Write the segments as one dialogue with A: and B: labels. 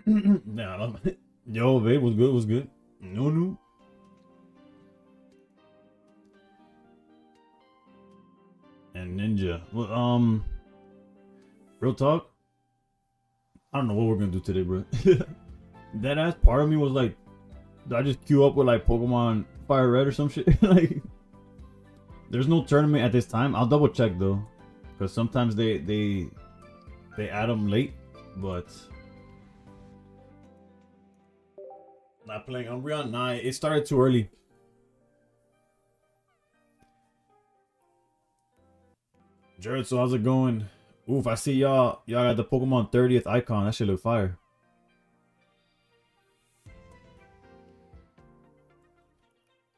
A: Nah, yo, babe, was good, was good. No, no. And Ninja. Well, real talk. I don't know what we're gonna do today, bro. That ass part of me was like, did I just queue up with like Pokemon Fire Red or some shit? Like, there's no tournament at this time. I'll double check though, because sometimes they add them late, but not playing Umbreon. Nah, it started too early. Jared, so how's it going? Oof, I see y'all got the Pokemon 30th icon. That shit look fire.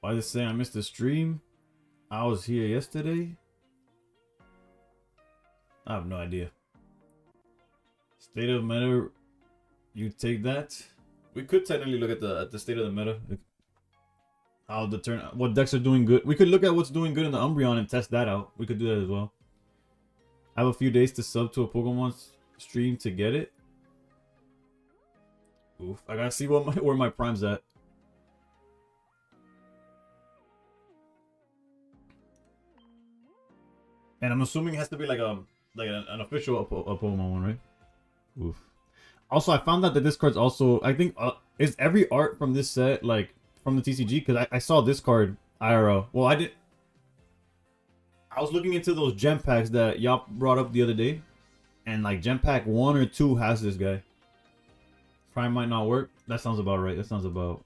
A: Why is it saying I missed the stream? I was here yesterday. I have no idea. State of meta, you take that. We could technically look at the state of the meta. How the turn, what decks are doing good. We could look at what's doing good in the Umbreon and test that out. We could do that as well. I have a few days to sub to a Pokemon stream to get it. Oof, I gotta see where my prime's at. And I'm assuming it has to be like an official Pokemon one, right? Oof. Also, I found out that this card's also, I think, is every art from this set like from the TCG? Because I saw this card IRL. Well, I was looking into those gem packs that y'all brought up the other day, and like gem pack 1 or 2 has this guy. Prime might not work. That sounds about right. That sounds about.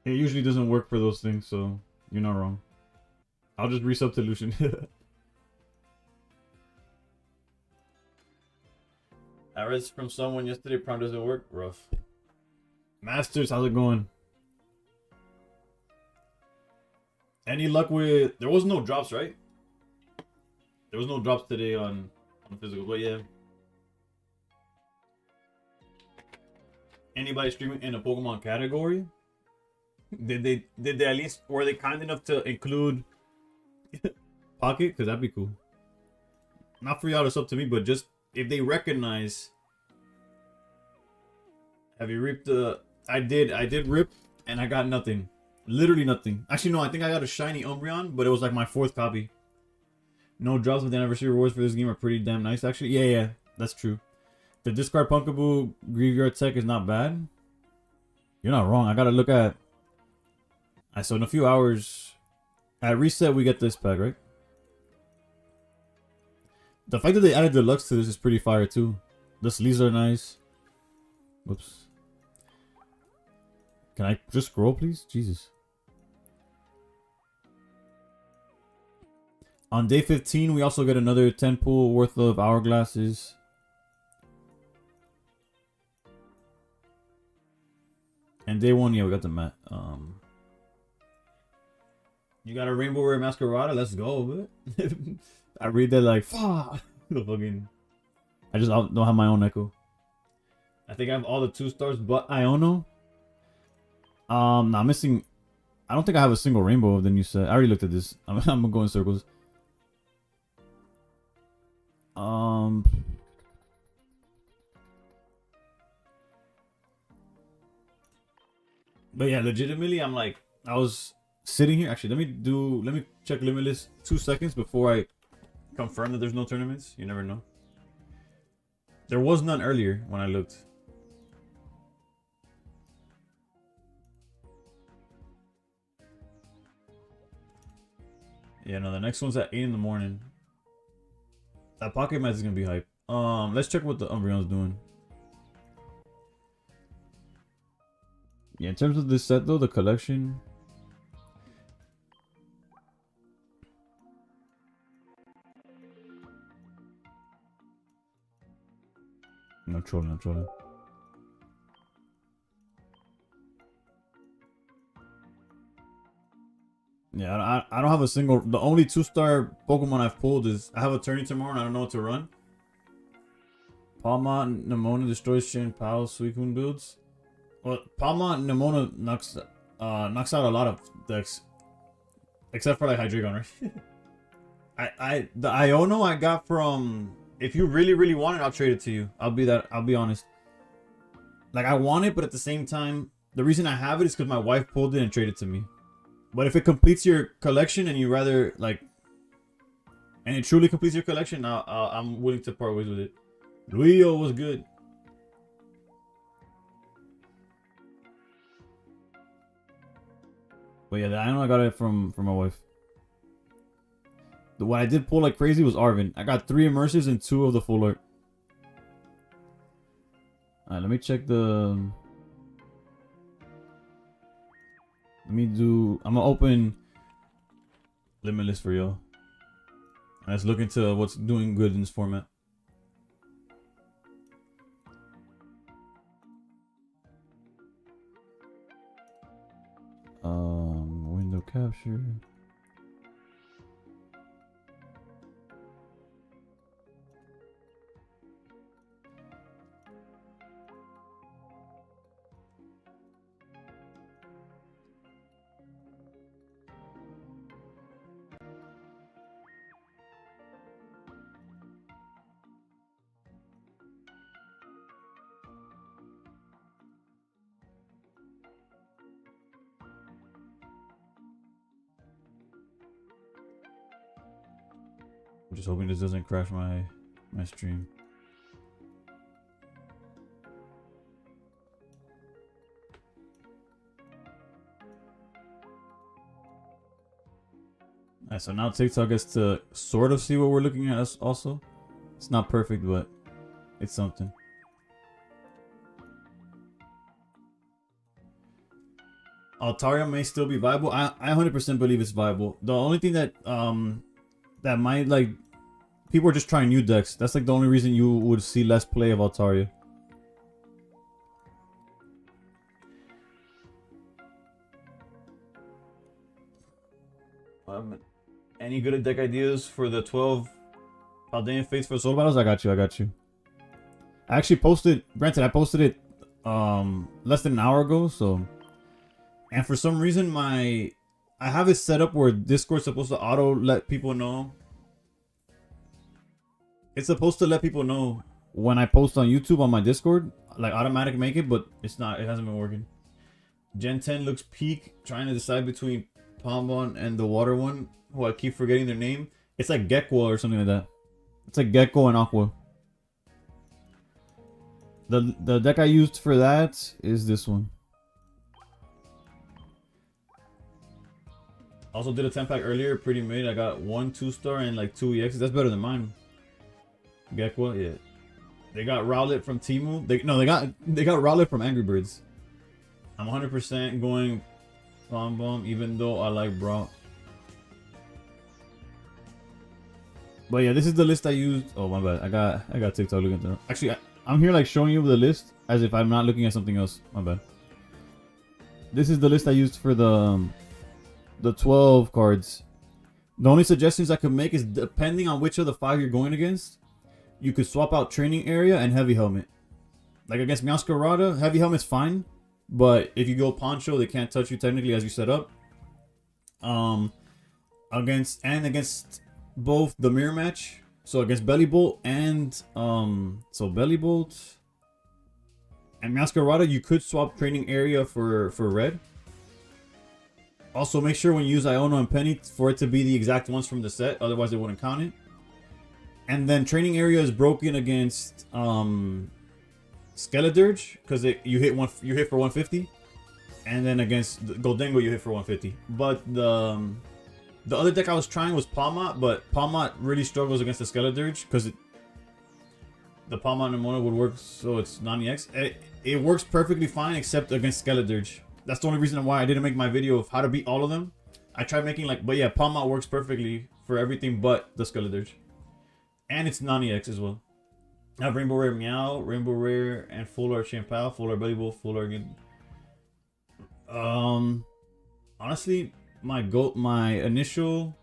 A: It usually doesn't work for those things, so you're not wrong. I'll just resub to Lucian. I read from someone yesterday. Prime doesn't work. Rough. Masters, how's it going? Any luck with? There was no drops, right? There was no drops today on physical, but yeah. Anybody streaming in a Pokemon category? Did they at least, were they kind enough to include Pocket? Because that'd be cool. Not for y'all to sub to me, but just if they recognize. Have you ripped the? I did rip, and I got nothing. Literally nothing. Actually, no, I think I got a shiny Umbreon, but it was like my 4th copy. No drops, but the anniversary rewards for this game are pretty damn nice, actually. Yeah, that's true. The discard Punkaboo Graveyard Tech is not bad. You're not wrong. I gotta look at. So in a few hours, at reset, we get this pack, right? The fact that they added deluxe to this is pretty fire too. The sleeves are nice. Whoops. Can I just scroll, please? Jesus. On day 15, we also get another 10 pool worth of hourglasses. And day 1, yeah, we got the mat. You got a Rainbow Rare Masquerada? Let's go, but I read that like, fuck. Fucking. I just don't have my own Echo. I think I have all the 2 stars, but Iono. Nah, I'm missing. I don't think I have a single rainbow of the new set. I already looked at this. I'm gonna go in circles. But yeah, legitimately, I'm like, I was sitting here. Actually, let me check Limitless 2 seconds before I confirm that there's no tournaments. You never know. There was none earlier when I looked. Yeah, no, the next one's at 8 in the morning. That pocket match is gonna be hype. Let's check what the Umbreon's doing. Yeah, in terms of this set though, the collection. No trolling, I'm trolling. Yeah, I don't have a single. The only 2-star Pokemon I've pulled is I have a tourney tomorrow and I don't know what to run. Palmont Nemona destroys Chain Pal Suicune builds. Well, Palmont Nemona knocks out a lot of decks, except for like Hydreigon, right? The Iono I got from. If you really want it, I'll trade it to you. I'll be honest. Like, I want it, but at the same time, the reason I have it is because my wife pulled it and traded it to me. But if it completes your collection and you rather like, and it truly completes your collection, I'm willing to part ways with it. Luio was good. But yeah, I know I got it from my wife. What I did pull like crazy was Arvin. I got 3 immersives and 2 of the full art. Alright, let me check the. I'm gonna open Limitless for y'all. Let's look into what's doing good in this format. Window capture. I'm just hoping this doesn't crash my stream. Alright, so now TikTok gets to sort of see what we're looking at also. It's not perfect, but it's something. Altaria may still be viable. I 100% believe it's viable. The only thing that that might like people are just trying new decks. That's like the only reason you would see less play of Altaria. Any good deck ideas for the 12 Paldean Fates for Soul Battles? I got you. I actually posted. Granted, I posted it less than an hour ago. So, and for some reason, I have it set up where Discord's supposed to auto let people know. It's supposed to let people know when I post on YouTube on my Discord, like automatic make it, but it's not. It hasn't been working. Gen 10 looks peak. Trying to decide between Pombon and the water one, who I keep forgetting their name. It's like Gekwa or something like that. It's like Gecko and Aqua. The deck I used for that is this one. Also did a 10-pack earlier, pretty mid. I got 1 2-star and like 2 EXs. That's better than mine. Gekwa, yeah. They got Rowlet from Temu. They got Rowlet from Angry Birds. I'm 100% going Bomb, even though I like Brock. But yeah, this is the list I used. Oh my bad. I got TikTok looking at that. Actually, I'm here like showing you the list as if I'm not looking at something else. My bad. This is the list I used for the 12 cards. The only suggestions I could make is depending on which of the 5 you're going against, you could swap out Training Area and Heavy Helmet. Like against Meowscarada, Heavy Helmet's fine, but if you go Poncho, they can't touch you technically as you set up. Against both the mirror match, so against Bellybolt and so Bellybolt and Meowscarada, you could swap Training Area for red. Also, make sure when you use Iono and Penny for it to be the exact ones from the set, otherwise it wouldn't count it. And then Training Area is broken against Skeledirge because you hit for 150, and then against Goldengo you hit for 150. But the other deck I was trying was Palmot, but Palmot really struggles against the Skeledirge because the Palmot Nemona would work, so it's non-EX. It works perfectly fine except against Skeledirge. That's the only reason why I didn't make my video of how to beat all of them. I tried making like, but yeah, Palmot works perfectly for everything but the Skeledirge. And it's non-EX as well. I have Rainbow Rare Meow, Rainbow Rare, and Full Art Champao, Full Art Bellybolt, Full Art again. Honestly, my initial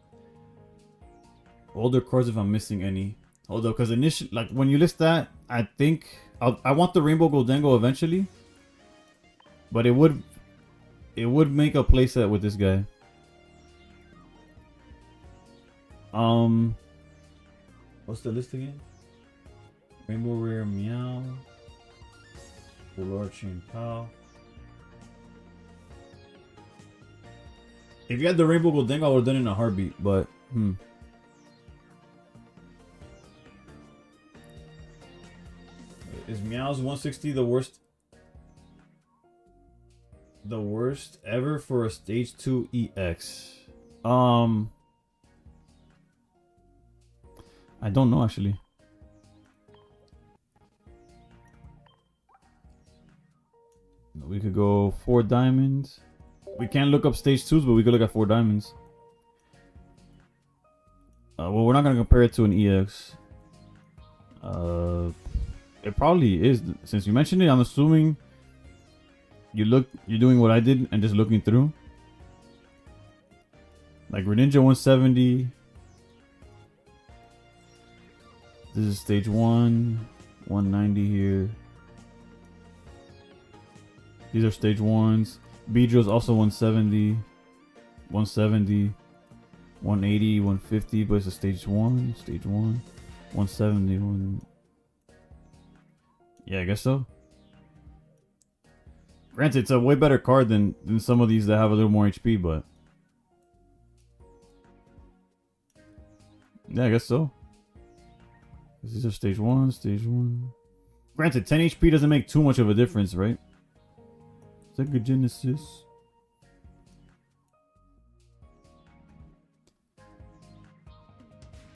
A: older cards, if I'm missing any. Hold up, because initially, like when you list that, I think I want the Rainbow Goldengo eventually, but it would make a playset with this guy. What's the list again? Rainbow Rare Meow. Full Chain Pal. If you had the Rainbow Goldengo, I would have done it in a heartbeat, but Is Meow's 160 the worst? The worst ever for a stage 2 EX? I don't know actually. We could go 4 diamonds. We can't look up stage 2s, but we could look at 4 diamonds. Well, we're not gonna compare it to an EX. It probably is. Since you mentioned it, I'm assuming you're doing what I did and just looking through. Like Greninja 170. This is stage 1. 190 here. These are stage 1s. Beedrill's also 170. 170. 180, 150, but it's a stage 1. Stage 1. 170. Yeah, I guess so. Granted, it's a way better card than some of these that have a little more HP, but yeah, I guess so. These are stage 1, stage 1. Granted, 10 HP doesn't make too much of a difference, right? Sega Genesis.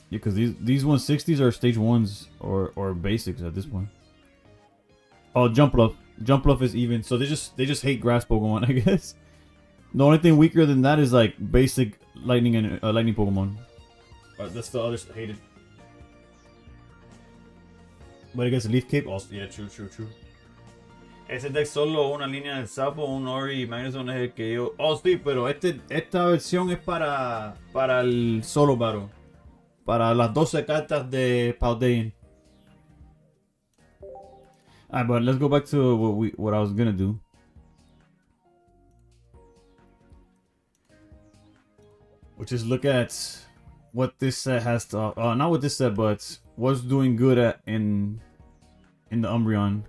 A: Yeah, because these 160s are stage 1s or basics at this point. Oh, Jumpluff. Jumpluff is even. So they just hate grass Pokemon, I guess. The only thing weaker than that is like basic lightning and lightning Pokemon. That's the other hated. But I guess Leaf Cape also. Yeah, true. Ese deck solo una línea del sapo, un Ori y Magnus no es el que yo. Oh, sí, pero esta versión es para el solo battle. Para las 12 cartas de Paldean. Alright, but let's go back to what I was gonna do. Which is look at what this set has to not what this set, but what's doing good at in the Umbreon.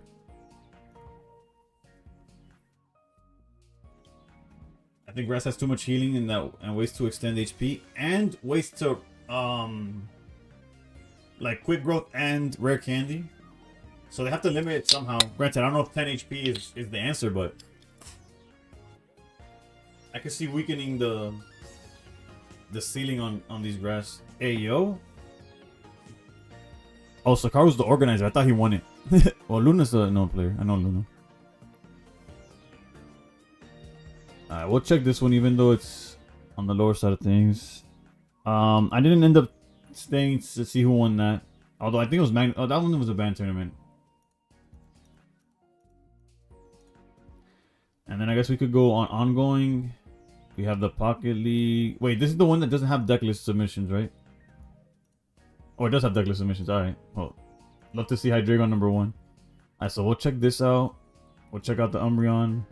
A: I think grass has too much healing and ways to extend HP and ways to like quick growth and rare candy. So they have to limit it somehow. Granted, I don't know if 10 HP is the answer, but I can see weakening the ceiling on these grass. Hey yo. Oh, Sakaru's the organizer. I thought he won it. Well, Luna's a known player. I know Luna. Alright, we'll check this one even though it's on the lower side of things. I didn't end up staying to see who won that. Although I think it was that one was a band tournament. And then I guess we could go on ongoing. We have the Pocket League. Wait, this is the one that doesn't have decklist submissions, right? Oh, it does have decklist submissions. Alright. Well, love to see Hydreigon number 1. Alright, so we'll check this out. We'll check out the Umbreon.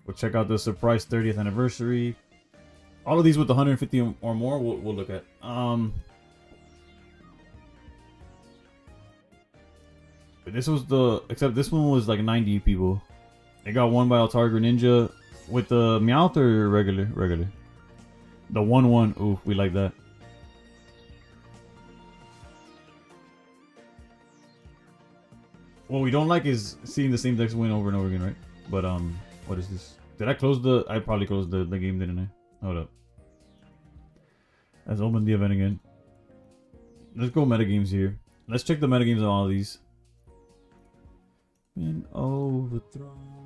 A: We'll check out the surprise 30th anniversary. All of these with 150 or more, we'll look at. But this was except this one was like 90 people. It got won by Altar Greninja with the Meowth or regular. The 1-1. Ooh, we like that. What we don't like is seeing the same decks win over and over again, right? But what is this? Did I close the? I probably closed the game, didn't I? Hold up. Let's open the event again. Let's go metagames here. Let's check the metagames on all of these. Been overthrown.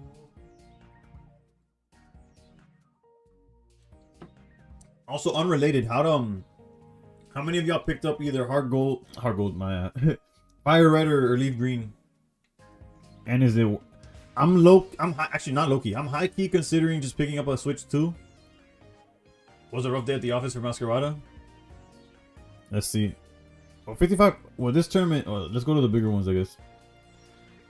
A: Also unrelated, how many of y'all picked up either hard gold, my fire red or leaf green? And is it? I'm actually not low key. I'm high key considering just picking up a Switch 2. Was a rough day at the office for Masquerada. Let's see. Well, 55. Well, this tournament. Let's go to the bigger ones, I guess.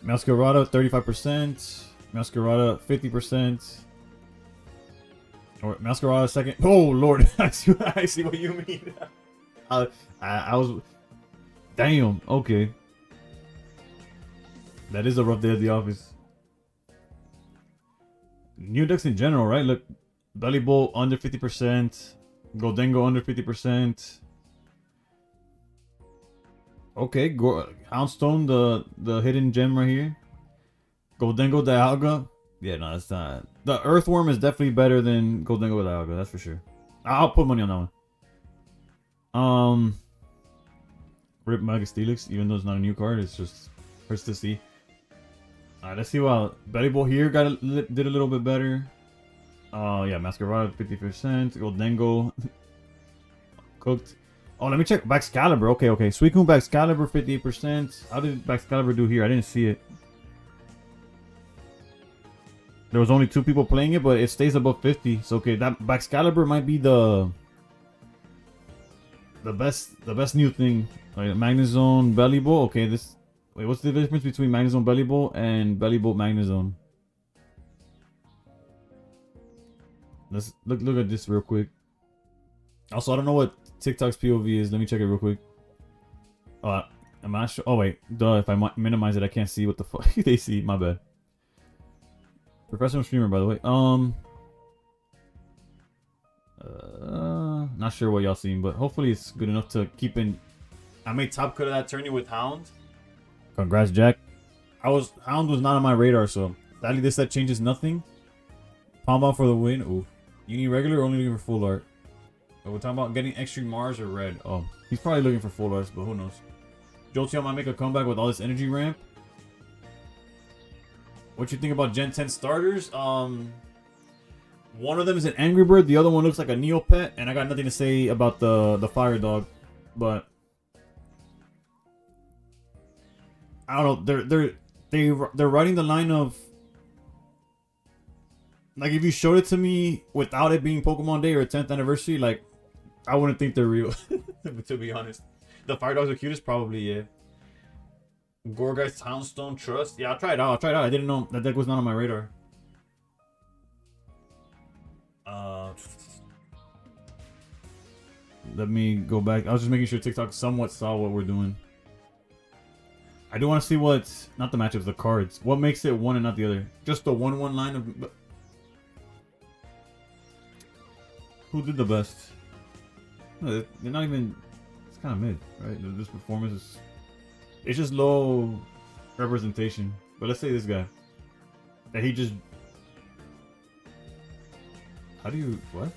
A: Masquerada 35%. Masquerada 50%. Or Masquerada second. Oh lord, I see what you mean. I was. Damn. Okay. That is a rough day at the office. New decks in general, right? Look, Belly Bolt under 50%. Goldengo under 50%. Okay, Houndstone, the hidden gem right here. Goldengo Dialga. Yeah, no, that's not. The Earthworm is definitely better than Goldengo Dialga, that's for sure. I'll put money on that one. Rip Magistelix, even though it's not a new card, it's just hurts to see. Alright, let's see what Belly Bolt here did a little bit better. Yeah, Masquerade 50%. Goldengo cooked. Oh, let me check Baxcalibur. Okay. Suicune Baxcalibur 58%. How did Baxcalibur do here? I didn't see it. There was only 2 people playing it, but it stays above 50. So okay, that Baxcalibur might be the best new thing. Like Magnezone Belly Bolt. Okay, this. Wait, what's the difference between Magnezone Belly Bolt and Belly Bolt Magnezone? Let's look at this real quick. Also, I don't know what TikTok's POV is. Let me check it real quick. I'm not sure. Oh wait, duh. If I minimize it, I can't see what the fuck they see. My bad. Professional streamer, by the way. Not sure what y'all seen, but hopefully it's good enough to keep in. I made top cut of that tourney with Hound. Congrats, Jack. Hound was not on my radar, so sadly this set changes nothing. Palm out for the win. Ooh. You need regular or only looking for full art? But we're talking about getting Extreme Mars or red. Oh, he's probably looking for full arts, but who knows. Jolteon might make a comeback with all this energy ramp. What you think about Gen 10 starters? One of them is an Angry Bird, the other one looks like a Neopet, and I got nothing to say about the Fire Dog, but I don't know. They're riding the line of, like, if you showed it to me without it being Pokemon Day or 10th anniversary, like, I wouldn't think they're real. To be honest, the Fire Dogs are cutest, probably, yeah. Gorgeist Houndstone Trust. Yeah, I'll try it out. I didn't know that deck was not on my radar. Let me go back. I was just making sure TikTok somewhat saw what we're doing. I do want to see what's not the matchups, the cards. What makes it one and not the other? Just the 1-1 line of. Who did the best? No, they're not even. It's kind of mid, right? This performance is. It's just low representation. But let's say this guy. That he just. How do you. What?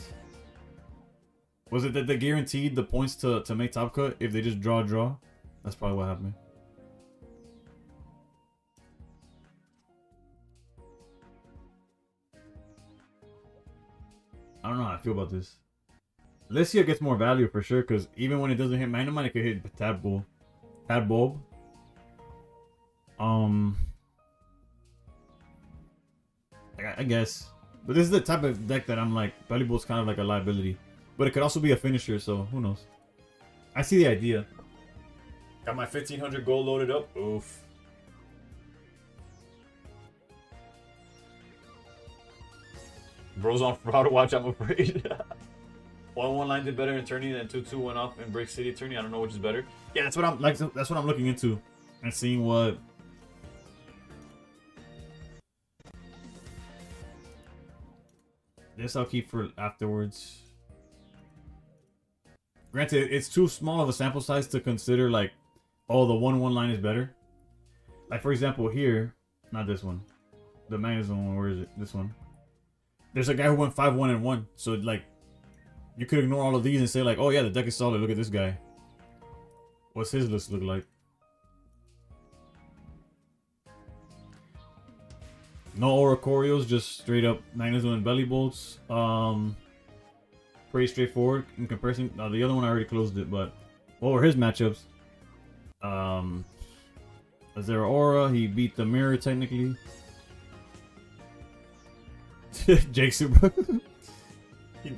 A: Was it that they guaranteed the points to make top cut if they just draw? That's probably what happened. I don't know how I feel about this. Licia gets more value for sure, because even when it doesn't hit Magnemite, it could hit Tadbulb. I guess. But this is the type of deck that I'm like, Belly Bolt's kind of like a liability. But it could also be a finisher, so who knows. I see the idea. Got my 1500 gold loaded up. Oof. Bro's on fraud to watch, I'm afraid. 1-1 line did better in tourney than 2-2 went off in Break City tourney. I don't know which is better. Yeah, that's what I'm like. That's what I'm looking into and seeing what. This I'll keep for afterwards. Granted, it's too small of a sample size to consider like, oh, the 1-1 line is better. Like for example here, not this one, the Magnezone one. Where is it? This one. There's a guy who went 5-1-1. So like, you could ignore all of these and say like, oh yeah, the deck is solid. Look at this guy. What's his list look like? No Oracorios, just straight up Magnezone and Belly Bolts. Pretty straightforward in comparison. The other one I already closed it, but what were his matchups? Azera Aura, he beat the Mirror technically. Jake Super.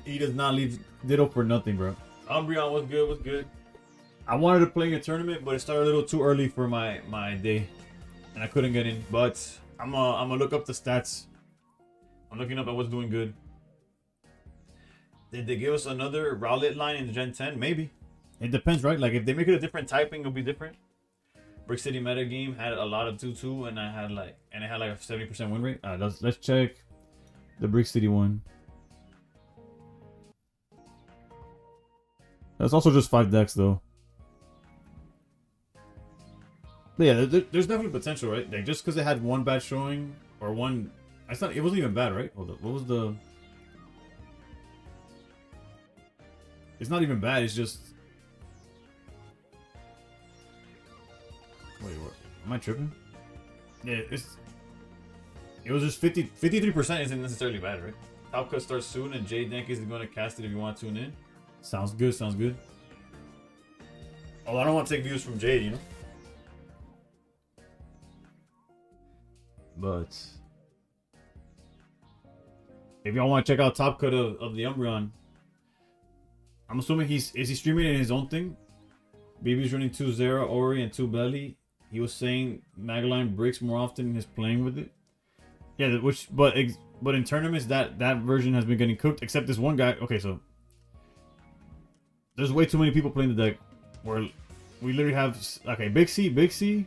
A: he does not leave Ditto for nothing, bro. Umbreon was good. I wanted to play a tournament, but it started a little too early for my day, and I couldn't get in. But I'm gonna look up the stats. I'm looking up at what's doing good. Did they give us another Rowlet line in Gen 10? Maybe. It depends, right? Like if they make it a different typing, it'll be different. Brick City meta game had a lot of 2-2, and it had like a 70% win rate. Let's check the Brick City one. That's also just 5 decks though. But yeah, there's definitely potential, right? Like just because it had one bad showing or one, it wasn't even bad, right? Hold up, what was the? It's not even bad. It's just. Wait, what? Am I tripping? Yeah, it was just 53% isn't necessarily bad, right? Top cut starts soon, and Jade Dank is going to cast it if you want to tune in. Sounds good. Sounds good. Oh, I don't want to take views from Jade, you know. But if y'all want to check out Top Cut of the Umbreon, I'm assuming is he streaming in his own thing? BB's running 2 Zera, Ori, and 2 Belly. He was saying Mageline breaks more often and is playing with it. Yeah, but in tournaments that version has been getting cooked, except this one guy. Okay, so there's way too many people playing the deck where we literally have Big C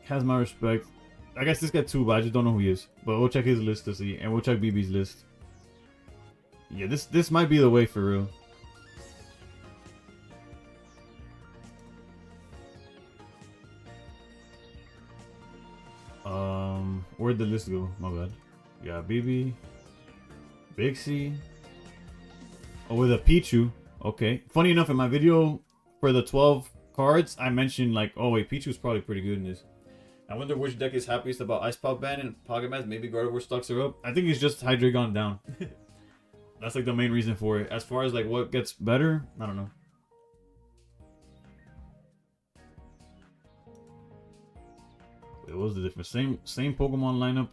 A: has my respect. I guess this guy too, but I just don't know who he is. But we'll check his list to see, and we'll check BB's list. Yeah, this might be the way for real. Where'd the list go? My bad. Yeah, BB, Big C. Oh, with a Pichu. Okay. Funny enough, in my video for the 12 cards, I mentioned like, oh wait, Pichu's probably pretty good in this. I wonder which deck is happiest about Ice Pop Ban and Pocket Mask. Maybe Gardevoir stocks are up. I think it's just Hydreigon down. That's like the main reason for it. As far as like what gets better, I don't know. Wait, what was the difference? Same Pokemon lineup.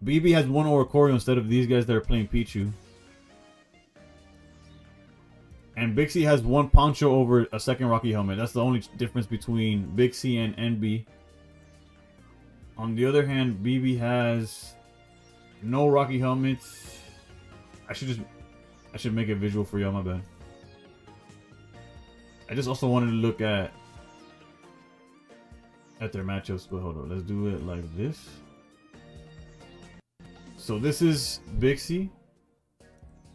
A: BB has one Oricorio instead of these guys that are playing Pichu. And Big C has one Poncho over a second Rocky Helmet. That's the only difference between Big C and NB. On the other hand, BB has no Rocky Helmets. I should make a visual for y'all, my bad. I just also wanted to look at their matchups, but hold on, let's do it like this. So this is Big C.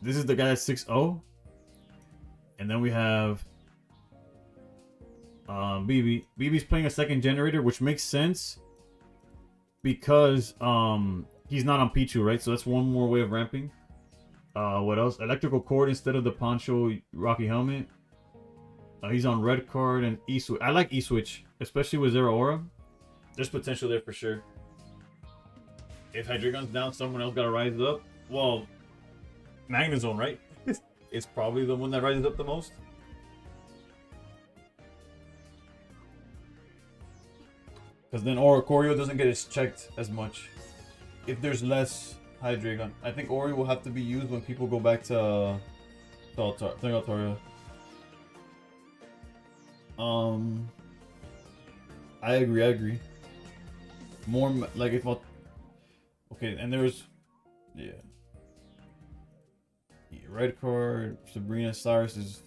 A: This is the guy that's 6-0. And then we have BB. BB's playing a second generator, which makes sense because he's not on Pichu, right? So that's one more way of ramping. What else? Electrical Cord instead of the Poncho Rocky Helmet. He's on red card and E-Switch. I like E-Switch, especially with Zera Aura. There's potential there for sure. If Hydreigon's down, someone else gotta rise up. Well, Magnezone, right? It's probably the one that rises up the most. Because then Oricorio doesn't get checked as much if there's less Hydreigon. I think Ori will have to be used when people go back to Altaria. I agree. More like if okay, and there's red card, Sabrina, Cyrus is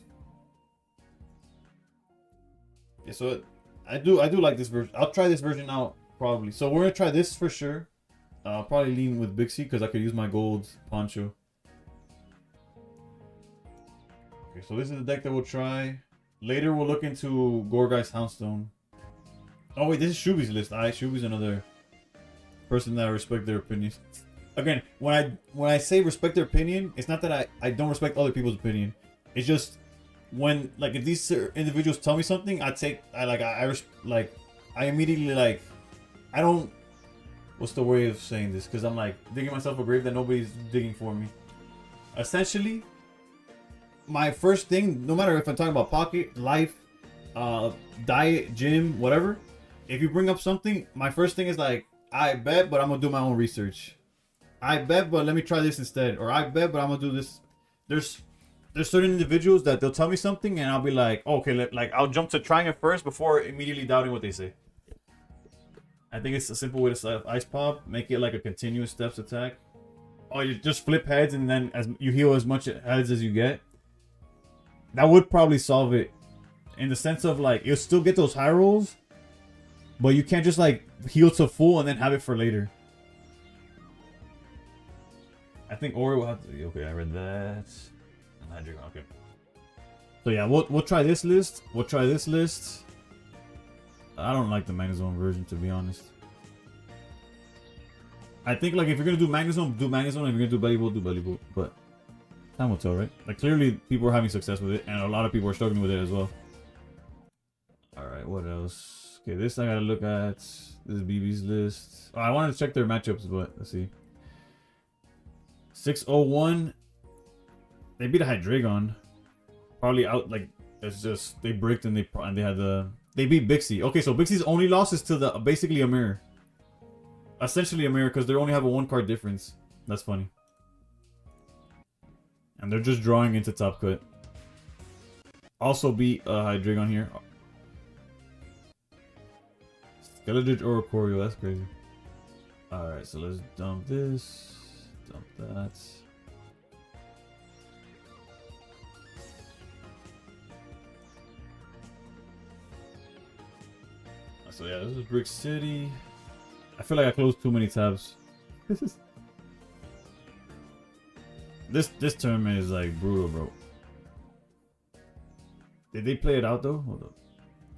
A: so I do like this version. I'll try this version out probably. So we're gonna try this for sure. I'll probably lean with Big C because I could use my gold Poncho. Okay, so this is the deck that we'll try. Later we'll look into Gorgai's Houndstone. Oh wait, this is Shubi's list. Shubi's another person that I respect their opinions. Again, when I say respect their opinion, it's not that I don't respect other people's opinion. It's just when like if these individuals tell me something, I immediately like I don't. What's the way of saying this? Because I'm like digging myself a grave that nobody's digging for me. Essentially, my first thing, no matter if I'm talking about pocket, life, diet, gym, whatever, if you bring up something, my first thing is like, I bet, but I'm gonna do my own research. I bet, but let me try this instead. Or I bet, but I'm gonna do this. There's certain individuals that they'll tell me something and I'll be like, oh, okay, like I'll jump to trying it first before immediately doubting what they say. I think it's a simple way to set up Ice Pop. Make it like a continuous steps attack. Oh, you just flip heads and then as you heal as much heads as you get. That would probably solve it. In the sense of like, you'll still get those high rolls, but you can't just like heal to full and then have it for later. I think Ori will have to. Okay, I read that. Okay. So yeah, we'll try this list. We'll try this list. I don't like the Magnezone version, to be honest. I think like if you're gonna do Magnezone, do Magnezone. If you're gonna do Belly Bolt, do Belly Bolt. But time will tell, right? Like clearly people are having success with it, and a lot of people are struggling with it as well. Alright, what else? Okay, this I gotta look at. This is BB's list. Oh, I wanted to check their matchups, but let's see. 601. They beat a Hydreigon. Probably out like it's just they bricked and they had they beat Bixie. Okay, so Bixie's only loss is to the basically a mirror. Essentially a mirror because they only have a 1-card difference. That's funny. And they're just drawing into top cut. Also beat Hydreigon here. Skeledridge or Corio, that's crazy. Alright, so let's dump this. Dump that. So yeah, this is Brick City. I feel like I closed too many tabs. This tournament is like brutal, bro. Did they play it out though? Hold up.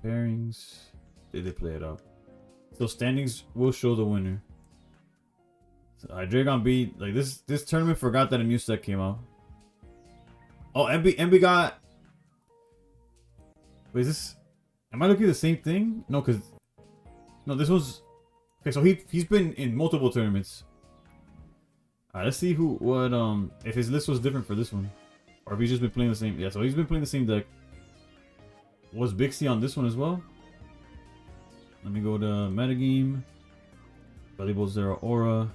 A: Pairings. Did they play it out? So standings will show the winner. So Hydreigon beat like this tournament forgot that a new set came out. Oh, MB got. Wait, is this? Am I looking at the same thing? No, cause no, this was okay. So he's been in multiple tournaments. Alright, let's see if his list was different for this one, or if he's just been playing the same. Yeah, so he's been playing the same deck. Was Bixie on this one as well? Let me go to metagame. Valuable Zero Aura.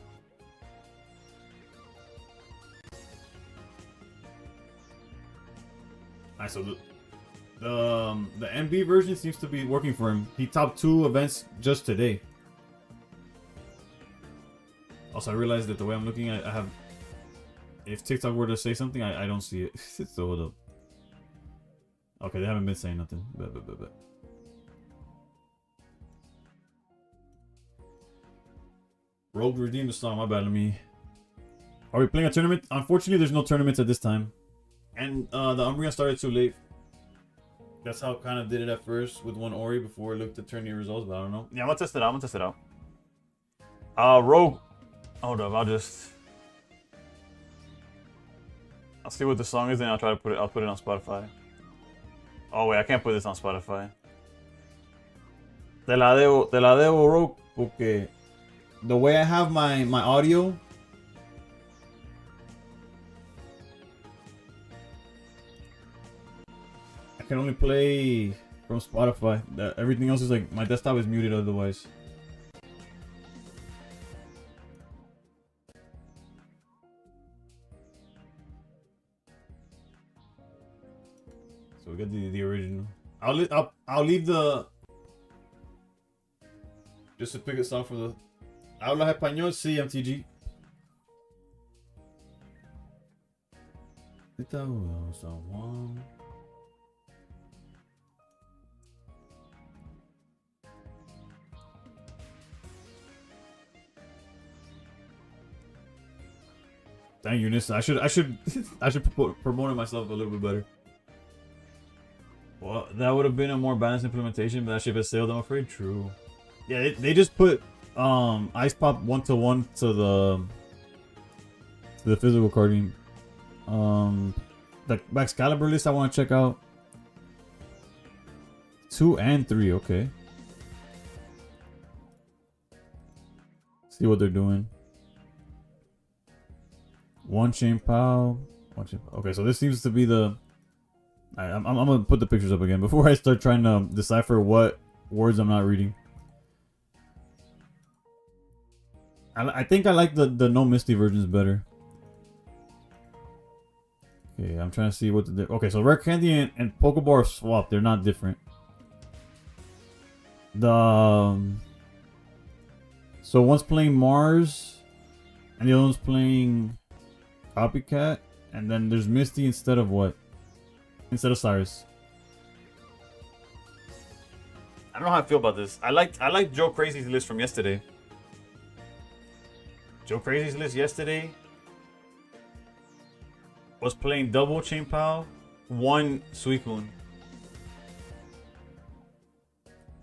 A: Alright, so the MB version seems to be working for him. He topped 2 events just today. Also, I realized that the way I'm looking at, I have. If TikTok were to say something, I don't see it. So hold up. Okay, they haven't been saying nothing. Bet. Rogue redeemed the song. My bad. Are we playing a tournament? Unfortunately, there's no tournaments at this time, and the Umbreon started too late. That's how kind of did it at first with one Ori before we looked at tourney results, but I don't know. Yeah, I'm gonna test it out. Rogue. Hold up, I'll see what the song is and I'll put it on Spotify. Oh wait, I can't put this on Spotify. Te la debo, Rogue, porque the way I have my audio, I can only play from Spotify. Everything else is like my desktop is muted otherwise. So we got the original. I'll leave the just to pick a song for the Habla Español, sí, MTG. Dang, Eunice, I should promote myself a little bit better. Well, that would have been a more balanced implementation, but that ship has sailed, I'm afraid. True. Yeah, they just put Ice Pop 1-to-1 to the physical carding. The Excalibur list I want to check out. 2 and 3, okay. See what they're doing. One Chain Pow. Okay, so this seems to be the. I'm gonna put the pictures up again before I start trying to decipher what words I'm not reading. I think I like the no Misty versions better. Okay, I'm trying to see what the okay. So Rare Candy and Pokeball are swapped. They're not different. So one's playing Mars, and the other one's playing Copycat, and then there's Misty instead of what? instead of Cyrus.
B: I don't know how I feel about this. I liked Joe Crazy's list from yesterday. Joe Crazy's list yesterday was playing double Chain Pal, 1 Suicune.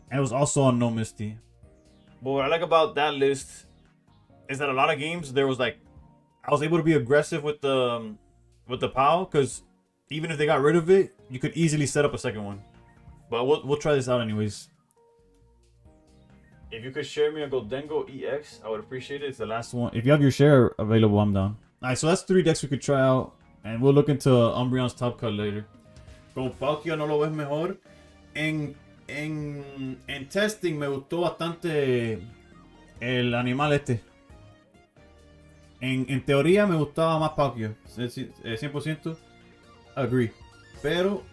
A: And it was also on No Misty.
B: But what I like about that list is that a lot of games there was like I was able to be aggressive with the PAL, because even if they got rid of it, you could easily set up a second one. But we'll try this out anyways. If you could share me a Goldengo EX, I would appreciate it. It's the last one.
A: If you have your share available, I'm down. Alright, so that's 3 decks we could try out. And we'll look into Umbreon's top cut later. Como Palkia no lo ves mejor. En testing me gustó bastante el animal este. En teoría me gustaba más Palkia. 100% agree. Pero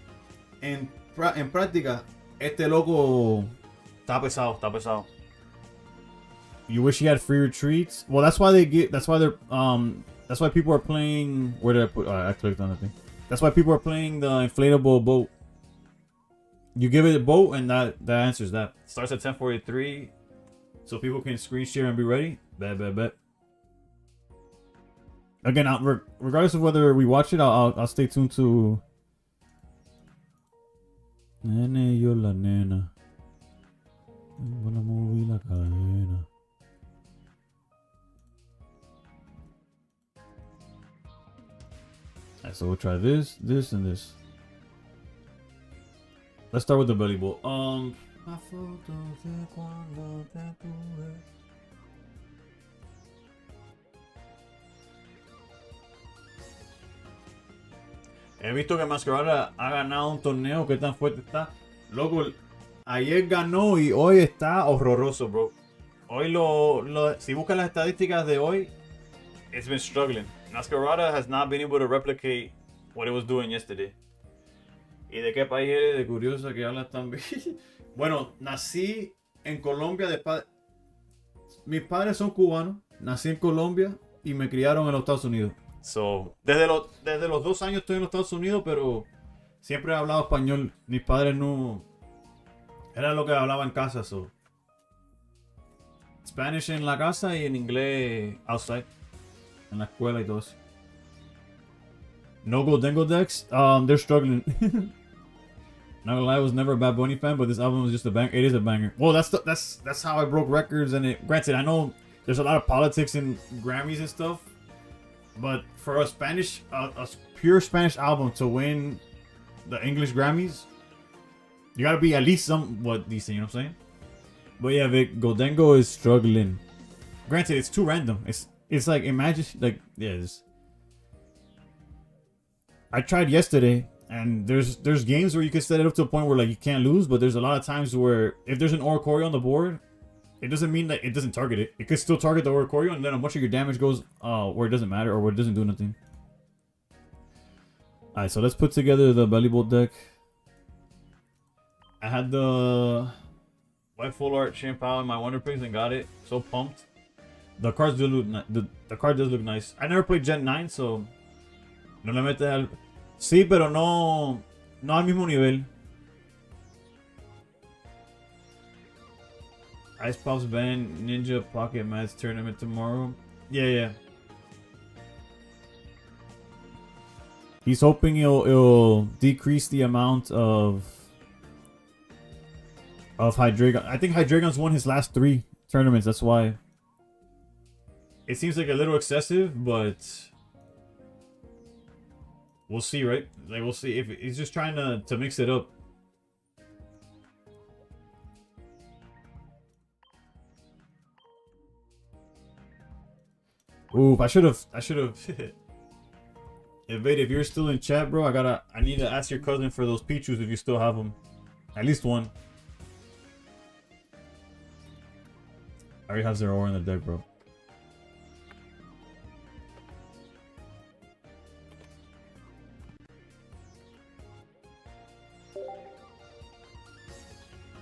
A: en práctica, este loco
B: está pesado.
A: You wish he had free retreats. Well, that's why that's why people are playing. Where did I put? I clicked on the thing. That's why people are playing the inflatable boat. You give it a boat, and that answers that.
B: Starts at 10:43,
A: so people can screen share and be ready. Bet. Again, regardless of whether we watch it, I'll stay tuned to. Nene, yo la nena. Bueno, moví la cadena. Alright, so we'll try this, and this. Let's start with the belly bowl.
B: He visto que Masquerada ha ganado un torneo. ¿Qué tan fuerte está? Loco, ayer ganó y hoy está horroroso, bro. Hoy si buscan las estadísticas de hoy, it's been struggling. Masquerada has not been able to replicate what it was doing yesterday. ¿Y de qué país eres? De curiosa que hablas tan bien. Bueno, nací en Colombia de padre. Mis padres son cubanos. Nací en Colombia y me criaron en los Estados Unidos. So, desde los 2 años estoy en los Estados Unidos, pero siempre he hablado español. Mis padres no. Era lo que hablaba en casa, so. Spanish en la casa y en inglés outside. En la escuela y todo eso. No Goldengo decks? They're struggling. Not gonna lie, I was never a Bad Bunny fan, but this album was just a banger. It is a banger. Well, that's how I broke records, and granted, I know there's a lot of politics in Grammys and stuff, but for a pure Spanish album to win the English Grammys, you gotta be at least somewhat decent, you know what I'm saying? But yeah, Vic, Goldengo is struggling. Granted, it's too random. It's like, imagine, like, yeah, I tried yesterday, and there's games where you can set it up to a point where like you can't lose, but there's a lot of times where if there's an Oricorio on the board, it doesn't mean that it doesn't target it. It could still target the Oricorio, and then a bunch of your damage goes where it doesn't matter or where it doesn't do nothing. Alright, so let's put together the Belly Bolt deck. I had the White Full Art Champao in my Wonder Pigs and got it. So pumped. The cards do look the card does look nice. I never played Gen 9, so no le mete al... Sí, pero no al mismo nivel. Ice Pops Band Ninja Pocket Mats tournament tomorrow. Yeah. He's hoping it'll decrease the amount of Hydreigon. I think Hydreigon's won his last 3 tournaments. That's why. It seems like a little excessive, but we'll see, right? Like, we'll see if he's just trying to mix it up. Ooh, I should have. Evade, if you're still in chat, bro, I need to ask your cousin for those Pichus if you still have them. At least one. I already have Zeraora in the deck, bro.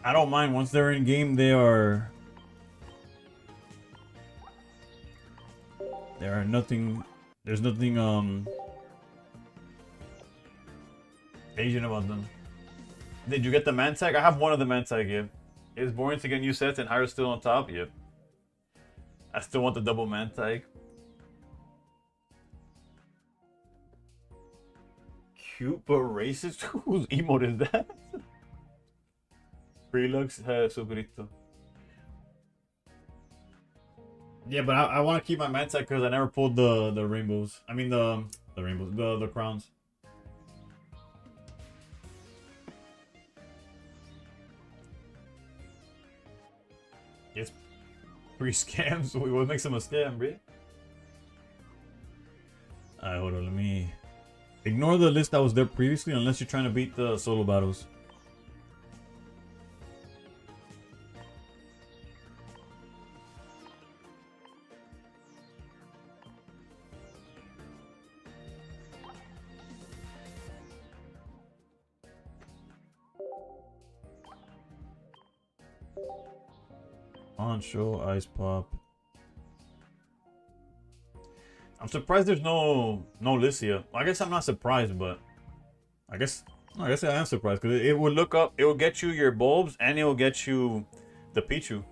B: I don't mind. Once they're in game, there are nothing. There's nothing. Asian about them. Did you get the Mantag? I have one of the Mantag, yeah. It's boring to get new sets and Hyra's still on top, yep. I still want the double Mantag. Cute but racist? Whose emote is that? Prelux Subrito. Yeah, but I want to keep my Mantag because I never pulled the rainbows. I mean the rainbows, the crowns. It's pre-scam, so what makes them a scam, bro? Alright, hold on, let me... Ignore the list that was there previously unless you're trying to beat the solo battles. On show, ice pop. I'm surprised there's no Lycia. I guess I'm not surprised, but I guess I am surprised because it would look up. It will get you your bulbs and it will get you the Pichu.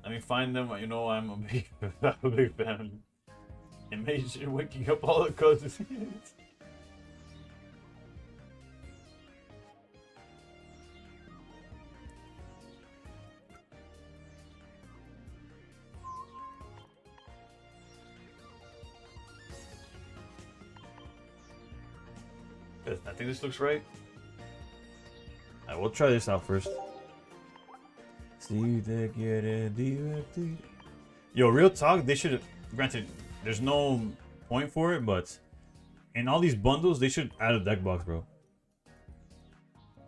B: Let me find them. You know I'm a big fan. Imagine waking up all the cousins. I think this looks right. Alright, we'll try this out first. Yo, real talk, they should... Granted, there's no point for it, but... In all these bundles, they should add a deck box, bro.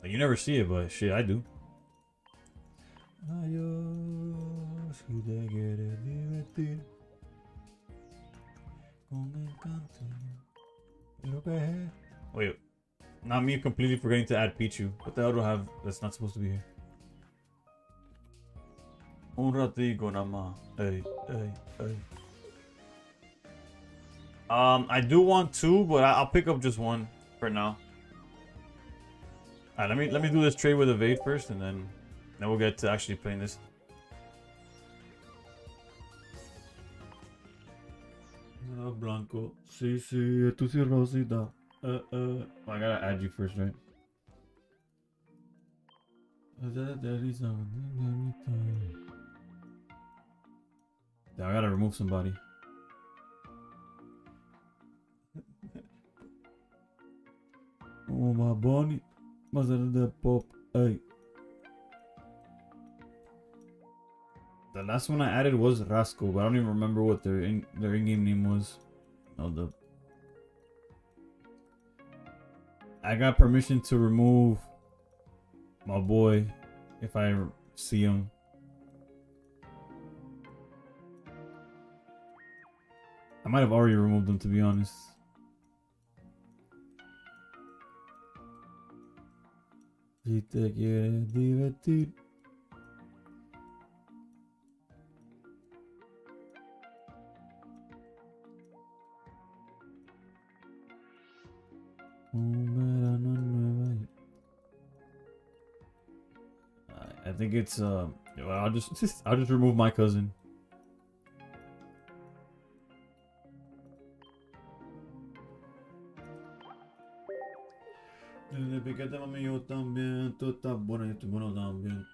B: Like, you never see it, but shit, I do. Wait, not me completely forgetting to add Pichu. What the hell do I have that's not supposed to be here? Un ratico nada más. Hey. I do want two, but I'll pick up just one for now. Alright, let me do this trade with Evade first, and then we'll get to actually playing this. Blanco. Sí, tú sí, Rosita. I gotta add you first, right? Yeah, I gotta remove somebody. Oh my bunny, the pop. Hey. The last one I added was Rasco, but I don't even remember what their in-game name was. Oh, I got permission to remove my boy if I see him. I might have already removed him, to be honest. Si te quieres divertir. I think it's I'll just remove my cousin. Piquete mami, yo también. Tú estás buena, yo estoy bueno también.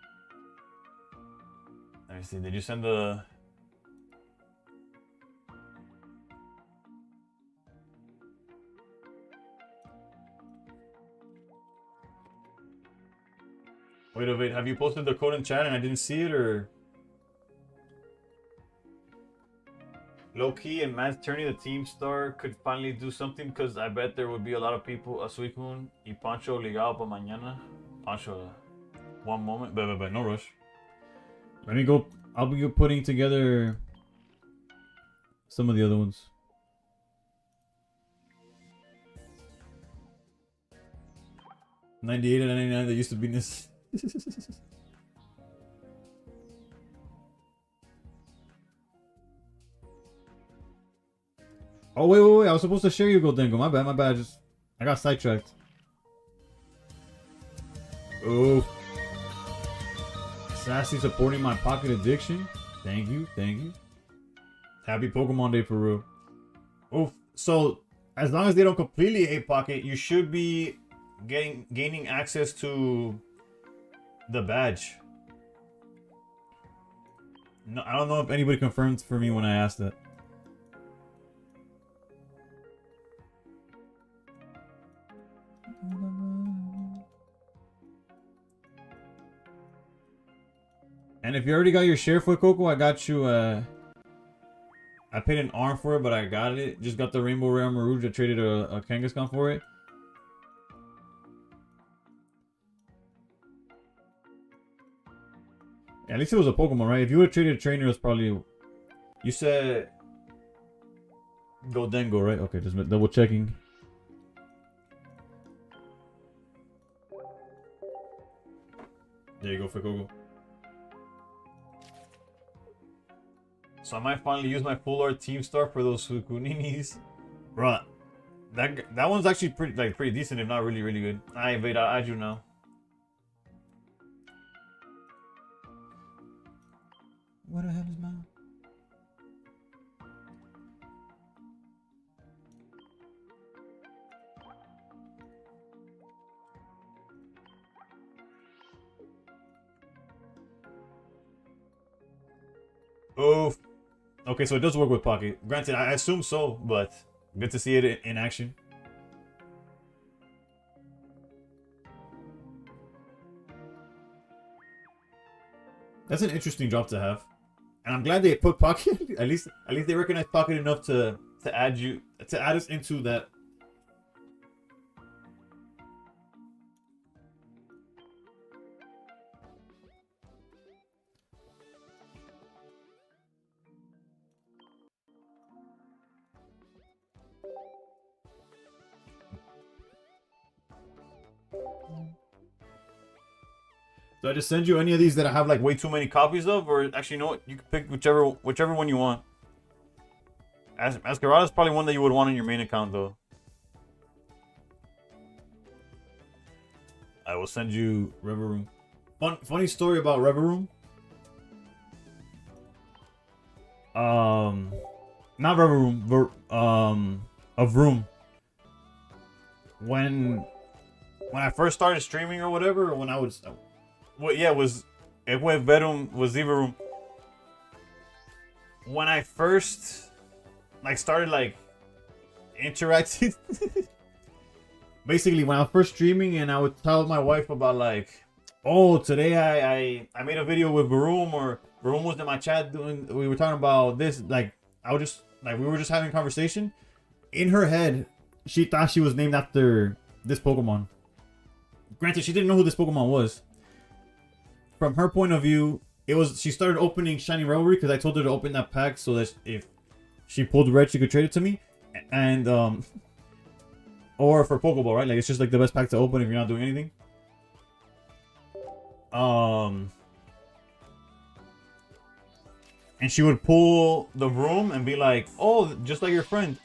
B: Let me see. Did you send the? Wait, have you posted the code in chat and I didn't see it, or? Low key and Matt's tourney, the team star could finally do something because I bet there would be a lot of people. A Sweet Moon y Pancho ligado pa mañana. Pancho, one moment, but no rush. Let me go. I'll be putting together some of the other ones. $98 and $99 that used to be in this. Oh wait! I was supposed to share you, Goldengo. My bad.
A: I got sidetracked. Oh. Sassy supporting my pocket addiction. Thank you, thank you. Happy Pokemon Day for real. Oof. So as long as they don't completely hate pocket, you should be gaining access to the badge. No, I don't know if anybody confirmed for me when I asked that. And if you already got your share for Coco, I got you. I paid an arm for it, but I got it. Just got the Rainbow Rare Marouge. I traded a Kangaskhan for it. Yeah, at least it was a Pokemon, right? If you would have traded a trainer, it was probably... You said... Goldengo, right? Okay, just double checking. There you go for Coco. So I might finally use my full art team star for those Sukuninis. Bruh. That one's actually pretty decent, if not really, really good. Alright, Veda, I'll add you now. What the hell is mine? Oh, okay, so it does work with Pocket. Granted, I assume so, but good to see it in action. That's an interesting drop to have, and I'm glad they put Pocket. at least they recognize Pocket enough to add us into that. So I just send you any of these that I have like way too many copies of, or actually, you know what? You can pick whichever one you want. Masquerade is probably one that you would want on your main account, though. I will send you River Room. Funny story about River Room. Not River Room, of Room. When I first started streaming or whatever, or when I was. Well, yeah, was Verum was Zivarum. When I first started interacting, basically when I was first streaming, and I would tell my wife about oh, today I made a video with Verum, or Verum was in my chat we were talking about this. I would just we were just having a conversation. In her head, she thought she was named after this Pokemon. Granted, she didn't know who this Pokemon was. From her point of view, she started opening Shiny Revelry because I told her to open that pack so that if she pulled red, she could trade it to me. And, or for Pokeball, right? It's just the best pack to open if you're not doing anything. And she would pull the room and be like, oh, just like your friend.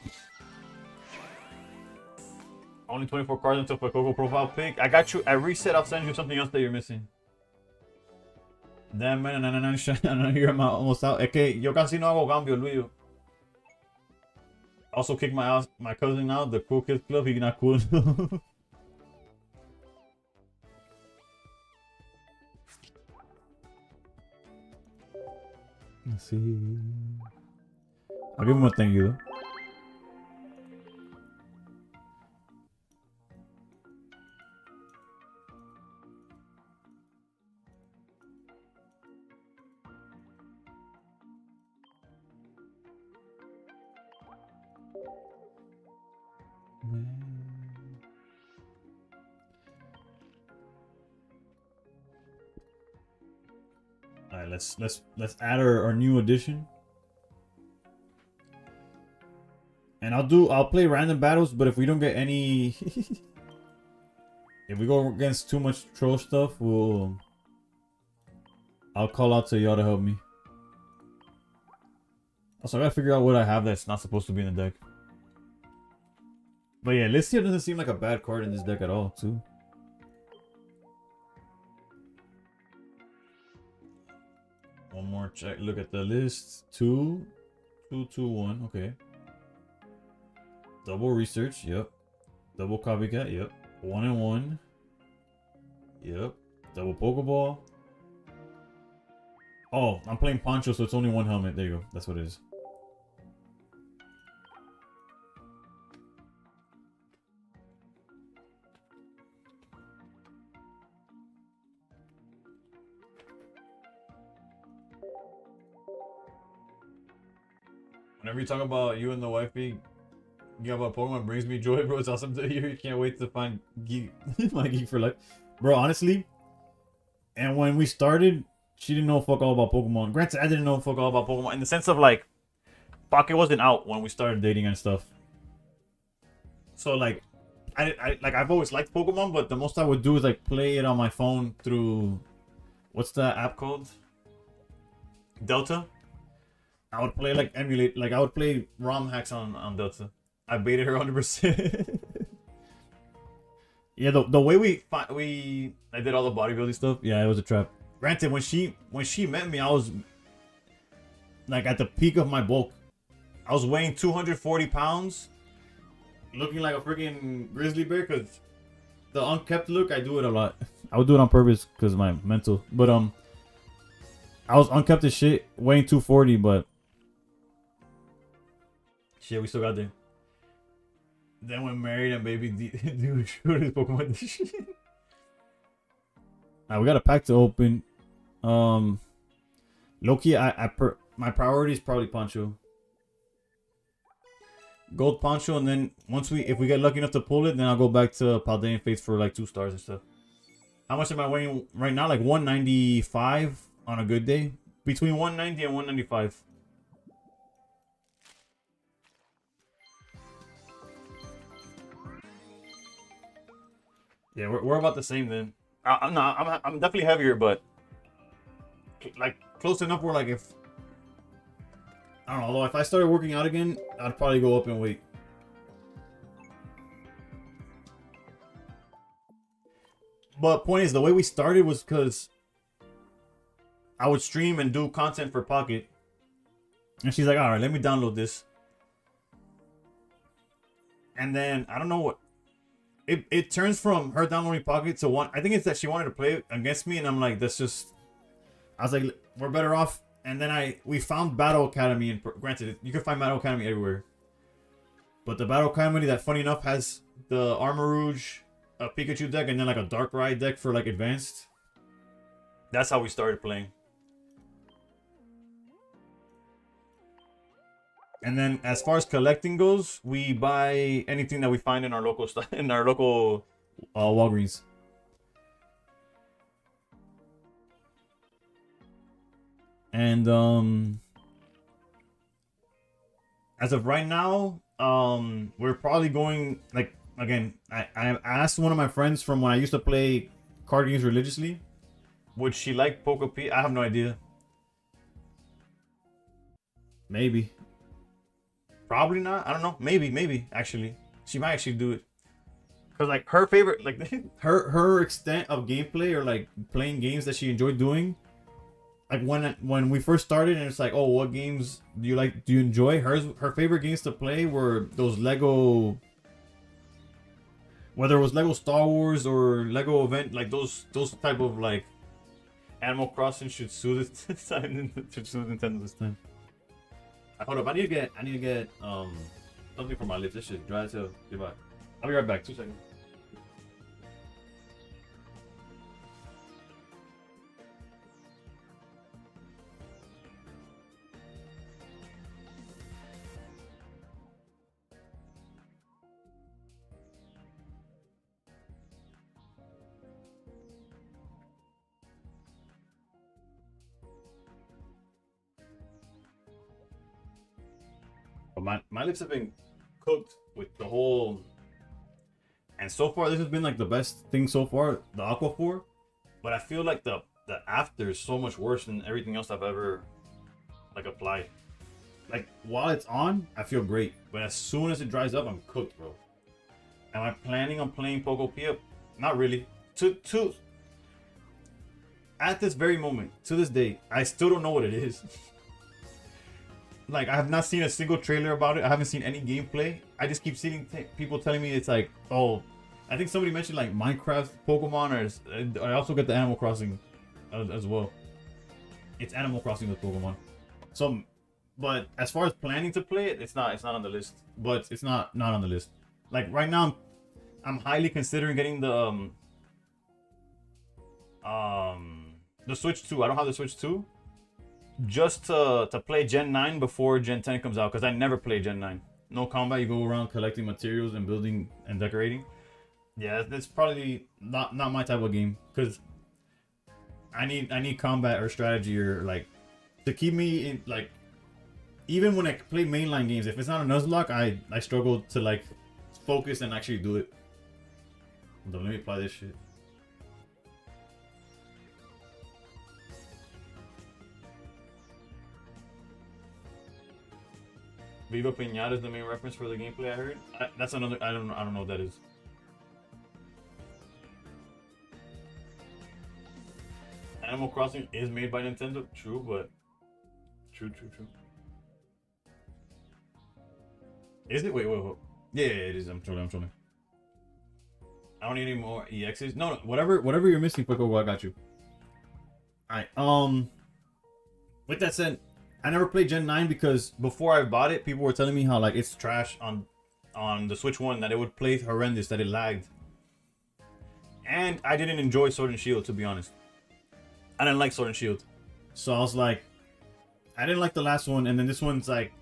A: Only 24 cards until for Coco profile pick. I got you. I reset. I'll send you something else that you're missing. Damn, man, I know you're almost out. Es que yo casi no hago cambio, Luis. Also kicked my cousin out, the Cool Kids Club. He's not cool. Let's see. I'll give him a thank you, though. Alright, let's add our new addition. And I'll play random battles, but if we don't get any if we go against too much troll stuff, I'll call out to y'all to help me. Also, I gotta figure out what I have that's not supposed to be in the deck. But yeah, Listia doesn't seem like a bad card in this deck at all, too. One more check. Look at the list. 2, 2, 2, 1. Okay. Double research. Yep. Double copycat. Yep. 1 and 1. Yep. Double Pokeball. Oh, I'm playing Poncho, so it's only one helmet. There you go. That's what it is. Whenever you talk about you and the wifey, you about Pokemon brings me joy, bro. It's awesome to hear. You can't wait to find geek, my geek for life, bro. Honestly, and when we started, she didn't know fuck all about Pokemon. Granted, I didn't know fuck all about Pokemon in the sense of like, Pocket wasn't out when we started dating and stuff. So like, I've always liked Pokemon, but the most I would do is like play it on my phone through, what's that app called? Delta. I would play like emulate, like I would play ROM hacks on Delta. I baited her 100%. Yeah, the way I did all the bodybuilding stuff. Yeah, it was a trap. Granted, when she met me, I was like at the peak of my bulk. I was weighing 240 pounds, looking like a freaking grizzly bear. Cause the unkept look, I do it a lot. I would do it on purpose because my mental. But I was unkept as shit, weighing 240, but shit, we still got there. Then when married and baby dude showed his Pokemon this shit. Alright, we got a pack to open. Loki, my priority is probably Poncho. Gold Poncho, and then if we get lucky enough to pull it, then I'll go back to Paldean Fates for like 2 stars and stuff. How much am I weighing right now? Like 195 on a good day. Between 190 and 195. Yeah, we're about the same then. I'm definitely heavier, but like close enough where like if I don't know, although if I started working out again, I'd probably go up in weight. But point is, the way we started was because I would stream and do content for Pocket. And she's like, alright, let me download this. And then I don't know what it turns from her downloading Pocket to one. I think it's that she wanted to play against me, and I'm like, that's just. I was like, we're better off. And then we found Battle Academy, and granted, you can find Battle Academy everywhere. But the Battle Academy, that funny enough, has the Armor Rouge, a Pikachu deck, and then like a Darkrai deck for like advanced. That's how we started playing. And then as far as collecting goes, we buy anything that we find in our local Walgreens. And as of right now, we're probably going like again. I asked one of my friends from when I used to play card games religiously, would she like Poco P? I have no idea. Maybe. Probably not. I don't know. Maybe. Actually, she might actually do it. Cause like her favorite, like her extent of gameplay or like playing games that she enjoyed doing. Like when we first started, and it's like, oh, what games do you like? Do you enjoy? Her favorite games to play were those Lego. Whether it was Lego Star Wars or Lego Event, like those type of like Animal Crossing should sue this time. Should sue Nintendo this time. Hold up, I need to get something for my lips. This shit dry as hell. Goodbye. I'll be right back. 2 seconds. But my lips have been cooked with the whole, and so far this has been like the best thing so far, the Aquaphor. But I feel like the after is so much worse than everything else I've ever like applied. Like while it's on, I feel great, but as soon as it dries up, I'm cooked, bro.
B: Am I planning on playing Pokopia? Not really. At this very moment, to this day, I still don't know what it is. Like, I have not seen a single trailer about it. I haven't seen any gameplay. I just keep seeing people telling me it's like, oh, I think somebody mentioned like Minecraft Pokemon, or I also get the Animal Crossing as well. It's Animal Crossing with Pokemon. So, but as far as planning to play it, it's not on the list. But it's not on the list. Like right now, I'm highly considering getting the Switch 2. I don't have the Switch 2. Just to play Gen 9 before Gen 10 comes out, because I never play Gen 9. No combat, you go around collecting materials and building and decorating. Yeah, that's probably not my type of game, because I need combat or strategy, or like to keep me in, like, even when I play mainline games, if it's not a Nuzlocke, I struggle to like focus and actually do it. Let me apply this shit. Viva Pinata is the main reference for the gameplay. I heard. That's another. I don't know what that is. Animal Crossing is made by Nintendo. True, but true. Is it? Wait. Yeah, it is. I'm trolling. I don't need any more EXs. No, whatever you're missing, Pico, I got you. Alright. With that said, I never played Gen 9 because before I bought it, people were telling me how like it's trash on the Switch 1, that it would play horrendous, that it lagged. And I didn't enjoy Sword and Shield, to be honest. I didn't like Sword and Shield. So I was like, I didn't like the last one, and then this one's like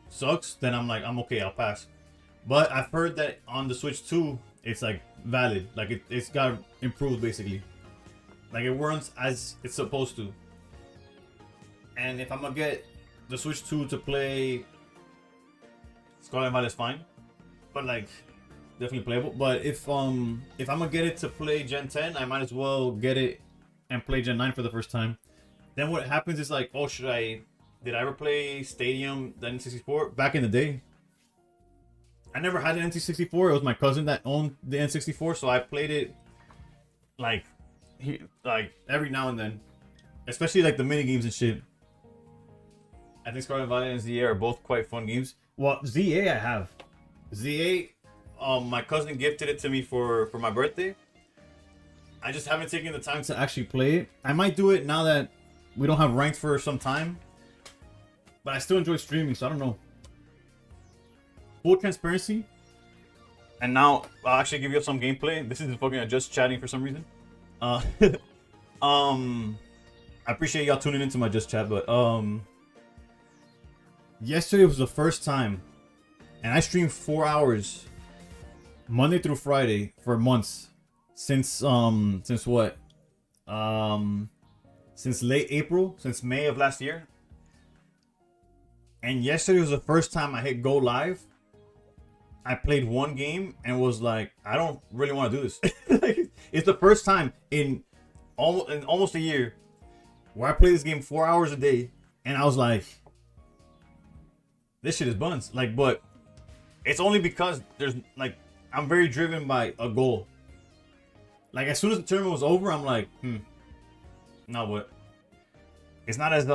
B: sucks, then I'm like, I'm okay, I'll pass. But I've heard that on the Switch 2, it's like valid. Like it's got improved basically. Like it runs as it's supposed to. And if I'm gonna get the Switch 2 to play Scarlet Violet, is fine. But like definitely playable. But if I'm gonna get it to play Gen 10, I might as well get it and play Gen 9 for the first time. Then what happens is like, oh, did I ever play Stadium, the N64? Back in the day, I never had an N64. It was my cousin that owned the N64, so I played it like every now and then, especially like the mini games and shit. I think Scarlet Violet and ZA are both quite fun games. Well, ZA I have. ZA, my cousin gifted it to me for my birthday. I just haven't taken the time to actually play it. I might do it now that we don't have ranked for some time. But I still enjoy streaming, so I don't know. Full transparency. And now I'll actually give you some gameplay. This is fucking just chatting for some reason. I appreciate y'all tuning into my just chat, but yesterday was the first time, and I streamed 4 hours Monday through Friday for months since what? Since late April, since May of last year. And yesterday was the first time I hit go live. I played one game and was like, I don't really want to do this. Like, it's the first time in almost a year where I play this game 4 hours a day, and I was like, this shit is buns. Like, but it's only because there's like, I'm very driven by a goal. Like, as soon as the tournament was over, I'm like, now what? It's not as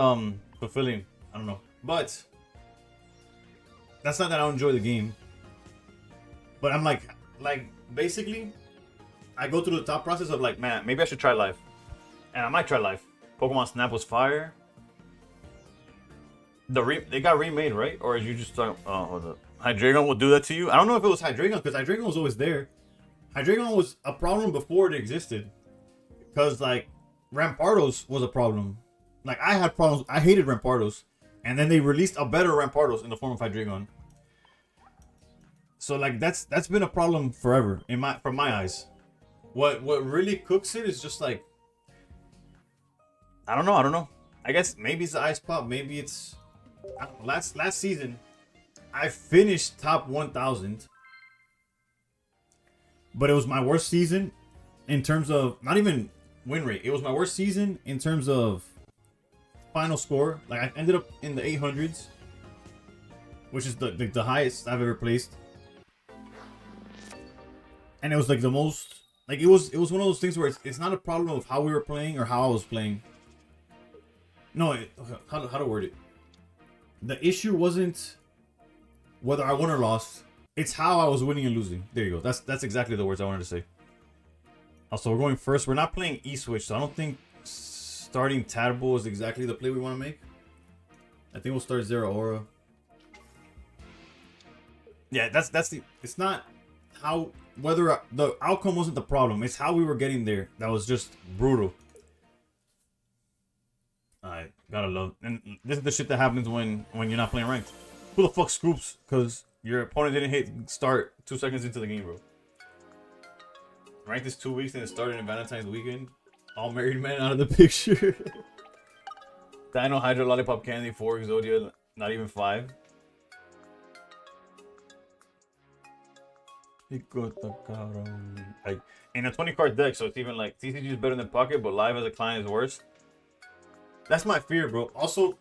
B: fulfilling. I don't know, but that's not that I don't enjoy the game. But I'm like basically, I go through the thought process of like, man, maybe I should try live, and I might try live. Pokemon Snap was fire. They got remade, right? Or is you just talking? Oh, hold up. Hydreigon will do that to you. I don't know if it was Hydreigon, because Hydreigon was always there. Hydreigon was a problem before it existed, because like Rampardos was a problem. Like I had problems. I hated Rampardos, and then they released a better Rampardos in the form of Hydreigon. So like that's been a problem forever from my eyes. What really cooks it is just like, I don't know. I guess maybe it's the ice pop. Maybe it's, I don't know. Last season, I finished top 1,000, but it was my worst season in terms of not even win rate. It was my worst season in terms of final score. Like I ended up in the 800s, which is the highest I've ever placed.
A: And it was like the most, like it was one of those things where it's not a problem of how we were playing or how I was playing. No, how to word it. The issue wasn't whether I won or lost. It's how I was winning and losing. There you go. That's exactly the words I wanted to say. Also, we're going first. We're not playing E-Switch, so I don't think starting Tadpole is exactly the play we want to make. I think we'll start Zero Aura. Yeah, that's the. It's not how whether the outcome wasn't the problem. It's how we were getting there that was just brutal. I gotta love, and this is the shit that happens when you're not playing ranked. Who the fuck scoops? Because your opponent didn't hit start 2 seconds into the game, bro. Ranked is 2 weeks and it started in Valentine's weekend. All married men out of the picture. Dino, Hydra, Lollipop, Candy, 4, Exodia, not even 5. Like, in a 20 card deck, so it's even like TCG is better than Pocket, but live as a client is worse. That's my fear, bro. Also,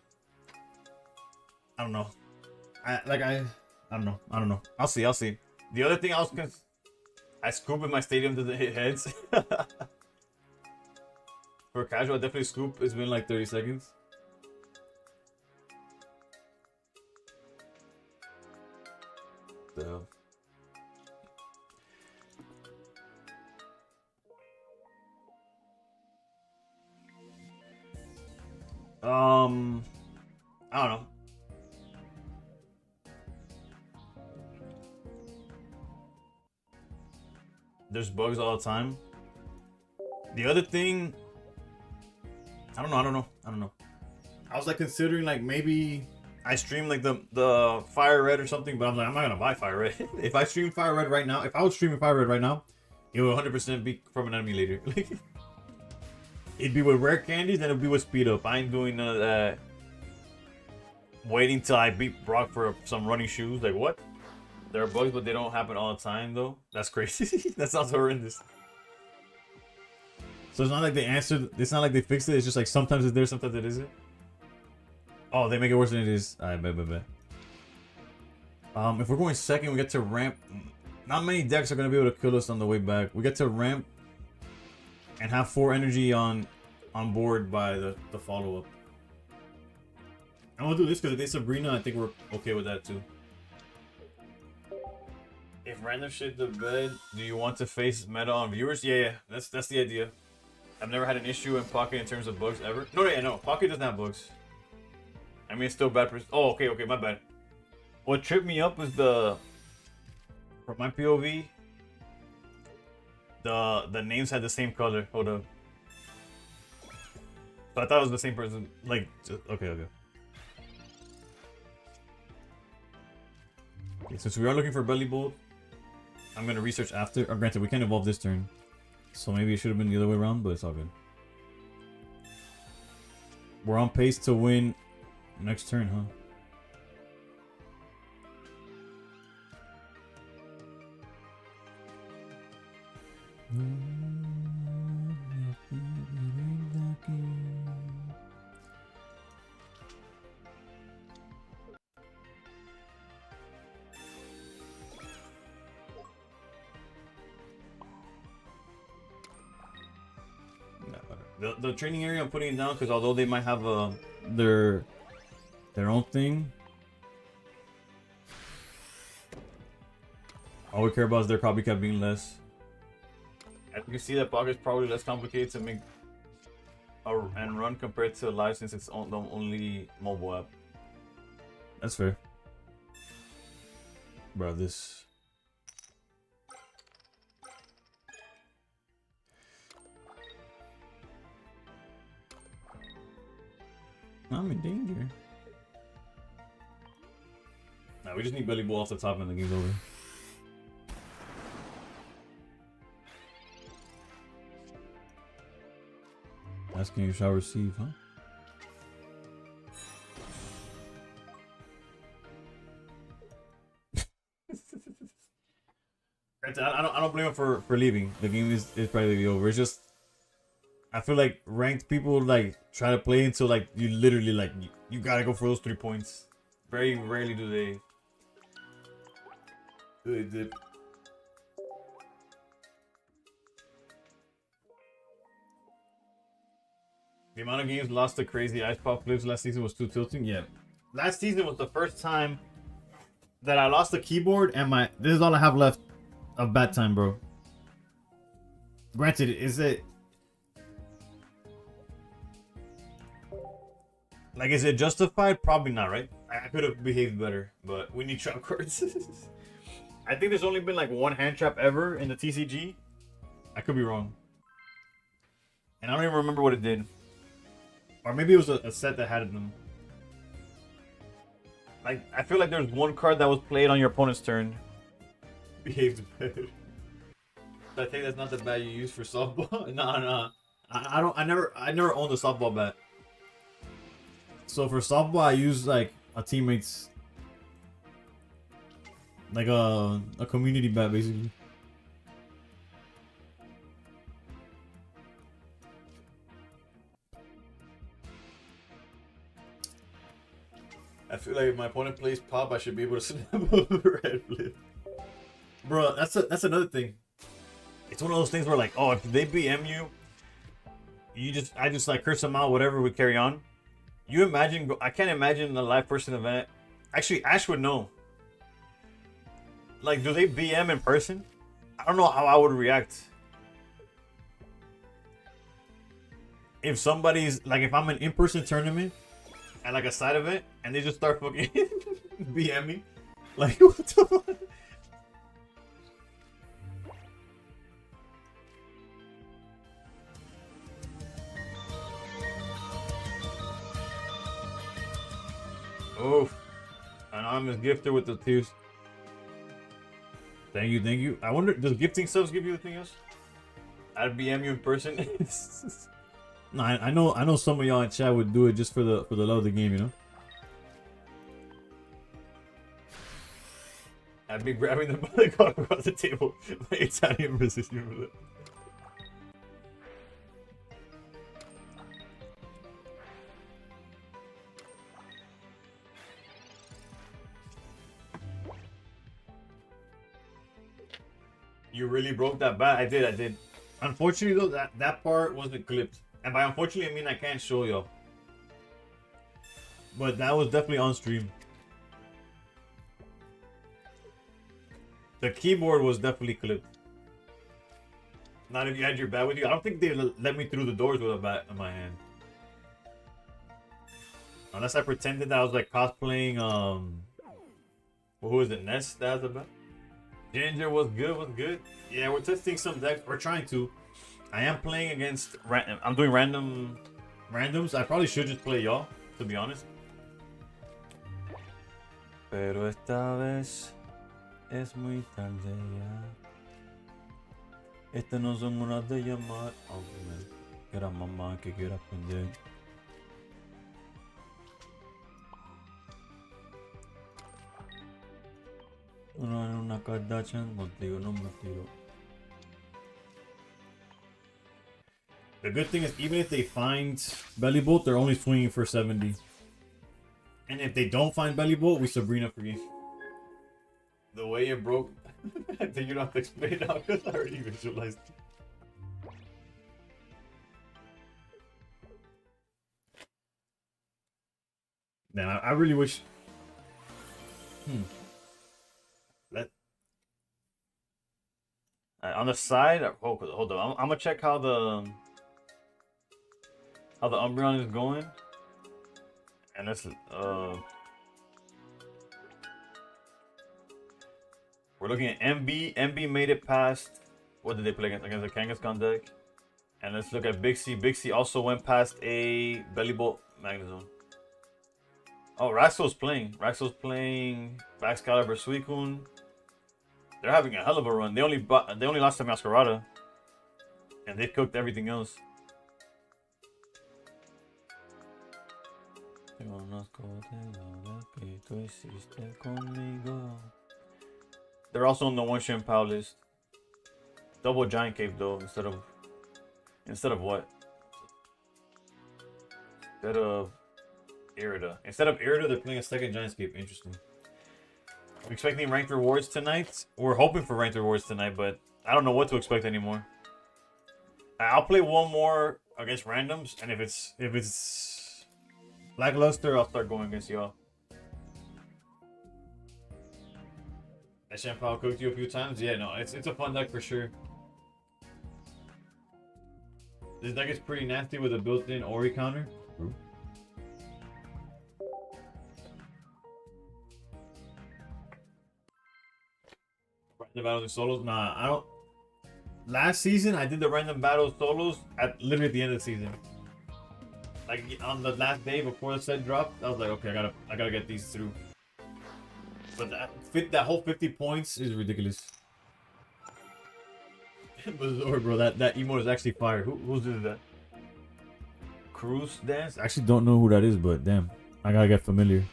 A: I don't know. I don't know. I'll see. The other thing I scoop if my stadium doesn't hit heads. For casual, I definitely scoop. It's been like 30 seconds. So. I don't know. There's bugs all the time. The other thing, I don't know. I was like considering like maybe I stream like the Fire Red or something, but I'm like I'm not gonna buy Fire Red. If I stream Fire Red right now, if I was streaming Fire Red right now, it would 100% be from an enemy later. It'd be with rare candies and it'd be with speed up. I ain't doing none of that. Waiting till I beat Brock for some running shoes. Like what? There are bugs, but they don't happen all the time, though. That's crazy. That sounds horrendous. So it's not like they answered. It's not like they fixed it. It's just like sometimes it's there, sometimes it isn't. Oh, they make it worse than it is. Alright, bet. If we're going second, we get to ramp. Not many decks are gonna be able to kill us on the way back. We get to ramp and have 4 energy on board by the follow up. I'm gonna do this because if they Sabrina, I think we're okay with that too. If random shit the bed, do you want to face meta on viewers? Yeah. That's the idea. I've never had an issue in Pocket in terms of bugs ever. No. Pocket doesn't have bugs. I mean, it's still bad. Oh, okay, my bad. What tripped me up was from my POV, the names had the same color. Hold up. So I thought it was the same person. Like, okay. Since we are looking for Belly Bolt, I'm gonna research after. Or granted, we can't evolve this turn, so maybe it should have been the other way around, but it's all good. We're on pace to win next turn, huh? The training area I'm putting it down because although they might have their own thing, all we care about is their copycat being less. As you can see, that Pocket is probably less complicated to make and run compared to live since it's the only mobile app. That's fair. Bro, this... I'm in danger. Nah, we just need Belly Bowl off the top and the game's over. Asking you shall receive, huh? I don't blame him for leaving. The game is probably over. It's just I feel like ranked people like try to play until like you literally like you gotta go for those 3 points. Very rarely do they dip.
B: The amount of games lost to crazy ice pop flips last season was too tilting. Yeah, last season was the first time that I lost the keyboard, and this is all I have left of bad time, bro. Granted, is it justified? Probably not, right? I could have behaved better, but we need trap cards. I think there's only been like one hand trap ever in the TCG. I could be wrong, and I don't even remember what it did. Or maybe it was a set that had them. Like, I feel like there's one card that was played on your opponent's turn. Behaved bad. I think that's not the bat you use for softball. Nah. I never owned a softball bat. So for softball, I use like a teammate's, like a community bat, basically. I feel like if my opponent plays pop, I should be able to snap a red flip. Bro, that's another thing. It's one of those things where like, oh, if they BM you, I just like curse them out, whatever, we carry on. You imagine, I can't imagine a live person event. Actually, Ash would know. Like, do they BM in person? I don't know how I would react. If somebody's, like, if I'm an in-person tournament, at like a side event, and they just start fucking BM me. Like, what the fuck? Oof. Anonymous gifter with the tears. Thank you. I wonder, does gifting subs give you the thing else? I'd BM you in person. No, I know some of y'all in chat would do it just for the love of the game, you know. I'd be grabbing the body card across the table. My Italian resisting with it. You really broke that bat. I did. Unfortunately though, that part wasn't clipped. And by unfortunately, I mean I can't show y'all. But that was definitely on stream. The keyboard was definitely clipped. Not if you had your bat with you. I don't think they let me through the doors with a bat in my hand. Unless I pretended that I was like cosplaying, who was it? Ness that has a bat? Ginger was good. Yeah, we're testing some decks. We're trying to. I am playing against I'm doing randoms. I probably should just play y'all, to be honest. Pero esta vez es muy tarde ya. Estas no son unas de llamar, aunque me quiera mamá que quiera aprender. Una Kardashian, contigo no me tiro. The good thing is, even if they find Belly Bolt, they're only swinging for 70. And if they don't find Belly Bolt, we Sabrina free. The way it broke, I think you don't have to explain it now because I already visualized it. Man, I really wish. On the side, hold on. I'm gonna check how the Umbreon is going, and that's we're looking at MB. MB made it past. What did they play against the Kangaskhan deck? And let's look at Big C. Big C also went past a Belly Bolt Magnezone. Oh, Raxel's playing. Baxcalibur Suicune. They're having a hell of a run. They only lost to Masquerada, and they've cooked everything else. They're also on the one Shin Pow list. Double Giant Cave though, instead of what? Instead of Irida. They're playing a second Giant Cape. Interesting. We're expecting ranked rewards tonight. We're hoping for ranked rewards tonight, but I don't know what to expect anymore. I'll play one more against randoms, and if it's lackluster, I'll start going against y'all. That shampoo cooked you a few times. Yeah, no, it's a fun deck for sure. This deck is pretty nasty with a built-in Ori counter. True. Random battles and solos? Nah, I don't. Last season, I did the random battle solos at literally at the end of the season. Like on the last day before the set dropped, I was like, okay, I gotta get these through. But that whole 50 points is ridiculous. Bizarre, bro. That emote is actually fire. Who's doing that? Cruise dance?
A: I actually don't know who that is, but damn, I gotta get familiar.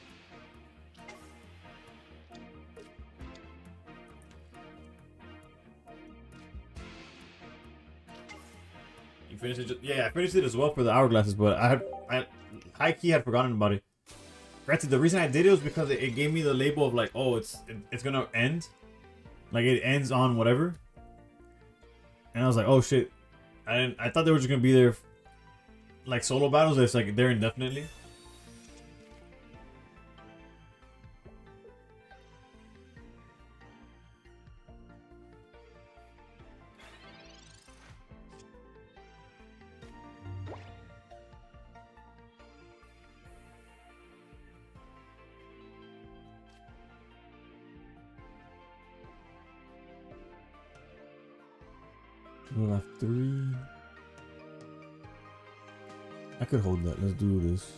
B: You finished it? Yeah, I finished it as well for the hourglasses, but I high key had forgotten about it. Granted, the reason I did it was because it gave me the label of like, oh, it's gonna end, like it ends on whatever. And I was like, oh shit, I thought they were just gonna be there, like solo battles. It's like they're indefinitely.
A: We'll have 3. I could hold that. Let's do this.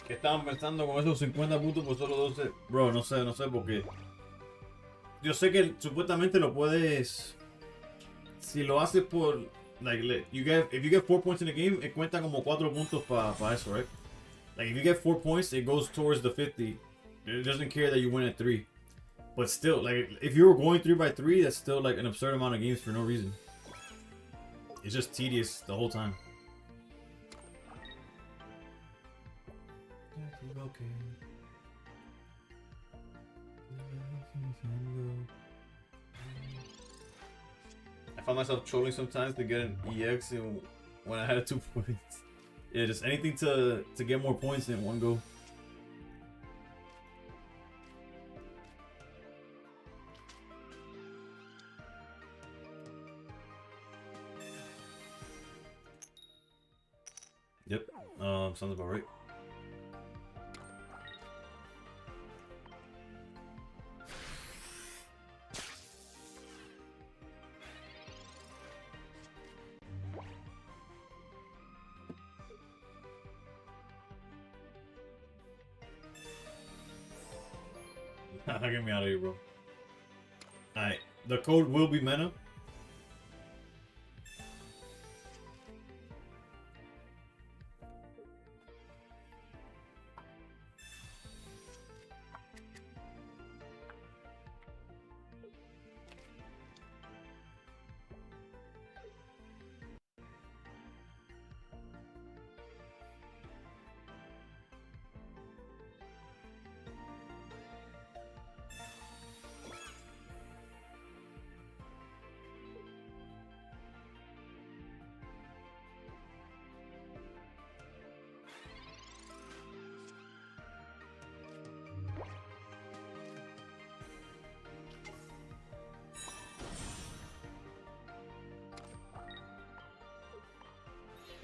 B: ¿Qué estaban pensando con esos 50 puntos por solo 12? Bro, no sé porque yo sé que supuestamente lo puedes, si lo haces por like if you get 4 points in the game, it cuenta como 4 puntos para eso, right? Like if you get 4 points, it goes towards the 50. It doesn't care that you win at 3. But still, like if you were going 3 by 3, that's still like an absurd amount of games for no reason. It's just tedious the whole time. I found myself trolling sometimes to get an EX and when I had 2 points. Yeah, just anything to get more points in one go. Yep, sounds about right. Get me out of here, bro. Alright, the code will be mana.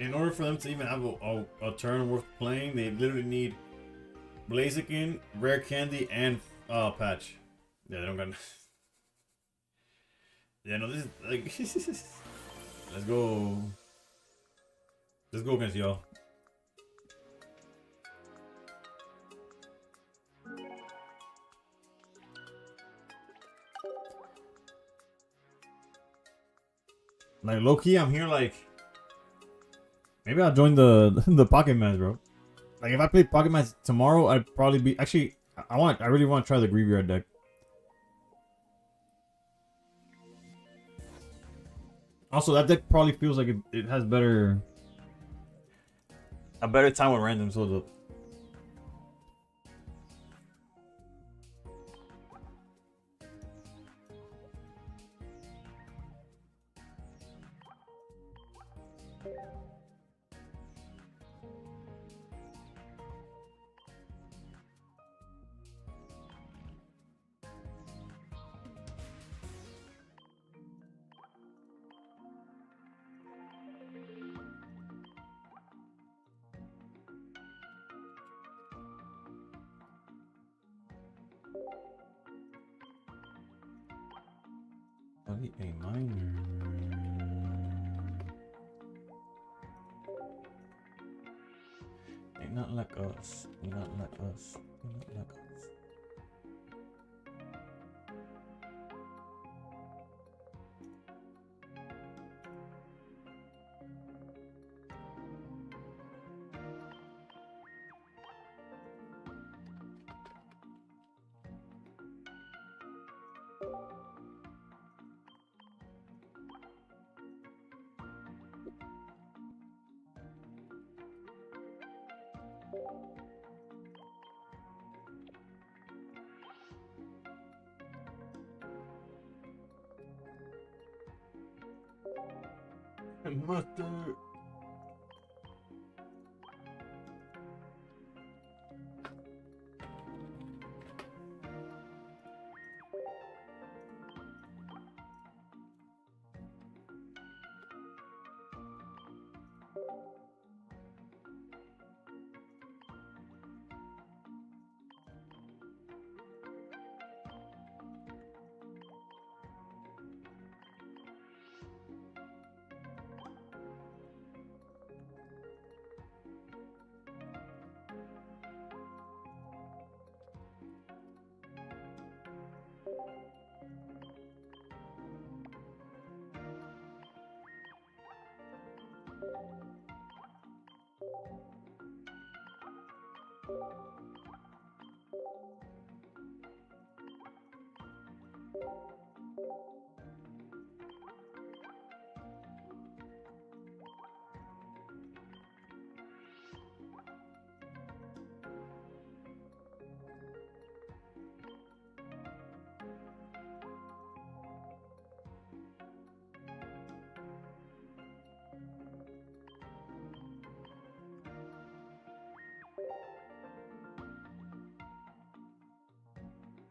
B: In order for them to even have a turn worth playing, they literally need Blaziken, Rare Candy, and Patch. Yeah, they don't got. Yeah, no, this is like. Let's go. Let's go against y'all. Like low key, I'm here like. Maybe I'll join the Pocket Match, bro. Like if I play Pocket Match tomorrow, I'd probably be actually. I really want to try the Graveyard deck. Also, that deck probably feels like it has a better time when randoms hold up. Probably a minor. They not like us. They not like us. They not like us. Mustard.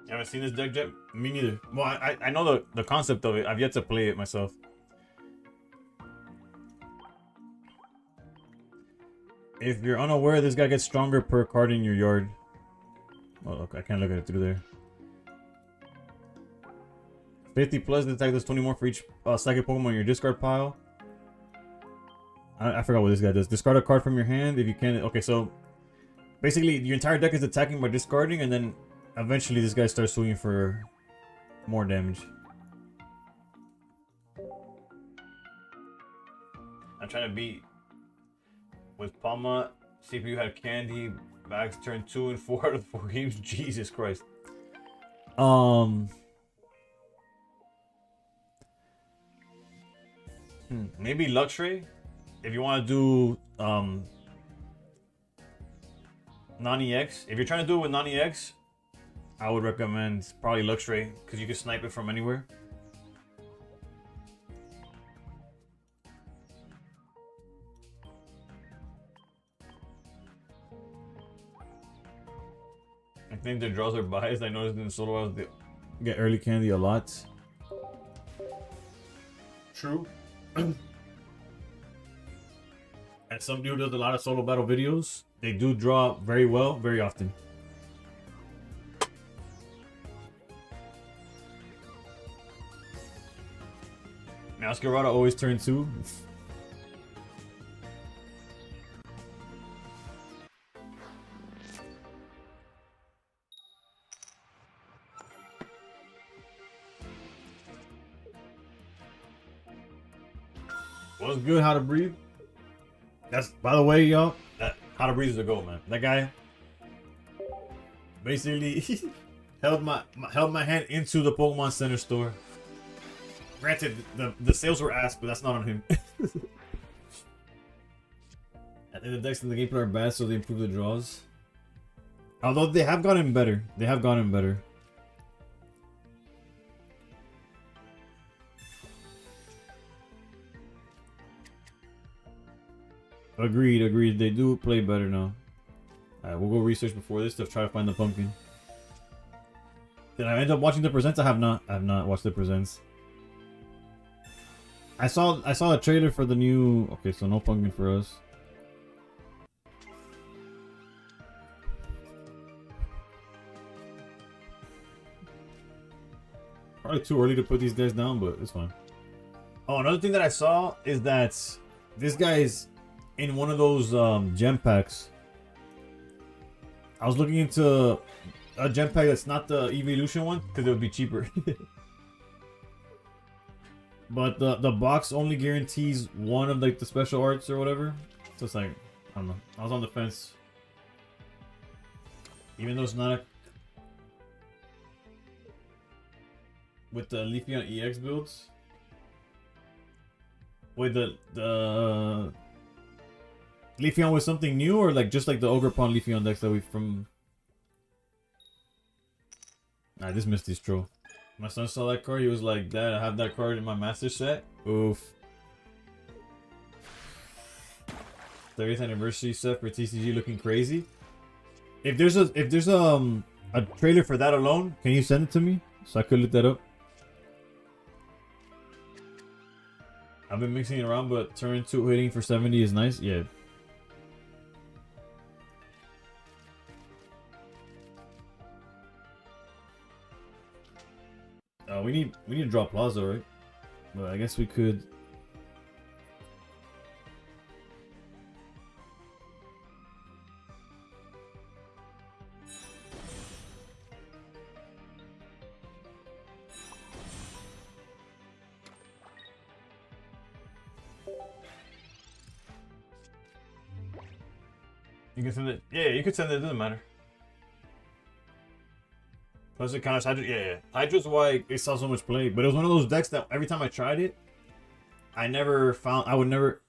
B: You haven't seen this deck yet? Me neither. Well, I know the concept of it. I've yet to play it myself. If you're unaware, this guy gets stronger per card in your yard. Oh, look, I can't look at it through there. 50 plus the attack does 20 more for each psychic Pokemon in your discard pile. I forgot what this guy does. Discard a card from your hand if you can. Okay, so basically your entire deck is attacking by discarding, and then eventually this guy starts swinging for more damage. I'm trying to beat with Palma. CPU had candy. Bags turned 2 and 4 out of 4 games. Jesus Christ. Maybe Luxray. If you want to do non-EX. If you're trying to do it with non-EX, I would recommend probably Luxray, because you can snipe it from anywhere. I think the draws are biased. I noticed in the solo hours they get early candy a lot. True. And some dude does a lot of solo battle videos. They do draw very well, very often. Masquerada always turn 2. What's good, How to Breathe? That's, by the way, y'all, How to Breathe is a goal, man. That guy basically held my hand into the Pokemon Center store. Granted, the sales were ass, but that's not on him. And the decks in the gameplay are bad, so they improve the draws. Although they have gotten better. They have gotten better. Agreed, agreed. They do play better now. Alright, we'll go research before this to try to find the pumpkin. Did I end up watching the presents? I have not. I have not watched the presents. I saw a trailer for the new. Okay, so no pumpkin for us.
A: Probably too early to put these guys down, but it's fine.
B: Oh, another thing that I saw is that this guy's in one of those gem packs. I was looking into a gem pack that's not the evolution one because it would be cheaper.
A: But the box only guarantees one of like the special arts or whatever. So it's like, I don't know. I was on the fence. Even though it's not a... With the Leafeon EX builds. Wait, the Leafeon was something new, or like just like the Ogerpon Leafeon decks that we from... I just missed this troll. My son saw that card, he was like, Dad, I have that card in my master set. Oof. 30th anniversary set for TCG looking crazy. If there's a trailer for that alone, can you send it to me so I could look that up? I've been mixing it around, but turn 2 hitting for 70 is nice. Yeah. We need to draw Plaza, right? But I guess we could.
B: You can send it. Yeah, you could send it. It doesn't matter. Plus it counters Hydra. Yeah. Hydra's why it saw so much play. But it was one of those decks that every time I tried it, I never found. I would never.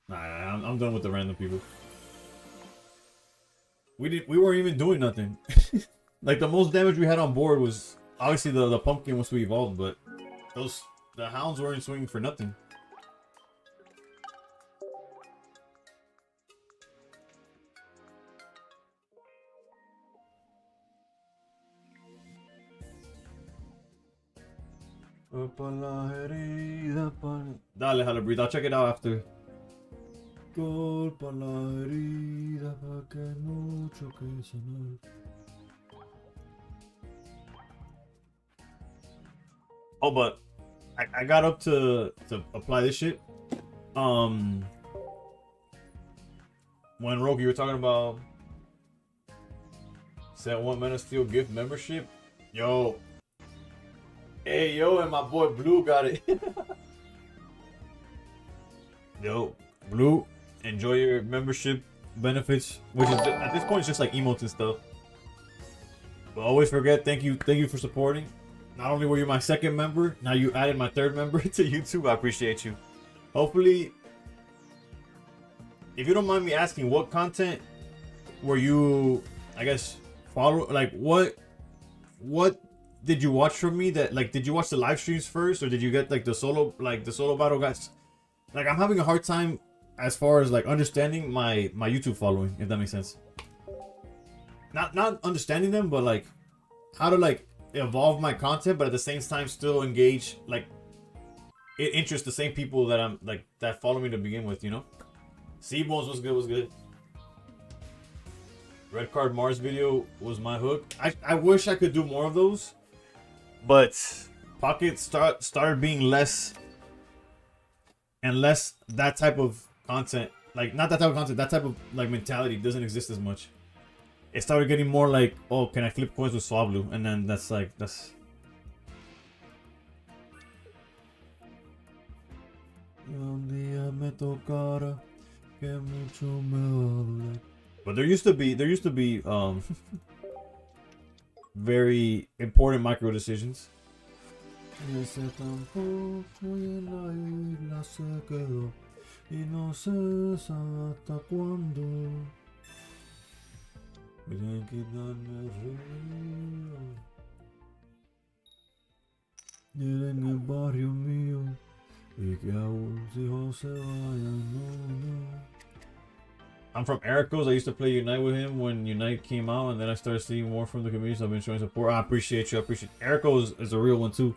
B: Nah, I'm done with the random people. We weren't even doing nothing. Like the most damage we had on board was obviously the pumpkin once we evolved, but the hounds weren't swinging for nothing. Dale, Halibreed. I'll check it out after.
A: Golpa la herida pa que hay mucho que sanar.
B: Oh, but I got up to apply this shit. When Rogue, you were talking about said one Man of Steel gift membership. Yo. Hey, yo, and my boy Blue got it. Yo, Blue, enjoy your membership benefits, which is at this point it's just like emotes and stuff. But always forget, thank you for supporting. Not only were you my second member, now you added my third member to YouTube. I appreciate you. Hopefully, if you don't mind me asking, what content were you, I guess, follow? Like, what did you watch from me? That like, did you watch the live streams first, or did you get like the solo battle guys? Like, I'm having a hard time as far as like understanding my YouTube following, if that makes sense. Not understanding them, but like how to like evolve my content, but at the same time still engage, like it interests the same people that I'm like that follow me to begin with, you know. Seabones was good. Red Card Mars video was my hook. I wish I could do more of those, but Pocket started being less and less that type of content. Like, not that type of content, that type of like mentality doesn't exist as much. It started getting more like, oh, can I flip coins with Swablu? And then that's like, that's... But there used to be very important micro decisions. I'm from Ericos. I used to play Unite with him when Unite came out, and then I started seeing more from the community, so I've been showing support. I appreciate you. I appreciate Ericos is a real one too.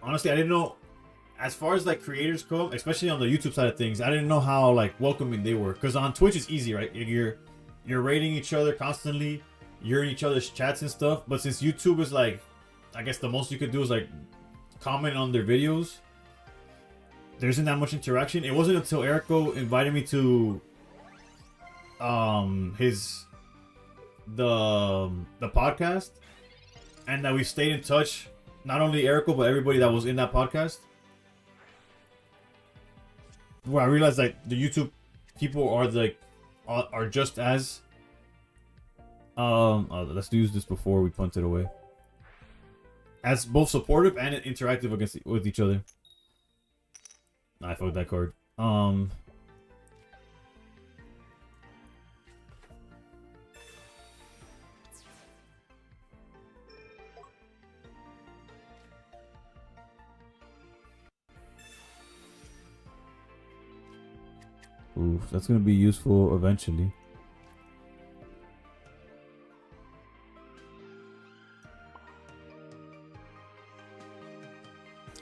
B: Honestly, I didn't know, as far as like creators go, especially on the YouTube side of things, I didn't know how like welcoming they were. Because on Twitch it's easy, right?
A: you're rating each other constantly, you're in each other's chats and stuff. But since YouTube is like, I guess the most you could do is like comment on their videos. There isn't that much interaction. It wasn't until Erico invited me to the podcast, and that we stayed in touch. Not only Erico, but everybody that was in that podcast. Where I realized like the YouTube people are just as let's use this before we punt it away. As both supportive and interactive with each other. I fucked that card. Oof, that's gonna be useful eventually.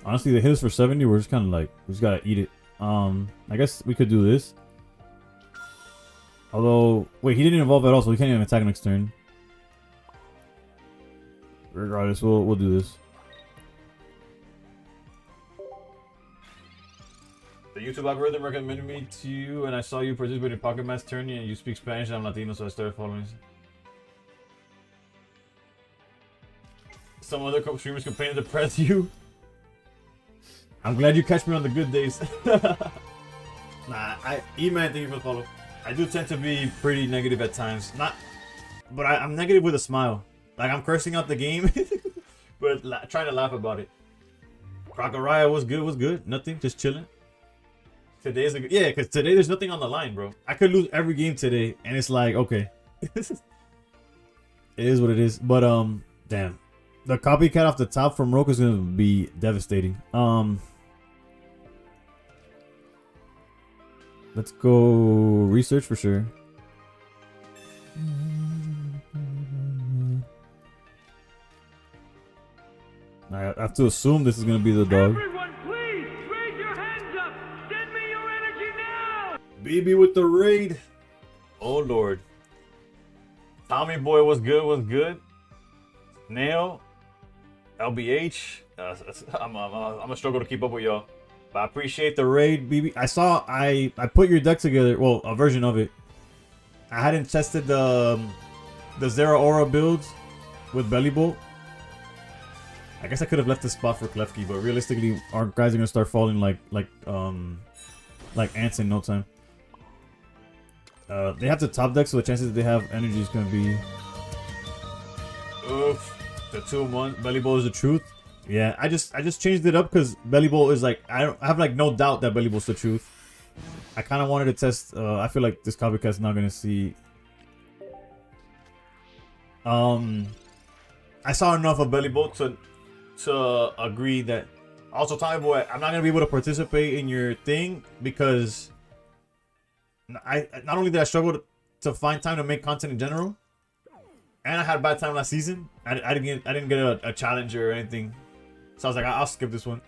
A: Honestly, they hit us for 70. We're just kind of like, we just gotta eat it. I guess we could do this. Although, wait, he didn't evolve at all, so we can't even attack next turn. Regardless, we'll do this.
B: The YouTube algorithm recommended me to you, and I saw you participate in Pocket Match tourney, and you speak Spanish, and I'm Latino, so I started following. Some other streamers complaining to press you. I'm glad you catch me on the good days. Nah, E-Man, thank you for the follow. I do tend to be pretty negative at times. But I'm negative with a smile. Like, I'm cursing out the game, but trying to laugh about it. Crocoriah was good. Nothing, just chilling. Today's a good, yeah, because today there's nothing on the line, bro. I could lose every game today, and it's like, okay. It is what it is. But, damn. The copycat off the top from Roku is going to be devastating. Let's go research for sure. I have to assume this is going to be the dog.
C: Everyone, please raise your hands up. Send me your energy now.
B: BB with the raid. Oh, Lord. Tommy Boy was good. Nail. LBH. I'm a struggle to keep up with y'all. But I appreciate the raid, BB. I put your deck together. Well, a version of it. I hadn't tested the Zera Aura builds with Belly Bolt. I guess I could have left the spot for Klefki, but realistically, our guys are gonna start falling like ants in no time. They have the top deck, so the chances that they have energy is gonna be. Oof. The 2-1 Belly Bolt is the truth. Yeah, I just changed it up because Belly Bolt is like I have like no doubt that Belly Bolt's the truth. I kind of wanted to test. I feel like this copycat's not gonna see. I saw enough of Belly Bolt to agree that. Also, Tommy Boy, I'm not gonna be able to participate in your thing because not only did I struggle to find time to make content in general, and I had a bad time last season. I didn't get a challenger or anything. So I was like, I'll skip this one.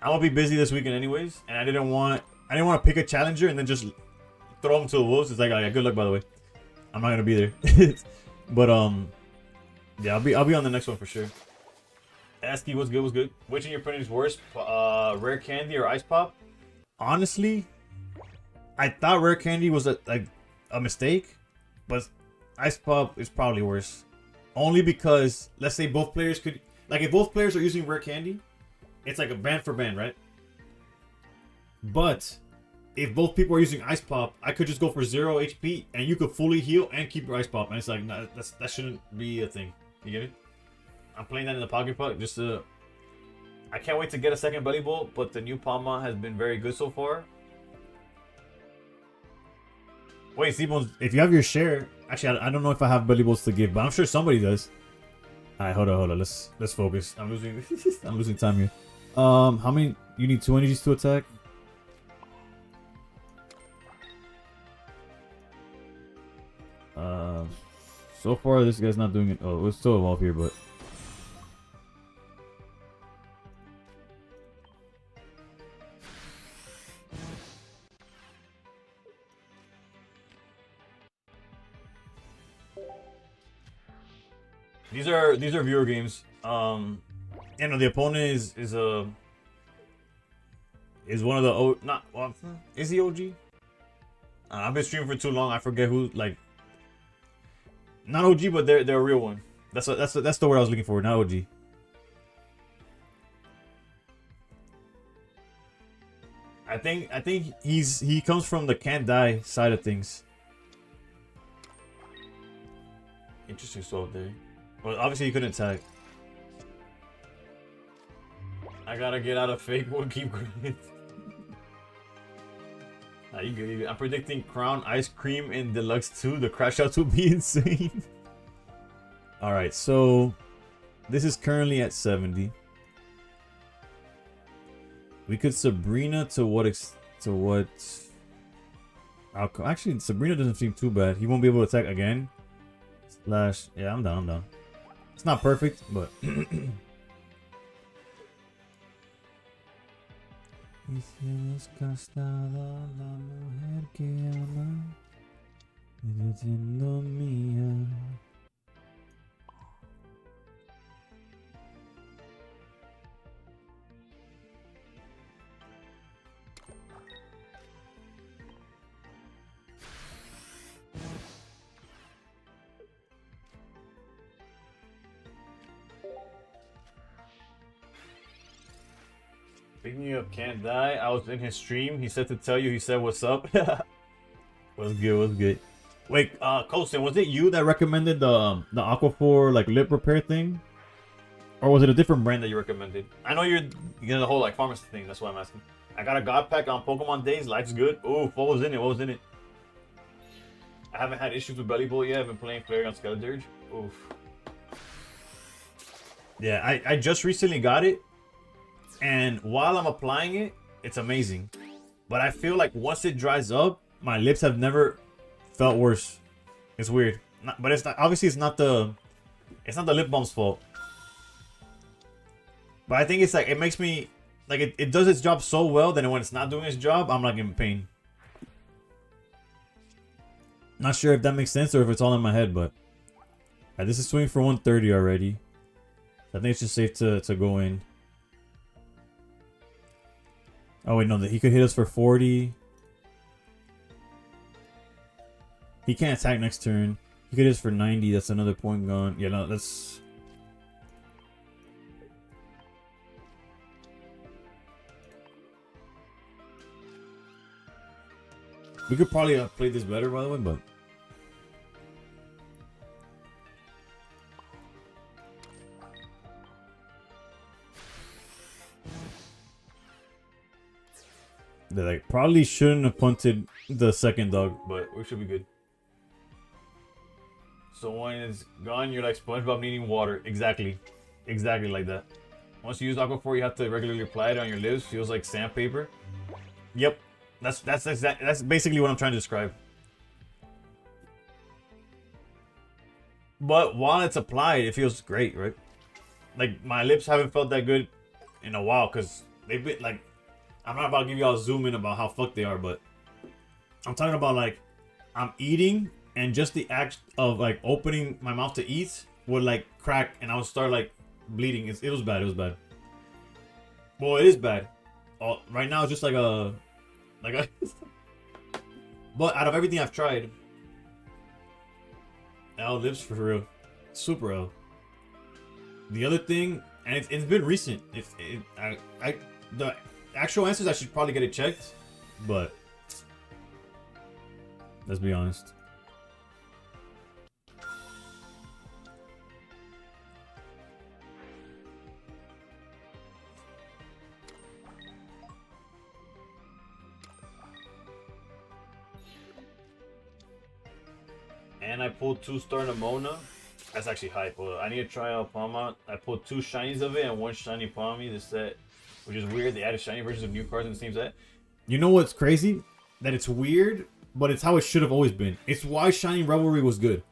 B: I'm gonna be busy this weekend anyways, and I didn't want to pick a challenger and then just throw him to the wolves. It's like, oh, yeah, good luck, by the way. I'm not gonna be there. But yeah, I'll be on the next one for sure. Asky, what's good? Which in your opinion is worse, Rare Candy or Ice Pop? Honestly, I thought Rare Candy was a mistake, but Ice Pop is probably worse. Only because, let's say both players could... Like, if both players are using Rare Candy, it's like a band for band, right? But, if both people are using Ice Pop, I could just go for 0 HP, and you could fully heal and keep your Ice Pop. And it's like, nah, that shouldn't be a thing. You get it? I'm playing that in the Pocket Puck just to... I can't wait to get a second Belly Bolt, but the new Palma has been very good so far. Wait, Seabones, if you have your share... Actually, I don't know if I have Belly Bolts to give, but I'm sure somebody does. Alright, hold on. Let's focus. I'm losing time here. How many? You need 2 energies to attack? So far this guy's not doing it. Oh, we'll still evolve here, but These are viewer games. You know, the opponent is one of the not well, is he OG? I've been streaming for too long. I forget who, like, not OG, but they're a real one. That's the word I was looking for. Not OG. I think he comes from the can't die side of things. Interesting swap there. Well, obviously he couldn't tag. I gotta get out of fake one. Keep going. Nah, you good. I'm predicting Crown Ice Cream in Deluxe 2. The crash outs will be insane. Alright, so this is currently at 70. We could Sabrina to what actually, Sabrina doesn't seem too bad. He won't be able to attack again. Slash, yeah, I'm down. It's not perfect, but Hicimos castada la mujer que ama, siendo mía. Speaking of can't die, I was in his stream. He said to tell you. He said, "What's up?" What's good? Wait, Colson, was it you that recommended the Aquaphor like lip repair thing, or was it a different brand that you recommended? I know you're getting the whole like pharmacy thing. That's why I'm asking. I got a God Pack on Pokemon Days. Life's good. Ooh, what was in it? I haven't had issues with Belly Bolt yet. I've been playing Flareon Skeledirge. Oof. Yeah, I just recently got it. And while I'm applying it, it's amazing. But I feel like once it dries up, my lips have never felt worse. It's weird. But it's not, obviously it's not the lip balm's fault. But I think it's like it makes me like it does its job so well that when it's not doing its job, I'm like in pain. Not sure if that makes sense or if it's all in my head, but this is swinging for 130 already. I think it's just safe to go in. Oh wait, no, he could hit us for 40. He can't attack next turn. He could hit us for 90. That's another point gone. Yeah, no, that's... We could probably have played this better, by the way, but... They like probably shouldn't have punted the second dog, but we should be good. So when it's gone, you're like SpongeBob needing water. Exactly like that. Once you use Aquaphor, you have to regularly apply it on your lips. Feels like sandpaper. Yep, that's basically what I'm trying to describe. But while it's applied, it feels great, right? Like my lips haven't felt that good in a while because they've been like. I'm not about to give y'all a zoom in about how fucked they are, but I'm talking about like I'm eating and just the act of like opening my mouth to eat would like crack and I would start like bleeding. It was bad. Well, it is bad. Right now it's just like a but out of everything I've tried, L lips for real, super L. The other thing, and it's been recent. The actual answers, I should probably get it checked, but let's be honest. And I pulled 2-star Nimona. That's actually hype. Well, I need to try out Palma. I pulled 2 shinies of it and 1 shiny Palmy this set. Which is weird. They added shiny versions of new cards in the same set. You know what's crazy? That it's weird, but it's how it should have always been. It's why Shiny Revelry was good.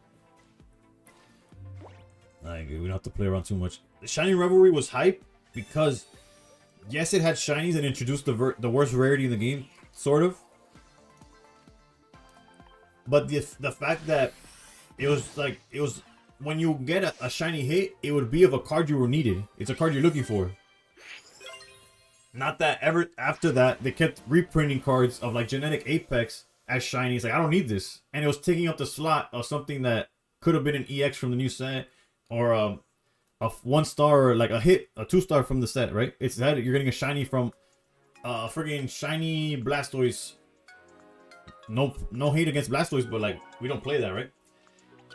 B: Like, we don't have to play around too much. The Shiny Revelry was hype because, yes, it had shinies and introduced the worst rarity in the game, sort of. But the fact that it was
A: when you get a shiny hit, it would be of a card you were needed. It's a card you're looking for. Not that ever after that they kept reprinting cards of like Genetic Apex as shiny. It's like I don't need this, and it was taking up the slot of something that could have been an EX from the new set, or a 1-star, or like a hit, a 2-star from the set, right? It's that you're getting a shiny from friggin' shiny Blastoise. No hate against Blastoise, but like we don't play that, right?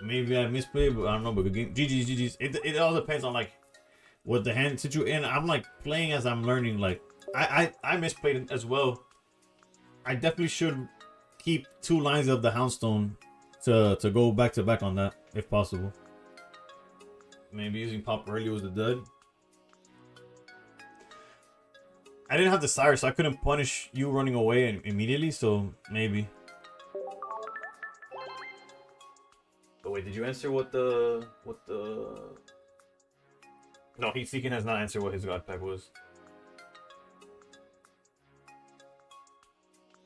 A: Maybe I misplayed, but I don't know. But good game, GG's. It all depends on like what the hand situation. I'm like playing as I'm learning. Like I misplayed it as well. I definitely should keep 2 lines of the Houndstone to go back to back on that if possible. Maybe using pop early was the dud. I didn't have the Sire, so I couldn't punish you running away immediately, so maybe. But wait, did you answer what the... No, Heatseeking has not answered what his God Pack was.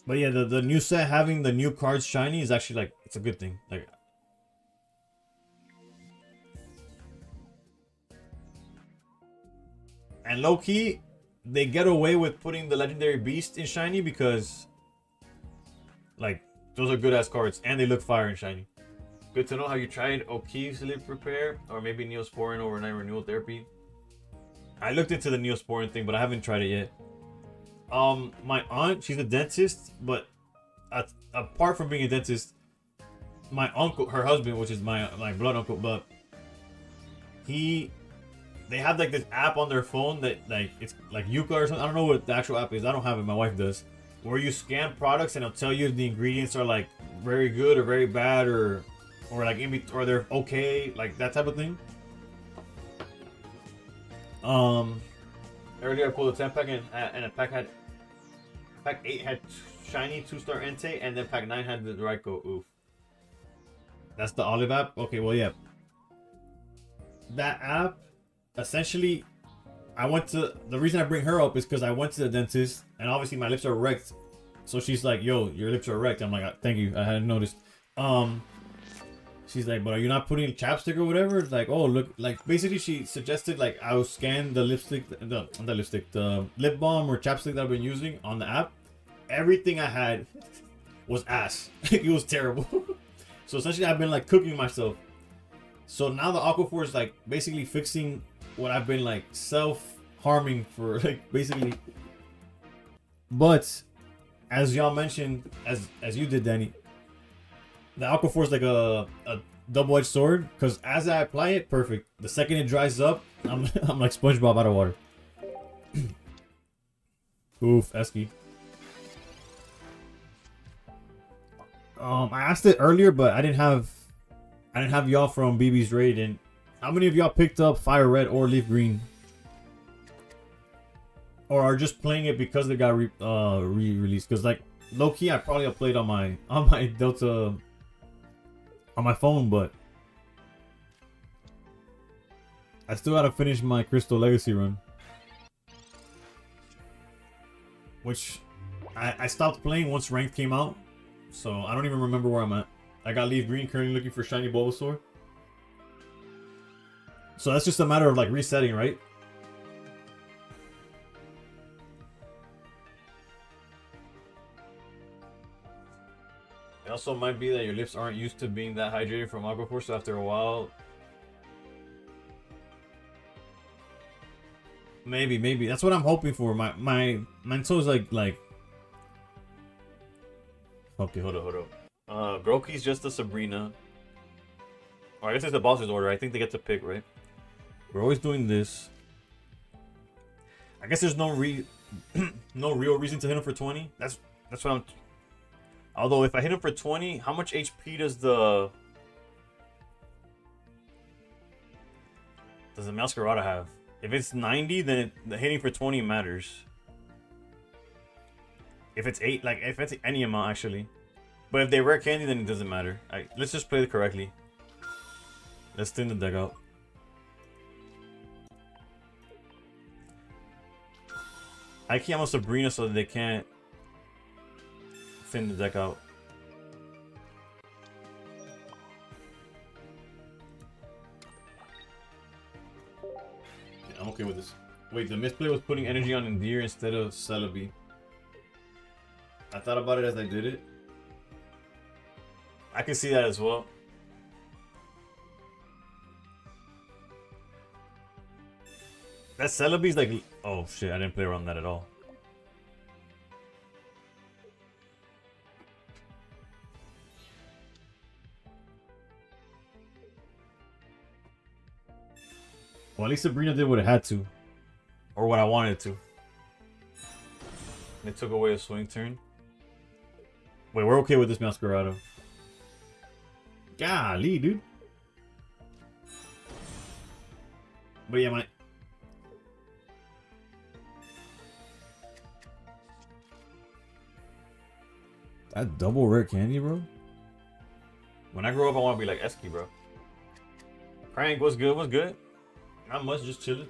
A: But yeah, the new set having the new cards shiny is actually like, it's a good thing. Like, and low key, they get away with putting the legendary beast in shiny because like those are good ass cards and they look fire in shiny. Good to know. How you tried O'Keefe's Lip Repair or maybe Neosporin overnight renewal therapy? I looked into the Neosporin thing, but I haven't tried it yet. My aunt, she's a dentist, but apart from being a dentist, my uncle, her husband, which is my blood uncle, but they have like this app on their phone that like it's like Yuka or something. I don't know what the actual app is. I don't have it. My wife does. Where you scan products and it'll tell you if the ingredients are like very good or very bad or like or they're okay, like that type of thing. Earlier I pulled a 10 pack and a pack 8 had shiny 2-star Entei and then pack 9 had the Raikou. Oof. That's the Olive app. Okay, well yeah. That app. Essentially, the reason I bring her up is because I went to the dentist and obviously my lips are wrecked. So she's like, yo, your lips are wrecked. I'm like, thank you. I hadn't noticed. She's like, but are you not putting chapstick or whatever? It's like, oh, look, like basically she suggested like I will scan the the lip balm or chapstick that I've been using on the app. Everything I had was ass. It was terrible. So essentially I've been like cooking myself. So now the Aquaphor is like basically fixing what I've been like self-harming for like basically. But as y'all mentioned, as you did, Danny, the Aquaphor is like a double-edged sword because as I apply it, perfect. The second it dries up, I'm like SpongeBob out of water. Oof, Esky. I asked it earlier, but I didn't have y'all from BB's raid. And how many of y'all picked up Fire Red or Leaf Green? Or are just playing it because they got re-released? Because like low key, I probably have played on my Delta on my phone, but I still gotta finish my Crystal Legacy run, which I stopped playing once Ranked came out, so I don't even remember where I'm at. I got Leaf Green, currently looking for shiny Bulbasaur. So that's just a matter of like resetting, right? It also might be that your lips aren't used to being that hydrated from Aquaphor, so after a while... Maybe. That's what I'm hoping for. My mental is like... Okay, hold up. Groki's just a Sabrina. Or I guess it's the boss's order. I think they get to pick, right? We're always doing this. I guess there's no real reason to hit him for 20. That's what I'm... Although if I hit him for 20, how much HP does the Masquerada have? If it's 90, then the hitting for 20 matters. If it's 8, like if it's any amount actually. But if they rare candy, then it doesn't matter. Let's just play it correctly. Let's thin the deck out. I keep almost Sabrina so that they can't thin the deck out.
B: okay with this. Wait, the misplay was putting energy on Endear instead of Celebi. I thought about it as I did it. I can see that as well. That Celebi's like... Oh shit, I didn't play around that at all. Well, at least Sabrina did what it had to. Or what I wanted it to. They took away a swing turn. Wait, we're okay with this Masquerado.
A: Golly, dude.
B: But yeah, my...
A: That double rare candy, bro.
B: When I grow up, I want to be like Esky, bro. Prank, what's good? What's good? Not much, just chilling.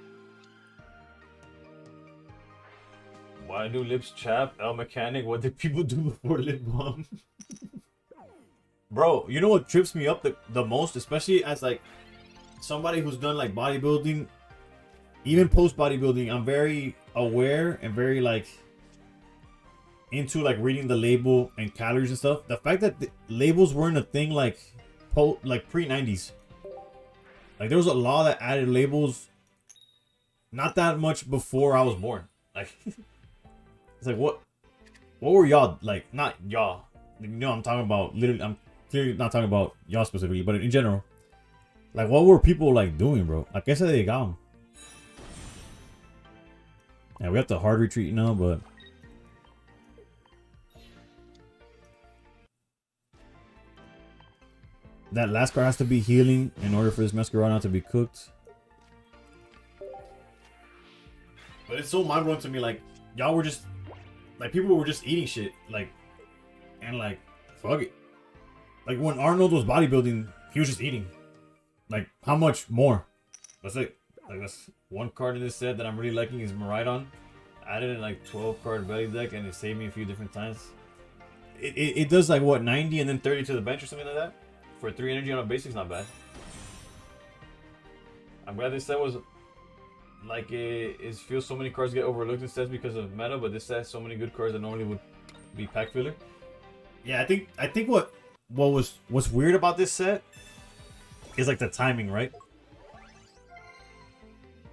B: Why do lips chap? El Mechanic, what did people do before lip balm? Bro, you know what trips me up the most? Especially as like somebody who's done like bodybuilding. Even post bodybuilding, I'm very aware and very like into like reading the label and calories and stuff. The fact that the labels weren't a thing like pre-90s. Like there was a law that added labels not that much before I was born. Like it's like what were y'all like? Not y'all. You know I'm talking about literally. I'm clearly not talking about y'all specifically, but in general. Like what were people like doing, bro? I guess they got them. Yeah, we have the hard retreat now, but that last card has to be healing in order for this Masquerade to be cooked. But it's so mind-blowing to me, like, y'all were just, like, people were just eating shit, like, and like, fuck it. Like, when Arnold was bodybuilding, he was just eating. Like, how much more? That's like that's one card in this set that I'm really liking is Miraidon. I added in like 12 card belly deck and it saved me a few different times. It does like what, 90 and then 30 to the bench or something like that? For 3 energy on a basic's not bad. I'm glad this set was like it feels so many cards get overlooked in sets because of meta, but this set has so many good cards that normally would be pack filler. Yeah, I think what's weird about this set is like the timing, right?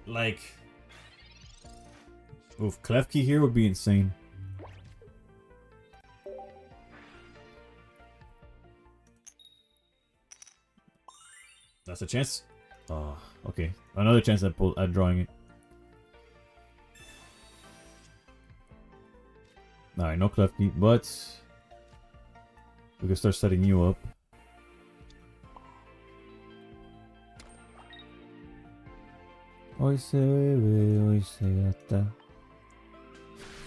B: Like,
A: oof, Klefki here would be insane.
B: that's a chance.
A: Oh, okay. Another chance at drawing it. Alright, no Klefki, but we can start setting you up. Hoy se bebe, hoy se gasta.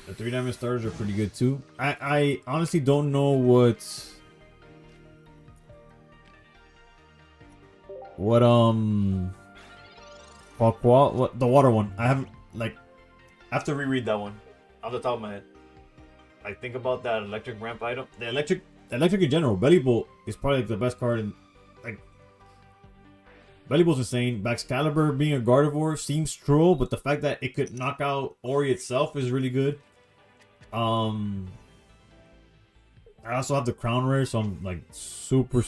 B: The 3 diamond starters are pretty good too.
A: I honestly don't know what what the water one. I haven't
B: I have to reread that one off the top of my head. Like, think about that electric ramp item. The electric
A: in general. Belly Bolt is probably like the best card in like. Belly Bolt's insane. Baxcalibur being a Gardevoir seems troll, but the fact that it could knock out Ori itself is really good. I also have the Crown Rare, so I'm like super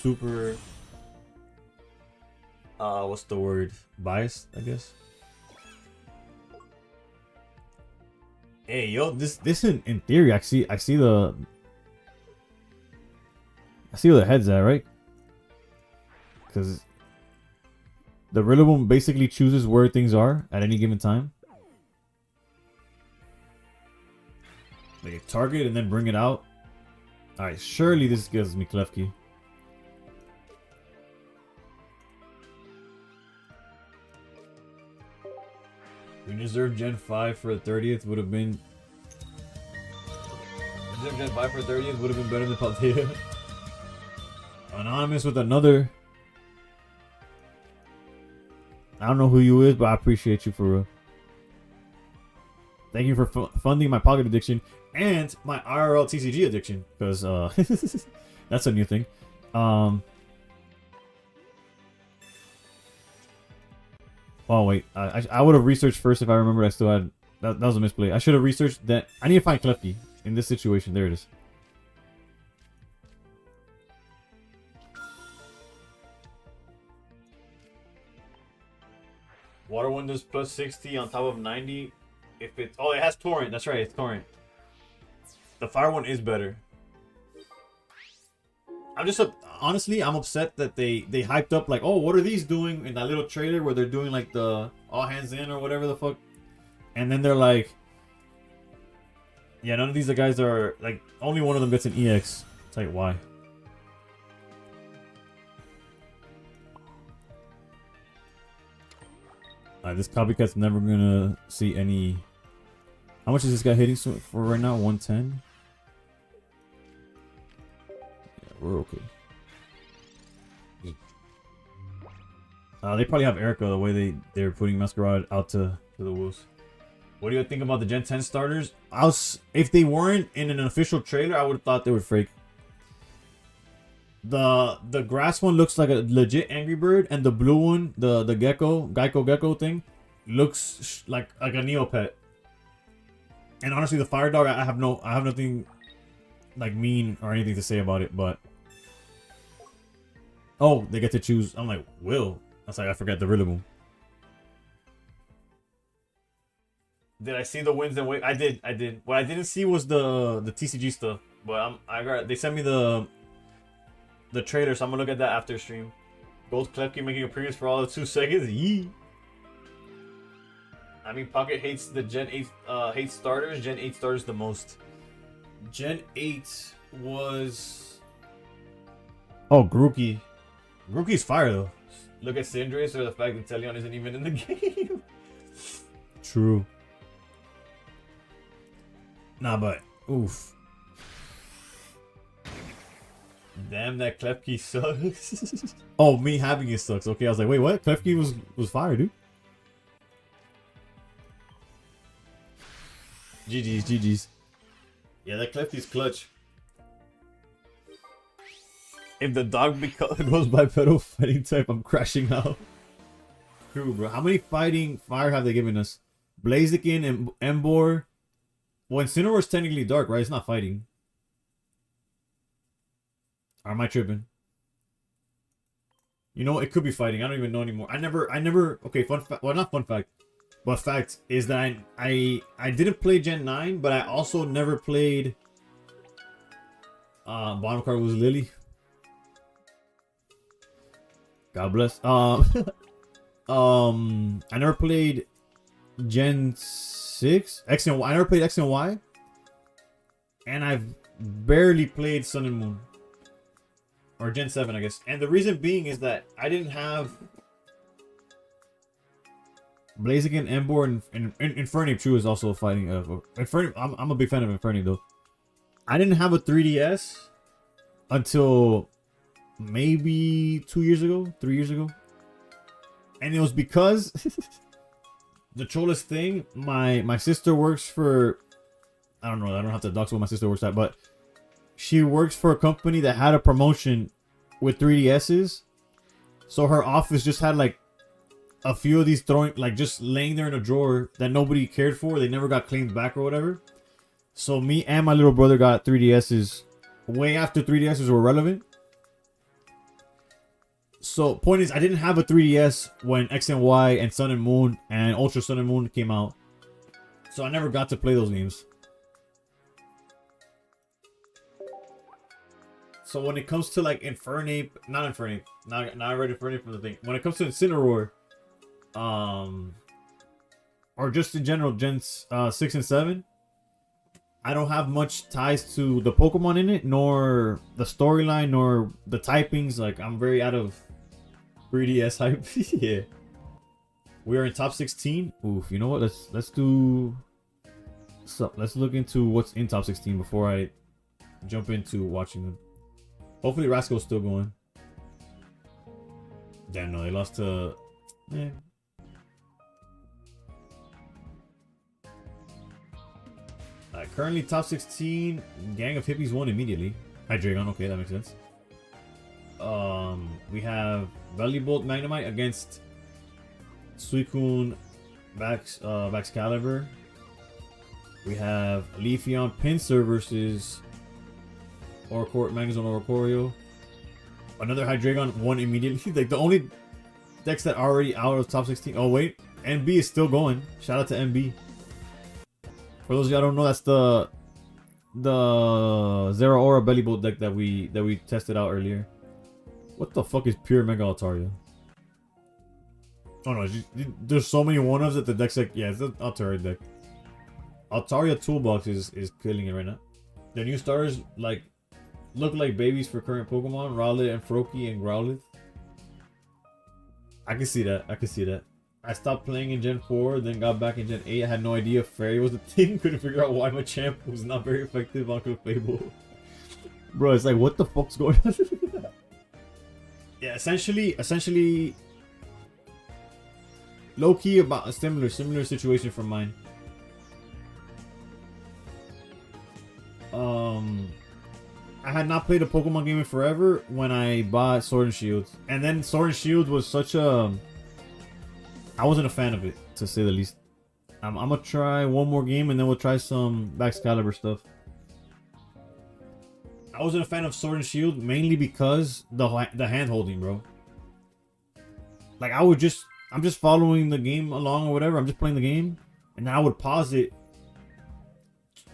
B: what's the word?
A: biased, I guess.
B: Hey yo,
A: This in theory, I see where the head's at, right? Because the Rillaboom basically chooses where things are at any given time. Like target and then bring it out. Alright, surely this gives me Klefki.
B: we deserve Gen 5 for the 30th would have been. Gen 5 for 30th would have been better than Paldea.
A: Anonymous with another. I don't know who you is, but I appreciate you for real. Thank you for funding my pocket addiction and my IRL TCG addiction, because that's a new thing. Oh wait, I would have researched first if I remembered. I still had that was a misplay. I should have researched that. I need to find Klefki in this situation. There it is.
B: Water one does plus 60 on top of 90. If it's it has torrent. That's right, it's torrent. The fire one is better.
A: I'm just honestly, I'm upset that they hyped up like, oh, what are these doing in that little trailer where they're doing like the all hands in or whatever the fuck, and then they're like, yeah, none of these guys are like, only one of them gets an EX. It's like, why? This copycat's never gonna see any. How much is this guy hitting for right now? 110. We're okay. They probably have Erica the way they're putting Masquerade out to the wolves.
B: What do you think about the Gen 10 starters?
A: If they weren't in an official trailer, I would have thought they were fake. The grass one looks like a legit Angry Bird, and the blue one, the Gecko thing, looks like a Neopet. And honestly, the Fire Dog, I have nothing like mean or anything to say about it, but oh, they get to choose. I'm like, Will. That's like, I forgot the Rillaboom.
B: Did I see the wins and wait? I did. What I didn't see was the TCG stuff, but they sent me the trailer, so I'm gonna look at that after stream. Gold Klefki making appearance for all of 2 seconds. Yee. I mean, Pocket hates the Gen 8 hates starters. Gen 8 starters the most.
A: Gen 8 was... Oh, Grookey. Grookey's fire, though.
B: Look at Cinderace or the fact that Teleon isn't even in the game.
A: True. Nah, but... Oof.
B: Damn, that Klefki sucks.
A: Oh, me having it sucks. Okay, I was like, wait, what? Klefki was fire, dude. GG's.
B: Yeah, that Klefki's clutch. If the dog goes bipedal fighting type, I'm crashing out.
A: True, bro. How many fighting fire have they given us? Blaziken and Emboar. Well, Incineroar's technically dark, right? It's not fighting. Or am I tripping? You know, it could be fighting. I don't even know anymore. I never. Okay, fun fact. Well, not fun fact. But fact is that I didn't play Gen 9, but I also never played. Bottom card was Lily. God bless. I never played Gen 6, X and Y. I never played X and Y, and I've barely played Sun and Moon, or Gen 7, I guess. And the reason being is that I didn't have Blaziken, Emboar, and Infernape. True is also fighting. Infernape. I'm a big fan of Infernape though. I didn't have a 3DS until maybe 3 years ago, and it was because the trollest thing. My sister works for, I don't know. I don't have to dox what my sister works at, but she works for a company that had a promotion with 3DSs. So her office just had like a few of these just laying there in a drawer that nobody cared for. They never got claimed back or whatever. So me and my little brother got 3DSs way after 3DSs were relevant. So point is, I didn't have a 3DS when X and Y and Sun and Moon and Ultra Sun and Moon came out. So I never got to play those games. So when it comes to like Infernape, not Infernape, now I read Infernape from the thing. When it comes to Incineroar, or just in general, Gens 6 and 7, I don't have much ties to the Pokemon in it, nor the storyline, nor the typings. Like, I'm very out of 3DS hype. Yeah. We are in top 16. Oof, you know what? Let's do. So let's look into what's in top 16 before I jump into watching them. Hopefully Rascal's still going. Damn, no, they lost to. Yeah. Currently top 16. Gang of Hippies won immediately. Hydreigon, okay, that makes sense. We have Bellybolt Magnemite against Suicune Excalibur. We have Leafeon Pinsir versus Magnezone Oricorio. Another Hydreigon won immediately. Like the only decks that are already out of top 16. Oh wait, NB is still going. Shout out to NB. For those of y'all don't know, that's the Zeraora Belly Bolt deck that we tested out earlier. What the fuck is pure Mega Altaria? Oh no, there's so many one-ofs that the deck's like, yeah, it's the Altaria deck. Altaria Toolbox is killing it right now. The new starters like look like babies for current Pokemon, Rowlet and Froakie and Growlithe. I can see that. I stopped playing in Gen 4, then got back in Gen 8. I had no idea Fairy was a thing. Couldn't figure out why my champ was not very effective on Clefable. Bro, it's like, what the fuck's going on? Yeah, essentially, low-key about a similar situation from mine. I had not played a Pokemon game in forever when I bought Sword and Shield. And then Sword and Shield was such a... I wasn't a fan of it, to say the least. I'm gonna try one more game and then we'll try some Excalibur stuff. I wasn't a fan of Sword and Shield mainly because the hand holding, bro. Like I'm just following the game along or whatever. I'm just playing the game, and then I would pause it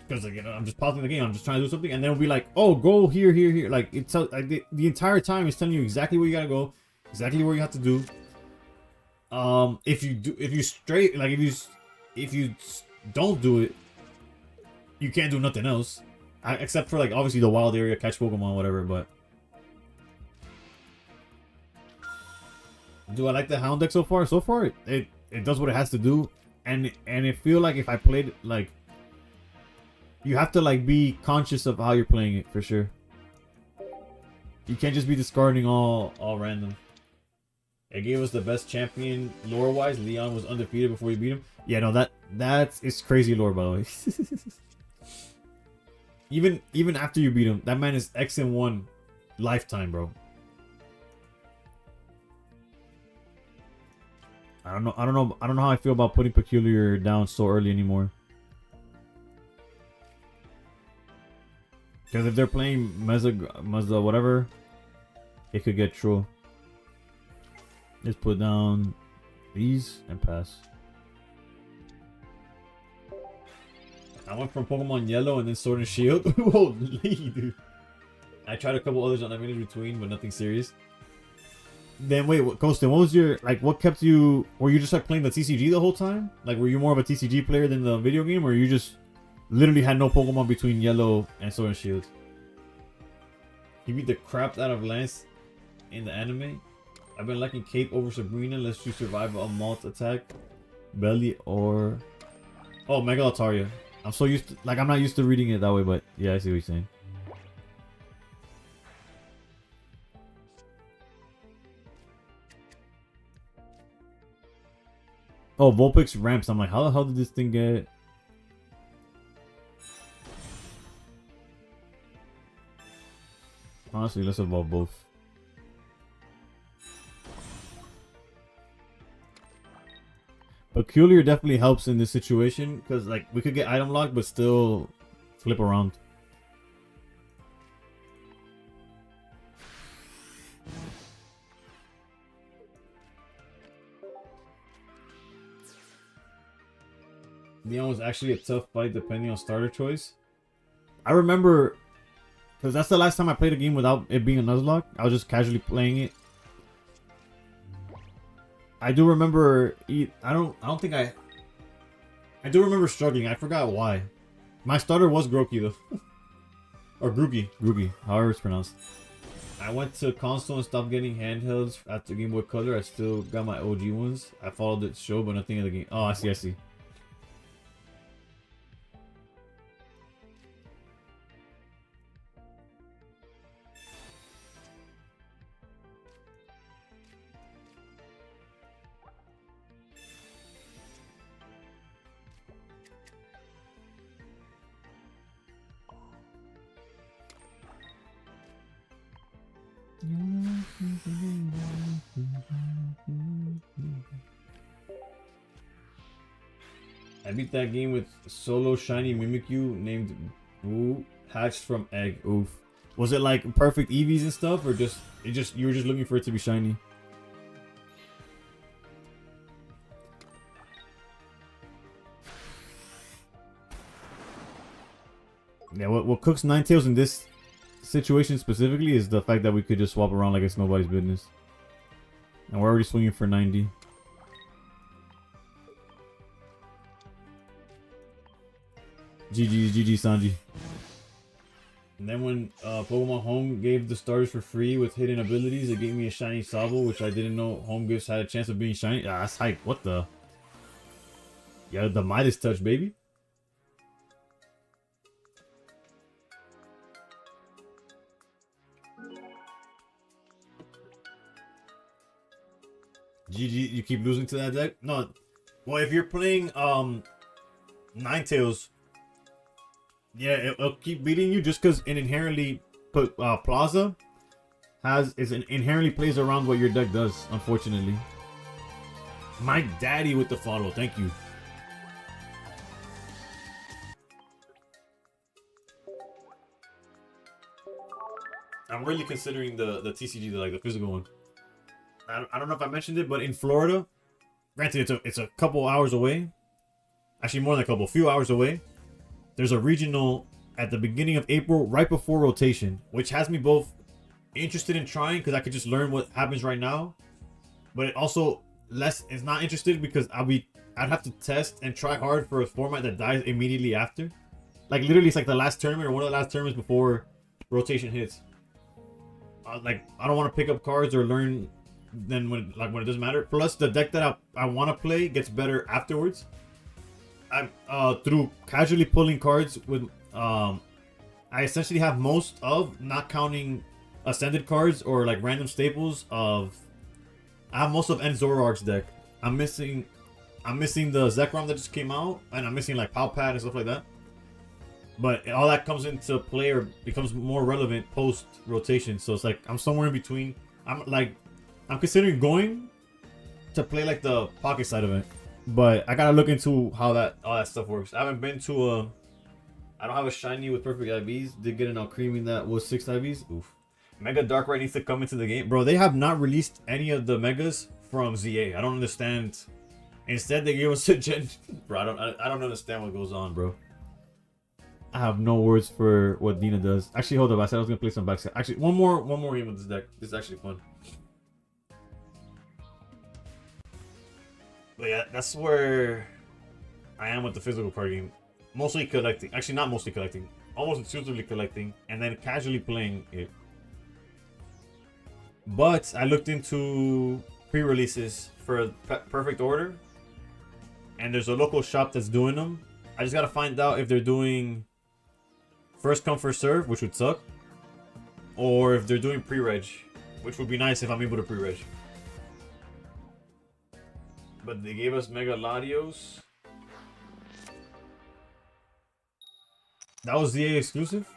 A: because like, I'm just pausing the game. I'm just trying to do something, and then it'll be like, "Oh, go here, here, here." Like it's like the entire time it's telling you exactly where you gotta go, exactly what you have to do. If you don't do it, you can't do nothing else. Except for like obviously the wild area, catch Pokemon, whatever, but do I like the Hound deck so far? So far it does what it has to do. And I feel like if I played it, like you have to like be conscious of how you're playing it for sure. You can't just be discarding all random. It gave us the best champion lore wise. Leon was undefeated before you beat him. Yeah, no, it's crazy lore, by the way. Even after you beat him, that man is X and 1 lifetime, bro. I don't know how I feel about putting Peculiar down so early anymore. Because if they're playing Mezza whatever, it could get true. Just put down these and pass. I went from Pokemon Yellow and then Sword and Shield. Holy dude. I tried a couple others on that minute between, but nothing serious. Then wait, Ghostin, what was your what kept you? Were you just like playing the TCG the whole time? Like were you more of a TCG player than the video game, or you just literally had no Pokemon between Yellow and Sword and Shield? He beat the crap out of Lance in the anime. I've been liking Cape over Sabrina. Let's you survive a malt attack, Belly or Mega Altaria. I'm so used to, I'm not used to reading it that way, but yeah, I see what you're saying. Oh, Vulpix ramps. I'm like, how the hell did this thing get? Honestly, let's evolve both. Peculiar definitely helps in this situation because like we could get item locked but still flip around. Leon was actually a tough fight depending on starter choice. I remember because that's the last time I played a game without it being a Nuzlocke. I was just casually playing it. I do remember. I do remember struggling. I forgot why. My starter was Grookey though, or Grookey, however it's pronounced. I went to console and stopped getting handhelds after Game Boy Color. I still got my OG ones. I followed the show, but nothing in the game. Oh, I see. I beat that game with solo shiny Mimikyu named Wu, hatched from egg. Oof. Was it like perfect EVs and stuff, or just you were just looking for it to be shiny? Yeah, what cooks Ninetales in this situation specifically is the fact that we could just swap around like it's nobody's business. And we're already swinging for 90. GG Sanji. And then when Pokemon Home gave the starters for free with hidden abilities, it gave me a shiny Sabo, which I didn't know Home Gifts had a chance of being shiny. Ah, that's hype. What the? Yeah, the Midas touch, baby. GG, you keep losing to that deck? No. Well, if you're playing Ninetales, yeah, it'll keep beating you just because it inherently Plaza inherently plays around what your deck does, unfortunately. My daddy with the follow, thank you. I'm really considering the TCG, like the physical one. I don't know if I mentioned it, but in Florida, granted it's a couple hours away. Actually, more than a few hours away. There's a regional at the beginning of April, right before rotation, which has me both interested in trying because I could just learn what happens right now, but it also is not interested because I'd have to test and try hard for a format that dies immediately after. Like literally, it's like the last tournament or one of the last tournaments before rotation hits. Like I don't want to pick up cards or learn then when it doesn't matter. Plus the deck that I want to play gets better afterwards. I'm through casually pulling cards with I essentially have most of, not counting ascended cards or like random staples of, I have most of Enzoroark's deck. I'm missing the Zekrom that just came out, and I'm missing like Palpad and stuff like that. But all that comes into play or becomes more relevant post rotation. So it's like I'm somewhere in between. I'm considering going to play like the pocket side of it, but I gotta look into how all that stuff works. I haven't been to I don't have a shiny with perfect IVs. Did get an Alcremie that was 6 IVs. Oof. Mega Darkrai needs to come into the game, bro. They have not released any of the megas from ZA. I don't understand. Instead, they gave us a gen. Bro, I don't understand what goes on, bro. I have no words for what Dina does. Actually, hold up. I said I was gonna play some backside. Actually, one more game with this deck. This is actually fun. But yeah, that's where I am with the physical card game. Mostly collecting. Actually, not mostly collecting. Almost exclusively collecting, and then casually playing it. But I looked into pre-releases for Perfect Order, and there's a local shop that's doing them. I just gotta find out if they're doing first come first serve, which would suck, or if they're doing pre-reg, which would be nice if I'm able to pre-reg. But they gave us Mega Latios. That was ZA exclusive?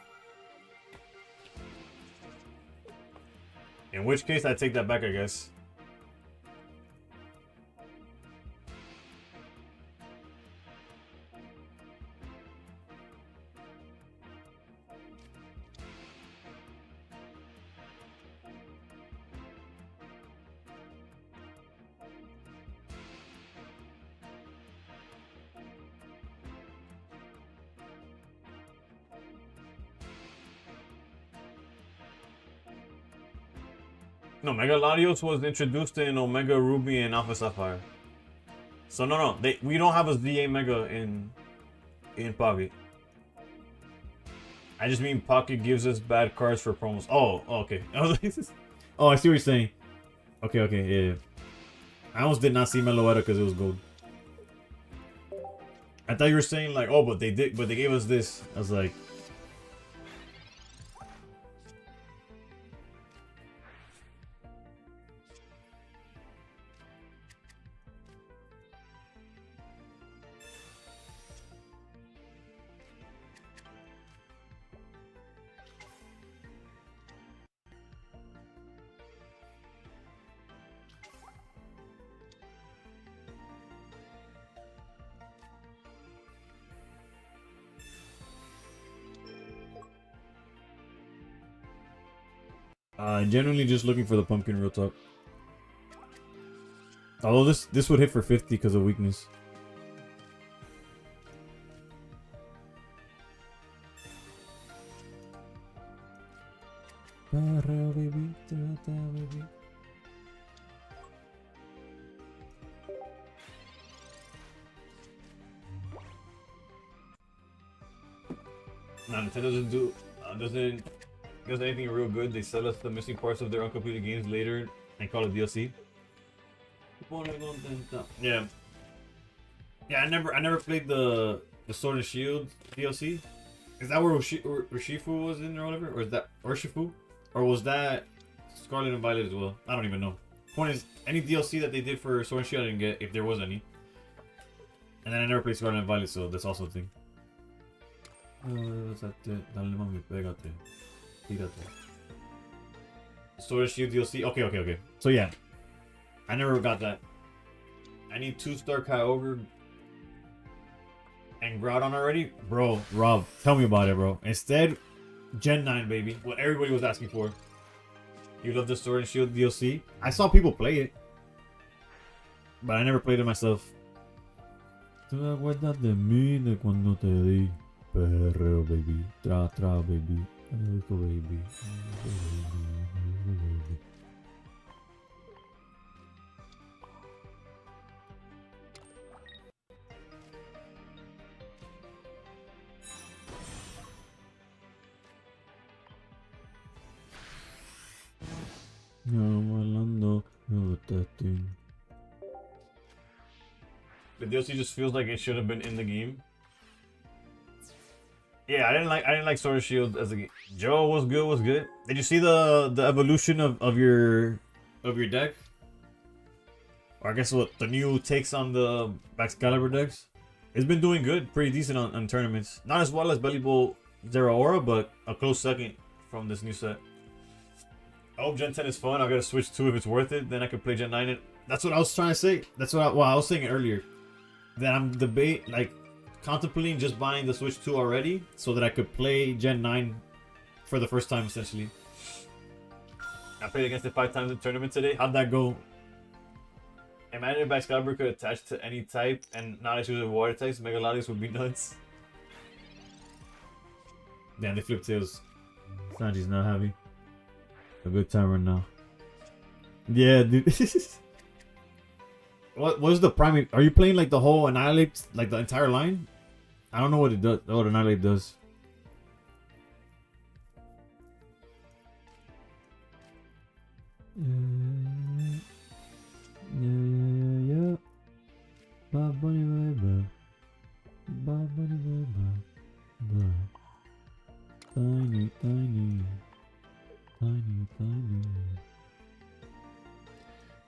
A: In which case, I take that back, I guess. No, Mega Latios was introduced in Omega Ruby and Alpha Sapphire. So no, we don't have a ZA Mega in Pocket. I just mean Pocket gives us bad cards for promos. Oh, okay. Oh, I see what you're saying. Okay, yeah. I almost did not see Meloetta because it was gold. I thought you were saying like, oh, but they gave us this. I was like, Genuinely just looking for the pumpkin real talk. Although this would hit for 50 because of weakness. Baby.
B: Nah, Nintendo doesn't do does anything real good. They sell us the missing parts of their uncompleted games later and call it DLC. Yeah. Yeah, I never played the Sword and Shield DLC. Is that where Urshifu was in or whatever? Or is that Urshifu? Or was that Scarlet and Violet as well? I don't even know. Point is, any DLC that they did for Sword and Shield I didn't get, if there was any. And then I never played Scarlet and Violet, so that's also a thing. Dale mami, pégate. Tírate. Sword and Shield DLC? Okay. So yeah. I never got that. I need 2-star Kyogre and Groudon already?
A: Bro, Rob, tell me about it, bro. Instead, Gen 9, baby.
B: What everybody was asking for.
A: You love the Sword and Shield DLC? I saw people play it. But I never played it myself. ¿Te acuerdas de mí de cuando te di? Perreo, baby. Tra, baby. Baby. No, hablando de testing.
B: The DLC just feels like it should have been in the game. Yeah, I didn't like Sword and Shield as a game. Joe was good. Did you see the evolution of your deck? Or I guess what the new takes on the Excalibur decks? It's been doing good, pretty decent on tournaments. Not as well as Belly Bowl Zero Aura, but a close second from this new set. I hope Gen 10 is fun. I'll get a Switch 2 if it's worth it. Then I can play Gen 9.
A: That's what I was trying to say. That's what I was saying earlier. That I'm contemplating just buying the Switch 2 already so that I could play Gen 9 for the first time, essentially.
B: I played against it 5 times in tournament today.
A: How'd that go?
B: Imagine if Excalibur could attach to any type and not issue with water types. Mega Latios would be nuts.
A: Damn, they flipped tails. Sanji's not happy. A good time right now. Yeah, dude. What was the primate? Are you playing like the whole Annihilate, like the entire line? I don't know what it does. What Annihilate does. Yeah. Bad bunny, baby. Bad bunny, baby. Tiny.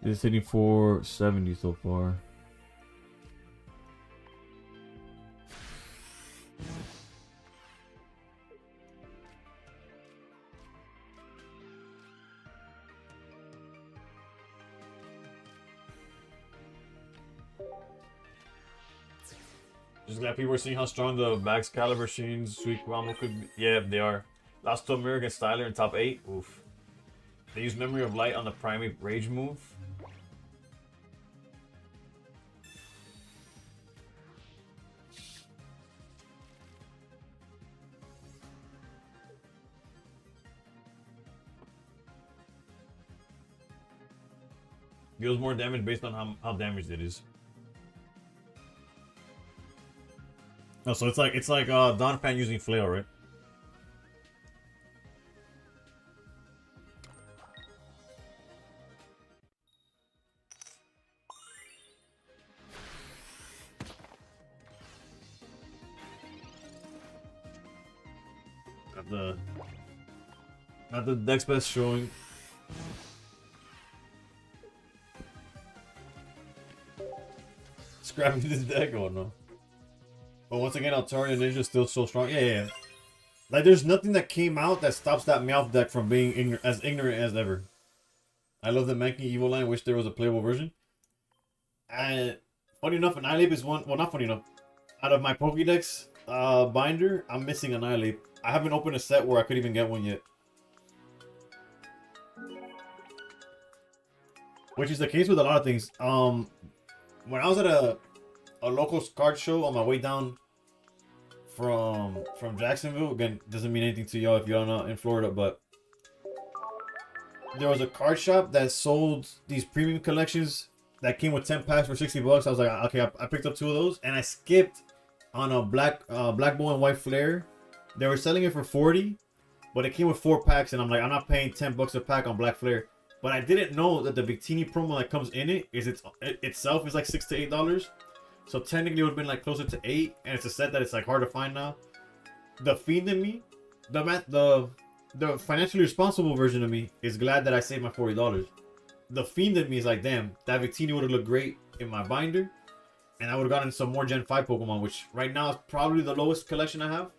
A: It's hitting 470 so far.
B: Just glad people are seeing how strong the Excalibur Sheen's Sweet Wamo could be. Yeah, they are. Last to Mirror against Styler in top 8. Oof. They use Memory of Light on the Primate Rage move. Deals more damage based on how damaged it is.
A: Oh, so it's like
B: Donphan using Flail, right? Not the deck's best showing. Scrapping this deck or no?
A: But once again, Altaria Ninja still so strong. Yeah. Like, there's nothing that came out that stops that Meowth deck from being as ignorant as ever. I love the Mankey Evil line. Wish there was a playable version. And funny enough, Annihilate is one. Well, not funny enough. Out of my Pokédex binder, I'm missing Annihilate. I haven't opened a set where I could even get one yet. which is the case with a lot of things. When I was at a local card show on my way down from Jacksonville, again, doesn't mean anything to y'all if you're not in Florida, but there was a card shop that sold these premium collections that came with 10 packs for $60. I was like, okay, I picked up 2 of those, and I skipped on a black bull and white flare. They were selling it for 40, but it came with 4 packs, and I'm like, I'm not paying $10 a pack on black flare. But I didn't know that the Victini promo that comes in it is itself is like $6 to $8. So technically it would have been like closer to 8, and it's a set that it's like hard to find now. The fiend in me, the financially responsible version of me is glad that I saved my $40. The fiend in me is like, damn, that Victini would have looked great in my binder, and I would have gotten some more Gen 5 Pokemon, which right now is probably the lowest collection I have.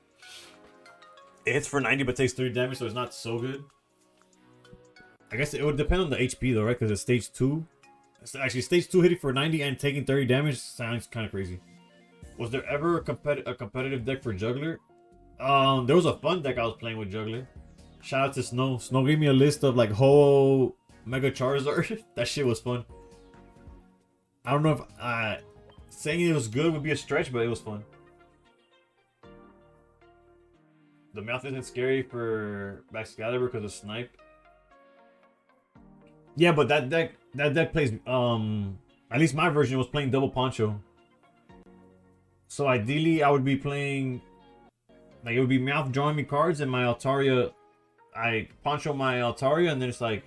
A: It hits for 90 but takes 3 damage, so it's not so good. I guess it would depend on the HP though, right? Because it's stage 2. Actually, stage 2 hitting for 90 and taking 30 damage sounds kind of crazy. Was there ever a competitive deck for Juggler? There was a fun deck I was playing with Juggler. Shout out to Snow. Snow gave me a list of like Ho Mega Charizard. That shit was fun. I don't know if saying it was good would be a stretch, but it was fun. The mouth isn't scary for Excalibur because of Snipe. Yeah, but that deck plays at least my version was playing double Poncho. So ideally I would be playing like it would be Meowth drawing me cards and my Altaria, I Poncho my Altaria, and then it's like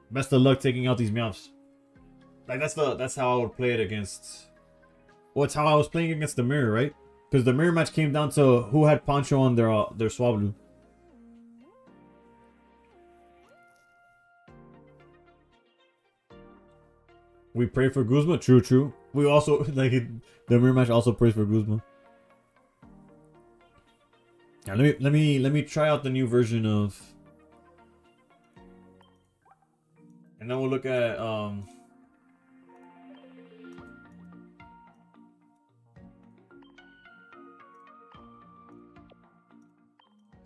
A: best of luck taking out these Meowths. Like that's how I would play it against. Well, it's how I was playing against the mirror, right? Because the mirror match came down to who had Poncho on their Swablu. We pray for Guzma. True. We also like the mirror match also prays for Guzma. Now let me try out the new version of, and then we'll look at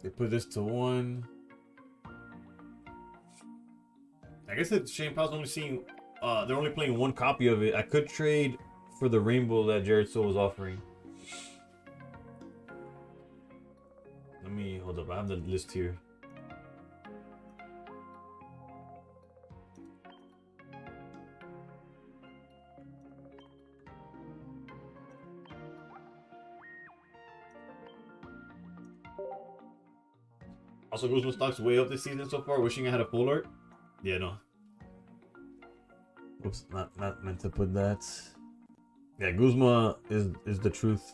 A: they put this to 1. I guess that Shane Powell's only seeing they're only playing 1 copy of it. I could trade for the rainbow that Jared Soul was offering. Let me hold up. I have the list here. Also, Guzma stock's way up this season so far. Wishing I had a full art. Yeah, no. Oops, not meant to put that. Yeah, Guzma is the truth.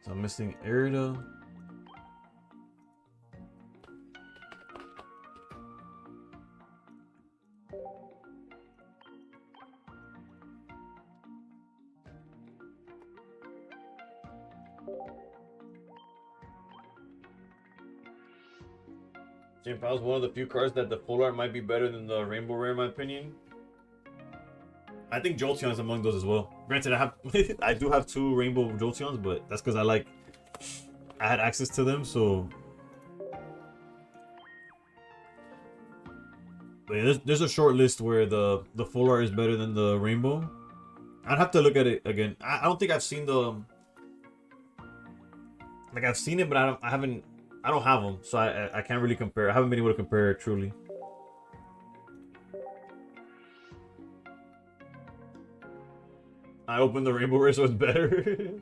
A: So I'm missing Erida. Jim Powell's one of the few cards that the full art might be better than the Rainbow Rare, in my opinion. I think Jolteon's among those as well. Granted, I do have 2 Rainbow Jolteons, but that's because I had access to them, so. But yeah, there's a short list where the full art is better than the Rainbow. I'd have to look at it again. I don't think I've seen the. Like I've seen it, but I don't have them, so I can't really compare. I haven't been able to compare truly. I opened the Rainbow Rare, so it's better.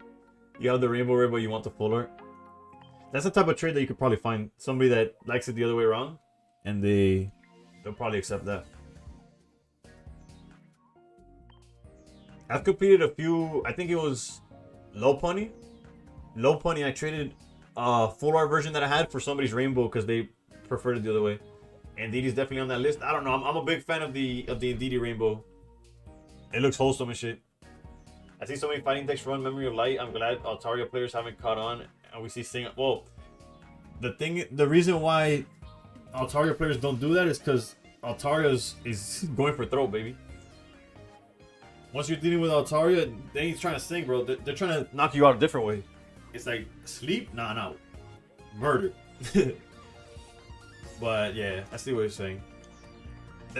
A: You have the Rainbow Rare, but you want the full art. That's the type of trade that you could probably find somebody that likes it the other way around, and they'll probably accept that. I've completed a few. I think it was Low Punny. I traded full art version that I had for somebody's Rainbow because they preferred it the other way. And Didi's definitely on that list. I don't know. I'm a big fan of the Didi Rainbow. It looks wholesome and shit. I see so many fighting decks run Memory of Light. I'm glad Altaria players haven't caught on, and we see Sing. Well, the reason why
B: Altaria players don't do that is because Altaria is going for throw, baby. Once you're dealing with Altaria, they ain't trying to sing, bro. They're trying to knock you out a different way. It's like sleep, nah, murder. But yeah, I see what you're saying.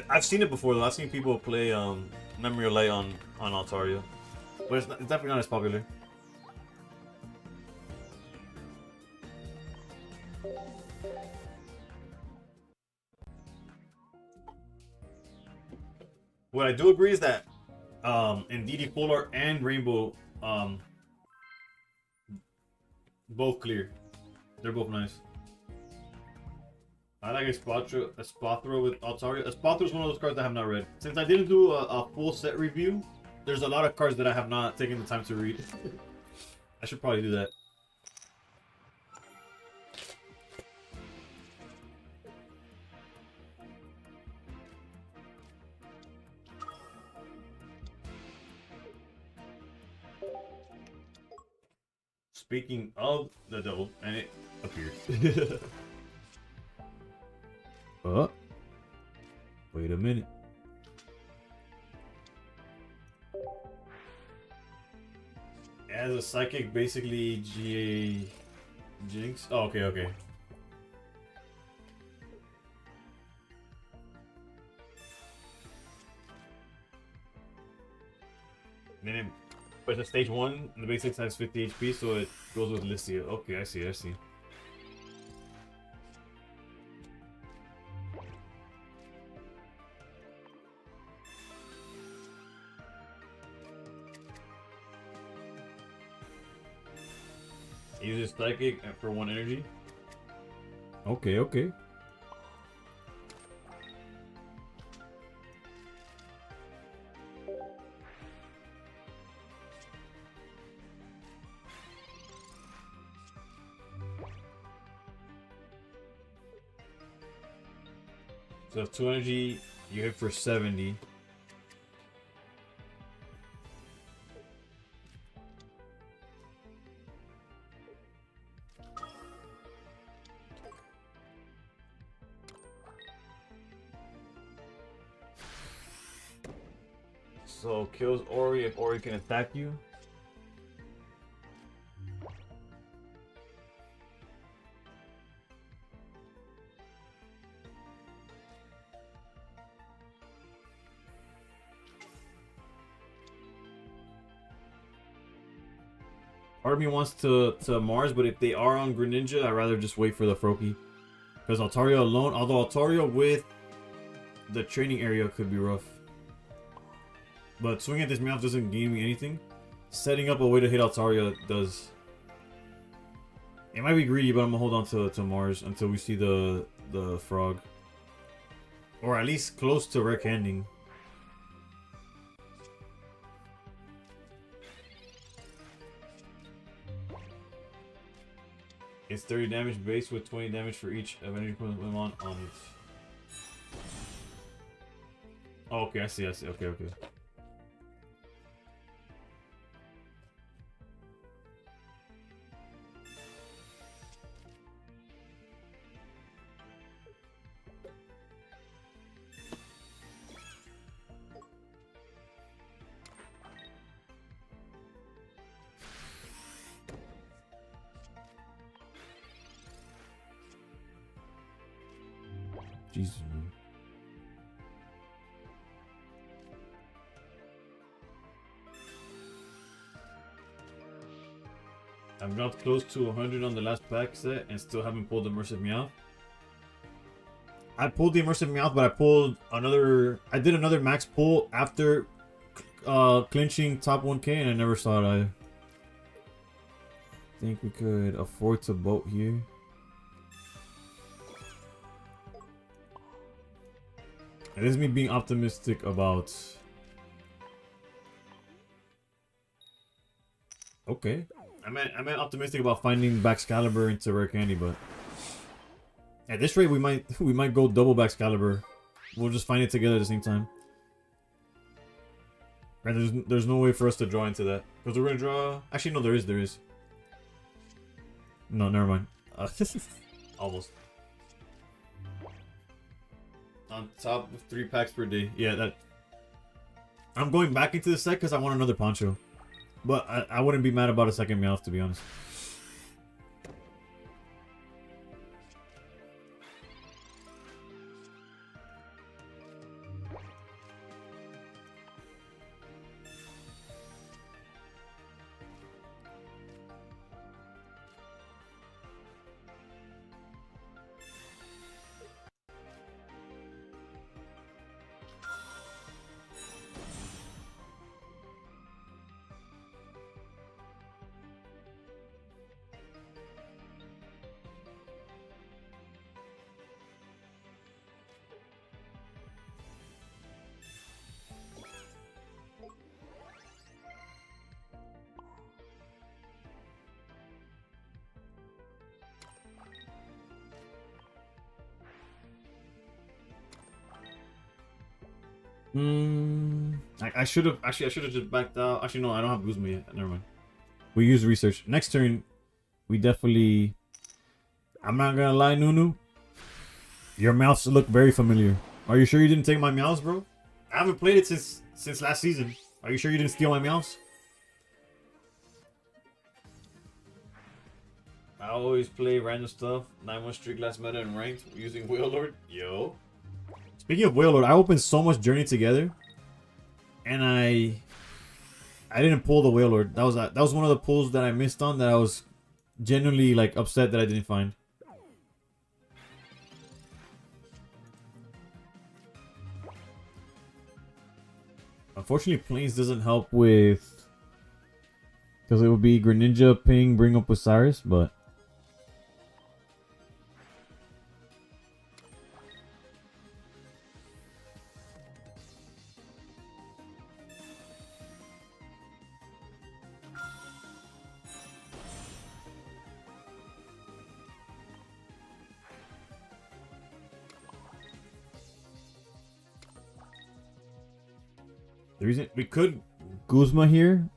B: I've seen it before though. I've seen people play Memory of Light on Altaria, but it's definitely not as popular. What I do agree is that in DD Full Art and Rainbow, both clear. They're both nice. I like Espathra with Altaria. Espathra is one of those cards that I have not read. Since I didn't do a full set review, there's a lot of cards that I have not taken the time to read. I should probably do that. Speaking of the devil, and it appeared.
A: Wait a minute.
B: As a psychic, basically GA Jinx. Oh, okay. And then but the stage 1, the basics has 50 HP, so it goes with Listia. Okay, I see. It uses Psychic for 1 energy.
A: Okay.
B: So if 2 energy, you hit for 70. So kills Ori if Ori can attack you. Part of me wants to Mars, but if they are on Greninja, I'd rather just wait for the Froakie. Because Altaria alone, although Altaria with the training area could be rough. But swinging at this Meowth doesn't gain me anything. Setting up a way to hit Altaria does. It might be greedy, but I'm gonna hold on to Mars until we see the frog. Or at least close to Rec Handing. It's 30 damage base with 20 damage for each of energy Pokemon on it. Oh, okay, I see. Okay.
A: Jesus, man.
B: I'm not close to 100 on the last pack set and still haven't pulled Immersive Meowth. I pulled the Immersive Meowth, but I pulled another... I did another max pull after clinching top 1k and I never saw it either.
A: Think we could afford to boat here.
B: And this is me being optimistic about...
A: Okay.
B: I meant optimistic about finding Baxcalibur into Rare Candy, but... At this rate, we might go double Baxcalibur. We'll just find it together at the same time. And there's no way for us to draw into that. Because we're gonna draw... Actually, no, there is. No, never mind. Almost. On top of 3 packs per day. Yeah, that. I'm going back into the set because I want another Poncho. But I wouldn't be mad about a second Meowth, to be honest. I should have just backed out. Actually, no, I don't have Guzma yet. Never mind. We use research. Next turn, we definitely. I'm not gonna lie, Nunu. Your mouths look very familiar. Are you sure you didn't take my meows, bro? I haven't played it since last season. Are you sure you didn't steal my meows? I always play random stuff. 9-1 streak last meta and ranked using Whale Lord. Yo. Speaking of Whale Lord, I opened so much Journey together, and I didn't pull the Whale Lord. That was one of the pulls that I missed on that I was genuinely like upset that I didn't find. Unfortunately, Plains doesn't help with because it would be Greninja, Ping, bring up Osiris, but. The reason we could Guzma here,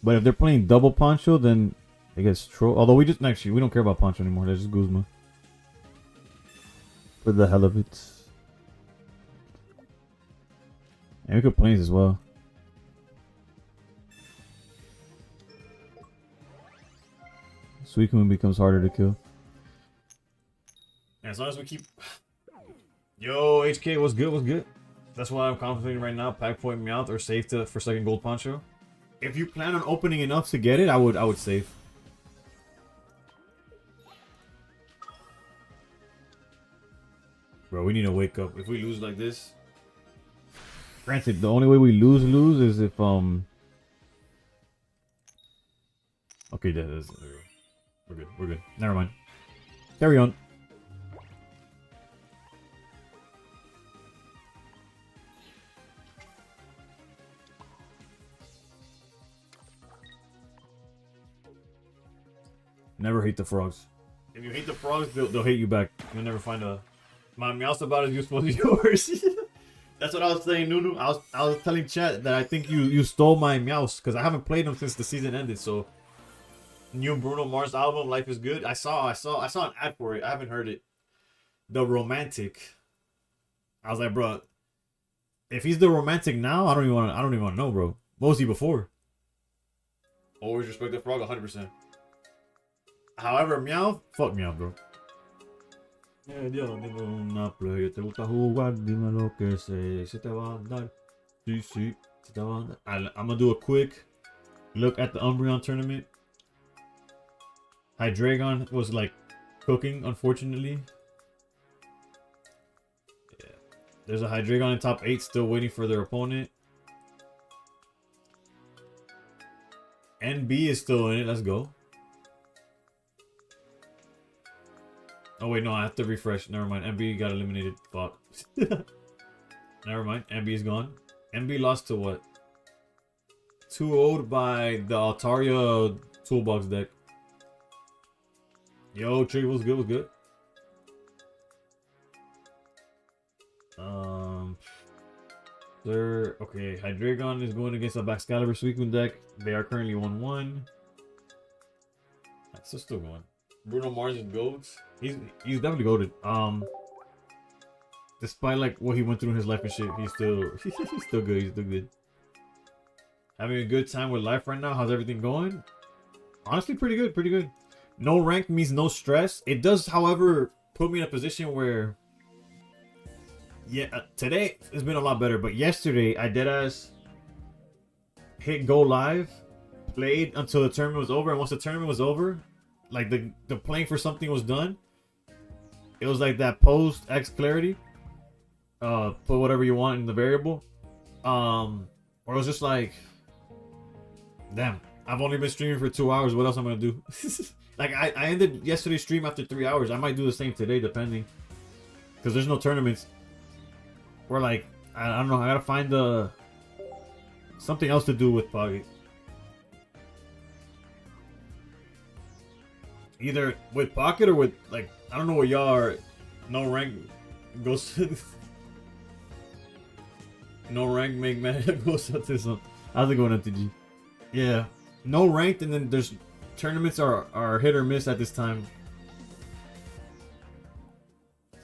B: but if they're playing double Poncho, then I guess Troll. Although we just actually we don't care about Poncho anymore. That's just Guzma for the hell of it. And we could Plains as well. Suicune becomes harder to kill. As long as we keep. Yo, HK, what's good? What's good? That's why I'm contemplating right now. Pack point Meowth or save for second gold Poncho. If you plan on opening enough to get it, I would save. Bro, we need to wake up. If we lose like this. Granted, the only way we lose is if Okay, that's we're good. We're good. Never mind. Carry on. Never hate the frogs. If you hate the frogs, they'll hate you back. You'll never find a. My Meowth's about as useful as yours. That's what I was saying, Nunu. I was telling chat that I think you stole my Meowth because I haven't played them since the season ended. So, new Bruno Mars album, Life is Good. I saw an ad for it. I haven't heard it. The Romantic. I was like, bro, if he's the Romantic now, I don't even want to know, bro. What was he before? Always respect the frog, 100%. However, Meowth, fuck Meowth, bro. Una play, te gusta jugar, dime lo que sé, se te va a dar. Sí, sí, se te va a dar. I'm gonna do a quick look at the Umbreon tournament. Hydreigon was like cooking, unfortunately. Yeah. There's a Hydreigon in top 8 still waiting for their opponent. NB is still in it, let's go. Oh wait, no, I have to refresh. Never mind. MB got eliminated. Fuck. Never mind. MB is gone. MB lost to what? 2-0'd by the Altaria toolbox deck. Yo, Trigger was good. Was good. Sir. Okay, Hydreigon is going against a Baxcalibur Suicune deck. They are currently 1-1. That's still going. Bruno Mars is GOAT. He's definitely goated.
A: Despite like what he went through in his life and shit, he's still he's still good. He's still good. Having a good time with life right now. How's everything going? Honestly, pretty good. Pretty good. No rank means no stress. It does, however, put me in a position where, yeah, today has been a lot better. But yesterday, I deadass hit go live, played until the tournament was over, and once the tournament was over, like the playing for something was done. It was like that post X clarity. Put whatever you want in the variable. Or it was just like, damn, I've only been streaming for 2 hours. What else I'm gonna do? Like I ended yesterday's stream after 3 hours. I might do the same today, depending, because there's no tournaments. Or like I don't know. I gotta find something else to do with Pocket. Either with Pocket or with like I don't know what y'all are. No rank goes. No rank make man goes up to some. How's it going, MTG? Yeah, no ranked, and then there's tournaments are hit or miss at this time.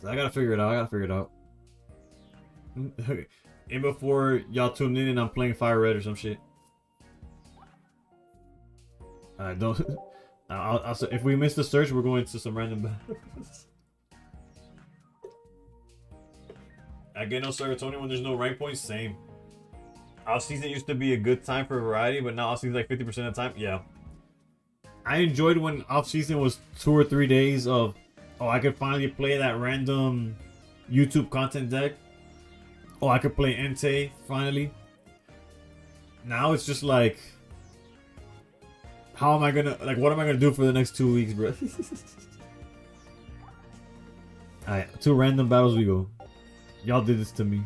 A: So I gotta figure it out. And before y'all tune in, and I'm playing Fire Red or some shit. Alright, don't. If we miss the search, we're going to some random battles. I get no serotonin when there's no rank points. Same. Off season used to be a good time for variety, but now off season like 50% of the time. Yeah. I enjoyed when off season was 2 or 3 days of, oh, I could finally play that random YouTube content deck. Oh, I could play Entei finally. Now it's just like, how am I gonna, like, what am I gonna do for the next 2 weeks, bro? Alright, 2 random battles we go. Y'all did this to me.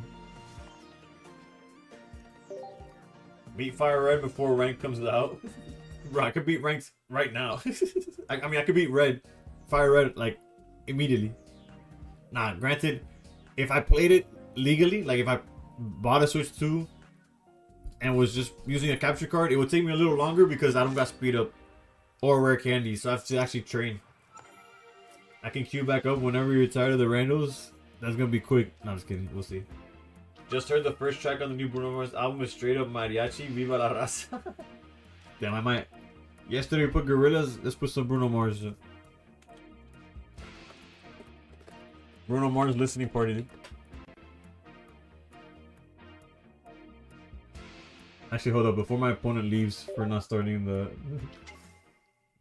A: Beat Fire Red before rank comes out. Bro, I could beat ranks right now. I mean, I could beat Red, Fire Red, like, immediately. Nah, granted, if I played it legally, like if I bought a Switch 2 and was just using a capture card, it would take me a little longer because I don't got speed up or rare candy, so I have to actually train. I can queue back up whenever you're tired of the randos. That's gonna be quick. No, I'm just kidding. We'll see. Just heard the first track on the new Bruno Mars album is straight up mariachi. Viva la raza. Damn, I might. Yesterday we put Gorillas. Let's put some Bruno Mars. Bruno Mars listening party, dude. Actually, hold up. Before my opponent leaves for not starting the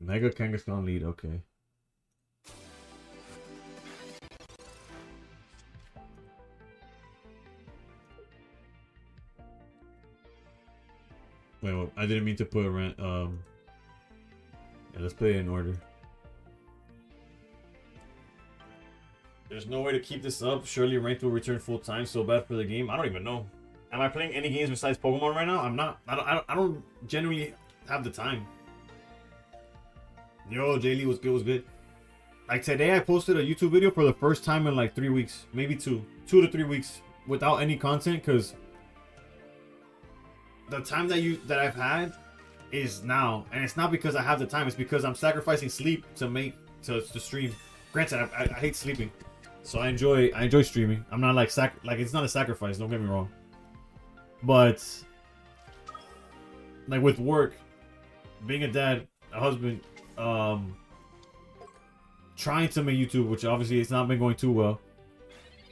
A: Mega Kangaskhan lead. Okay. Wait, well, I didn't mean to put yeah, let's play it in order. There's no way to keep this up. Surely ranked will return full time. So bad for the game. I don't even know. Am I playing any games besides Pokemon right now? I'm not. I don't genuinely have the time. Yo, Jaylee was good. Was good. Like today, I posted a YouTube video for the first time in like 3 weeks, maybe 2 to 3 weeks, without any content, because the time that I've had is now, and it's not because I have the time. It's because I'm sacrificing sleep to stream. Granted, I hate sleeping, so I enjoy streaming. I'm not like it's not a sacrifice. Don't get me wrong, but like with work, being a dad, a husband, trying to make YouTube, which obviously it's not been going too well,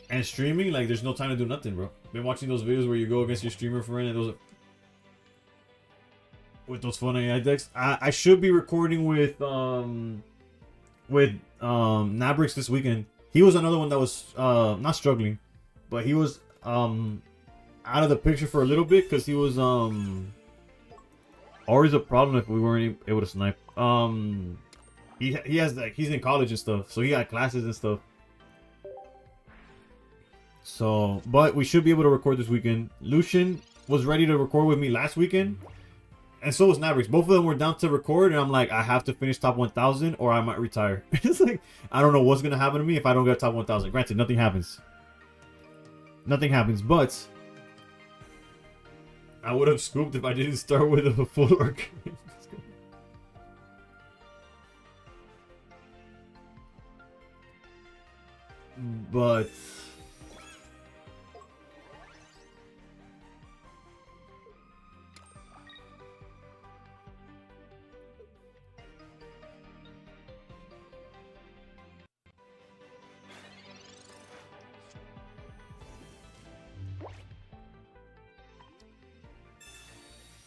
A: and streaming, like there's no time to do nothing, bro. Been watching those videos where you go against your streamer friend and with those fun AI decks. I should be recording with Nabrix this weekend. He was another one that was not struggling, but he was out of the picture for a little bit because he was always a problem if we weren't able to snipe. He has like he's in college and stuff, so he got classes and stuff. So, but we should be able to record this weekend. Lucian was ready to record with me last weekend. And so was Nabrix. Both of them were down to record, and I'm like, I have to finish top 1,000 or I might retire. It's like, I don't know what's going to happen to me if I don't get top 1,000. Granted, nothing happens. Nothing happens, but I would have scooped if I didn't start with a full arc. But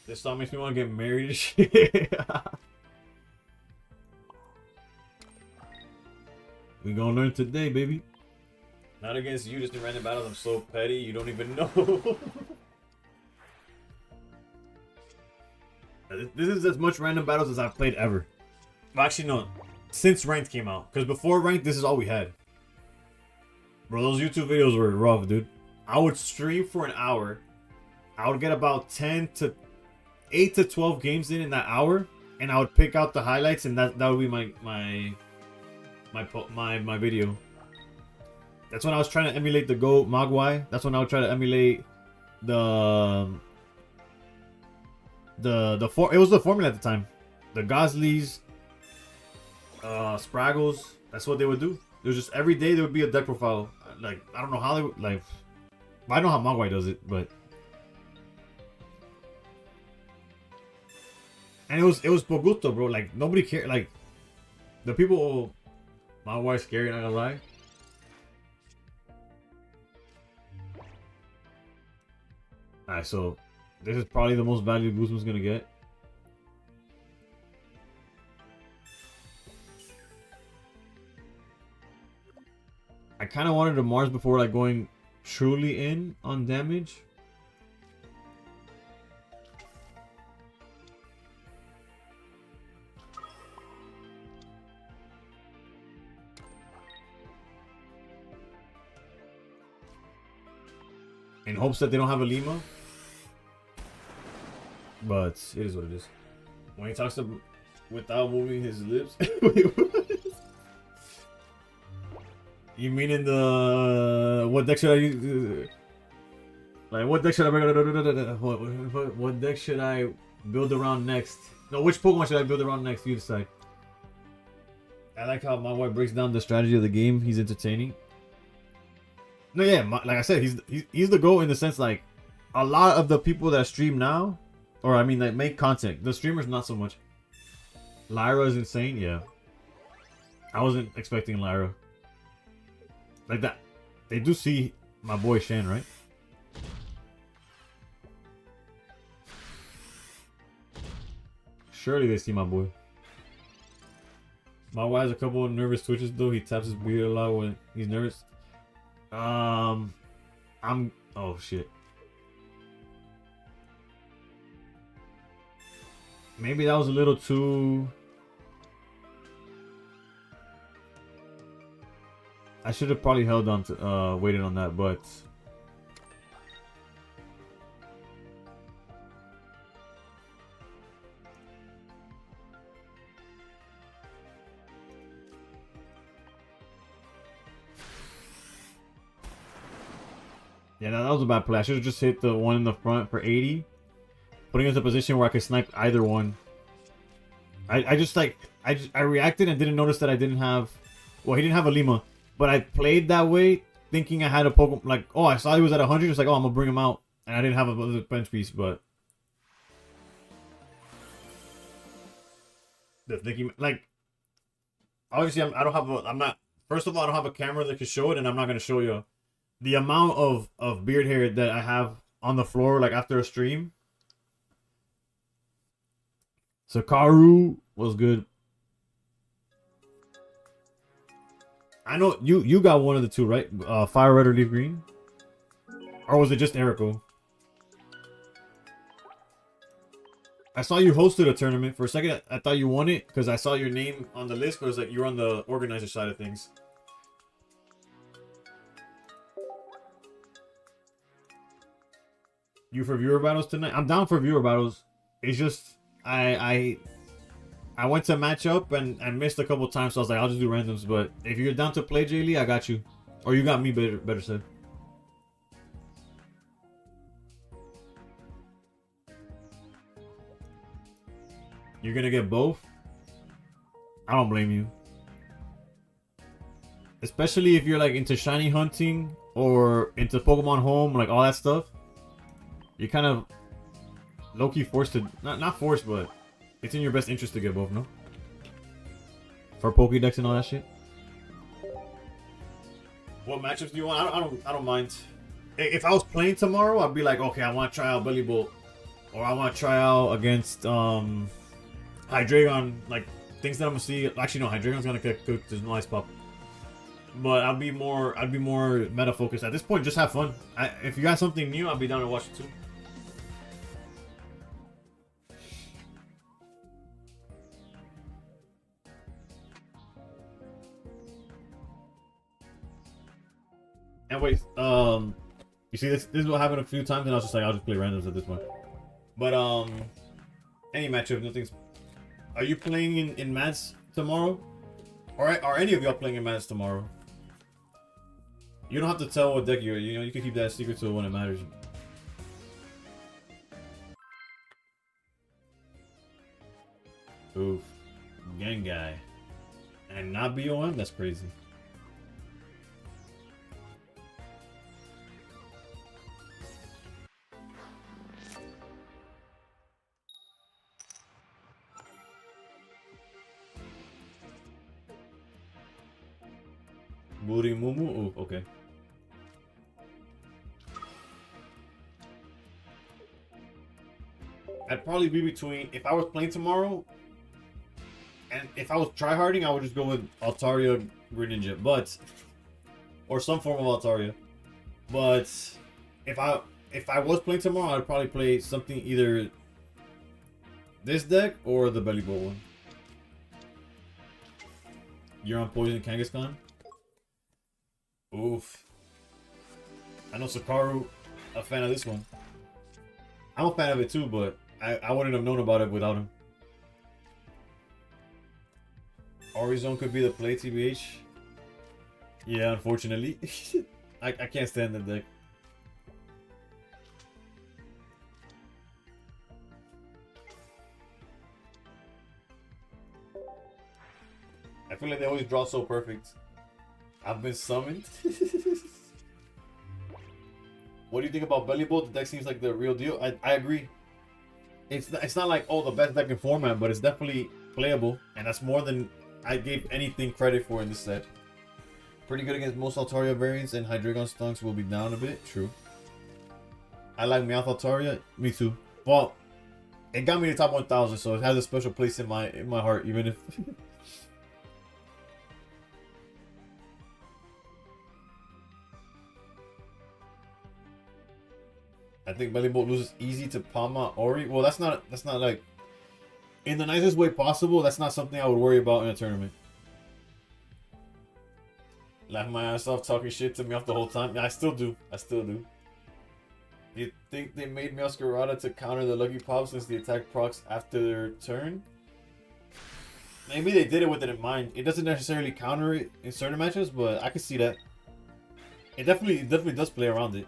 B: This song makes me want to get married and shit.
A: We gonna learn today, baby.
B: Not against you, just in random battles. I'm so petty, you don't even know.
A: This is as much random battles as I've played ever.
B: Well, actually, no. Since Ranked came out.
A: Because before Ranked, this is all we had. Bro, those YouTube videos were rough, dude.
B: I would stream for an hour. I would get about 8 to 12 games in that hour, and I would pick out the highlights, and that would be my video. That's when I was trying to emulate the Go Mogwai. That's when I would try to emulate it was the formula at the time. The Gosleys, Spraggles. That's what they would do. It was just every day there would be a deck profile. Like, I don't know how they would, like, I know how Mogwai does it, but and it was por gusto, bro. Like, nobody cared. Like, the people, Mogwai's scary, not gonna lie. Alright, so this is probably the most value Guzman's gonna get. I kind of wanted a Mars before like going truly in on damage. In hopes that they don't have a Lima. But it is what it is. When he talks to, without moving his lips. You mean in the what deck should I use? Like what deck should I what deck should I build around next? No, which Pokemon should I build around next? You decide. I like how my boy breaks down the strategy of the game. He's entertaining. No, yeah, like I said, he's the GOAT in the sense like a lot of the people that stream now, or I mean like make content. The streamers not so much. Lyra is insane, yeah. I wasn't expecting Lyra. Like that. They do see my boy Shan, right? Surely they see my boy. My boy has a couple of nervous twitches though. He taps his beard a lot when he's nervous. Oh shit. Maybe that was a little too. I should have probably held on to waited on that, but yeah, that was a bad play. I should have just hit the one in the front for 80, putting us in a position where I could snipe either one. I just like I reacted and didn't notice that I didn't have. Well, he didn't have a Lima. But I played that way, thinking I had a Pokemon. Like, oh, I saw he was at 100. Just like, oh, I'm gonna bring him out, and I didn't have a bench piece. But the thinking, like, obviously, I don't have a. I'm not. First of all, I don't have a camera that can show it, and I'm not gonna show you the amount of beard hair that I have on the floor, like after a stream. Sakaru was good. I know you got one of the two, right? Fire Red or Leaf Green? Or was it just Erico? I saw you hosted a tournament. For a second, I thought you won it because I saw your name on the list, but it was like you're on the organizer side of things. You for viewer battles tonight? I'm down for viewer battles. It's just I went to match up and missed a couple times, so I was like, I'll just do randoms. But if you're down to play, Jay Lee, I got you. Or you got me, better said. You're gonna get both? I don't blame you. Especially if you're like into shiny hunting or into Pokemon Home, like all that stuff. You're kind of low-key forced to, not forced, but it's in your best interest to get both, no? For Pokédex and all that shit. What matchups do you want? I don't mind. If I was playing tomorrow, I'd be like, okay, I want to try out Belly Bolt or I want to try out against Hydreigon, like things that I'm gonna see. Actually, no, Hydreigon's gonna get cooked. There's no ice pop. But I'd be more meta focused at this point. Just have fun. If you got something new, I'll be down to watch it too. And wait, you see this is what happened a few times, and I was just like, I'll just play randoms at this point. But any matchup, nothing's. Are you playing in Mats tomorrow? Or are any of y'all playing in Mats tomorrow? You don't have to tell what deck you know, you can keep that secret till when it matters. Oof. Gengai. And not BOM? That's crazy. Booty Mumu? Ooh, okay. I'd probably be between, if I was playing tomorrow, and if I was tryharding, I would just go with Altaria Greninja, but, or some form of Altaria. But if I was playing tomorrow, I'd probably play something either this deck or the Belly Bowl one. You're on Poison Kangaskhan? Oof. I know Sakaru, a fan of this one. I'm a fan of it too, but I wouldn't have known about it without him. Horizon could be the play, TBH. Yeah, unfortunately. I can't stand the deck. I feel like they always draw so perfect. I've been summoned. What do you think about Belly Bolt? The deck seems like the real deal. I agree. It's not like, oh, the best deck in format, but it's definitely playable, and that's more than I gave anything credit for in this set. Pretty good against most Altaria variants, and Hydreigon stunks will be down a bit. True. I like Meowth Altaria. Me too. Well, it got me to top 1,000, so it has a special place in my heart, even if. I think Belly Bolt loses easy to Palma Ori. Well, that's not like in the nicest way possible. That's not something I would worry about in a tournament. Laughing my ass off, talking shit to me off the whole time. Yeah, I still do. Do you think they made Meowscarada to counter the Lucky Pop since the attack procs after their turn? Maybe they did it with it in mind. It doesn't necessarily counter it in certain matches, but I can see that. It definitely does play around it.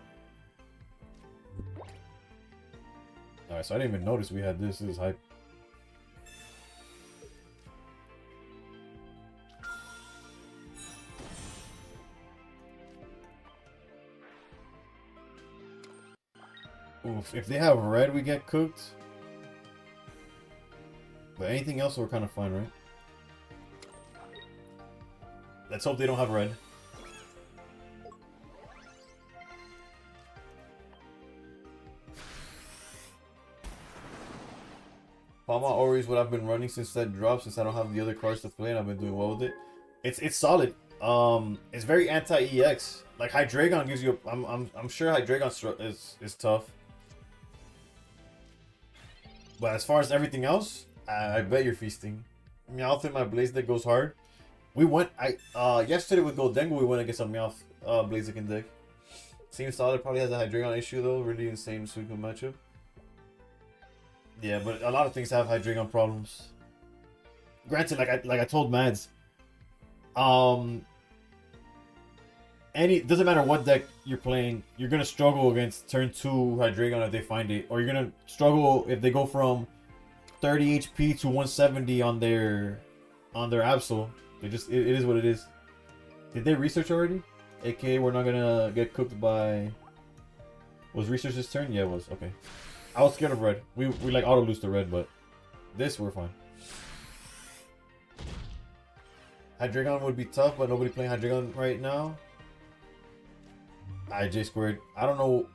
B: Alright, so I didn't even notice we had this. This is hype. Oof, if they have red, we get cooked. But anything else, we're kind of fine, right? Let's hope they don't have red. Palma Ori is what I've been running since that drop, since I don't have the other cards to play, and I've been doing well with it. It's solid. It's very anti-EX. Like Hydreigon gives you. I'm sure Hydreigon is tough. But as far as everything else, I bet you're feasting. Meowth in my Blaze deck goes hard. We went. Yesterday with Goldengo, we went against a Meowth Blaziken deck. Seems solid. Probably has a Hydreigon issue though. Really insane Suicune matchup. Yeah, but a lot of things have Hydreigon problems. Granted, like I told Mads, doesn't matter what deck you're playing, you're gonna struggle against turn 2 Hydreigon if they find it, or you're gonna struggle if they go from 30 HP to 170 on their Absol. It is what it is. Did they research already? AKA, we're not gonna get cooked by. Was research this turn? Yeah, it was. Okay. I was scared of red. We like auto lose to red, but this we're fine. Hydreigon would be tough, but nobody playing Hydreigon right now. IJ squared. I don't know.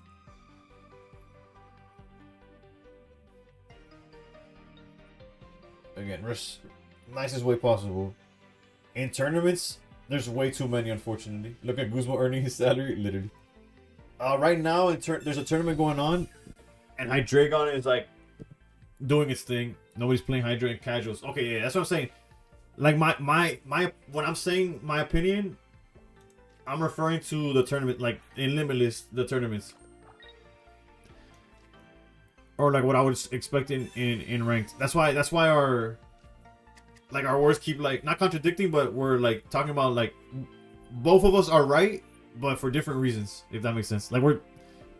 A: again. Nicest way possible. In tournaments, there's way too many, unfortunately. Look at Guzman earning his salary, literally. Right now, there's a tournament going on, and Hydreigon is like doing its thing. Nobody's playing Hydra in casuals. Okay, yeah, that's what I'm saying. Like my when I'm saying my opinion, I'm referring to the tournament, like in Limitless, the tournaments, or like what I would expect in ranked. That's why our words keep like not contradicting, but we're like talking about like both of us are right, but for different reasons. If that makes sense. Like we're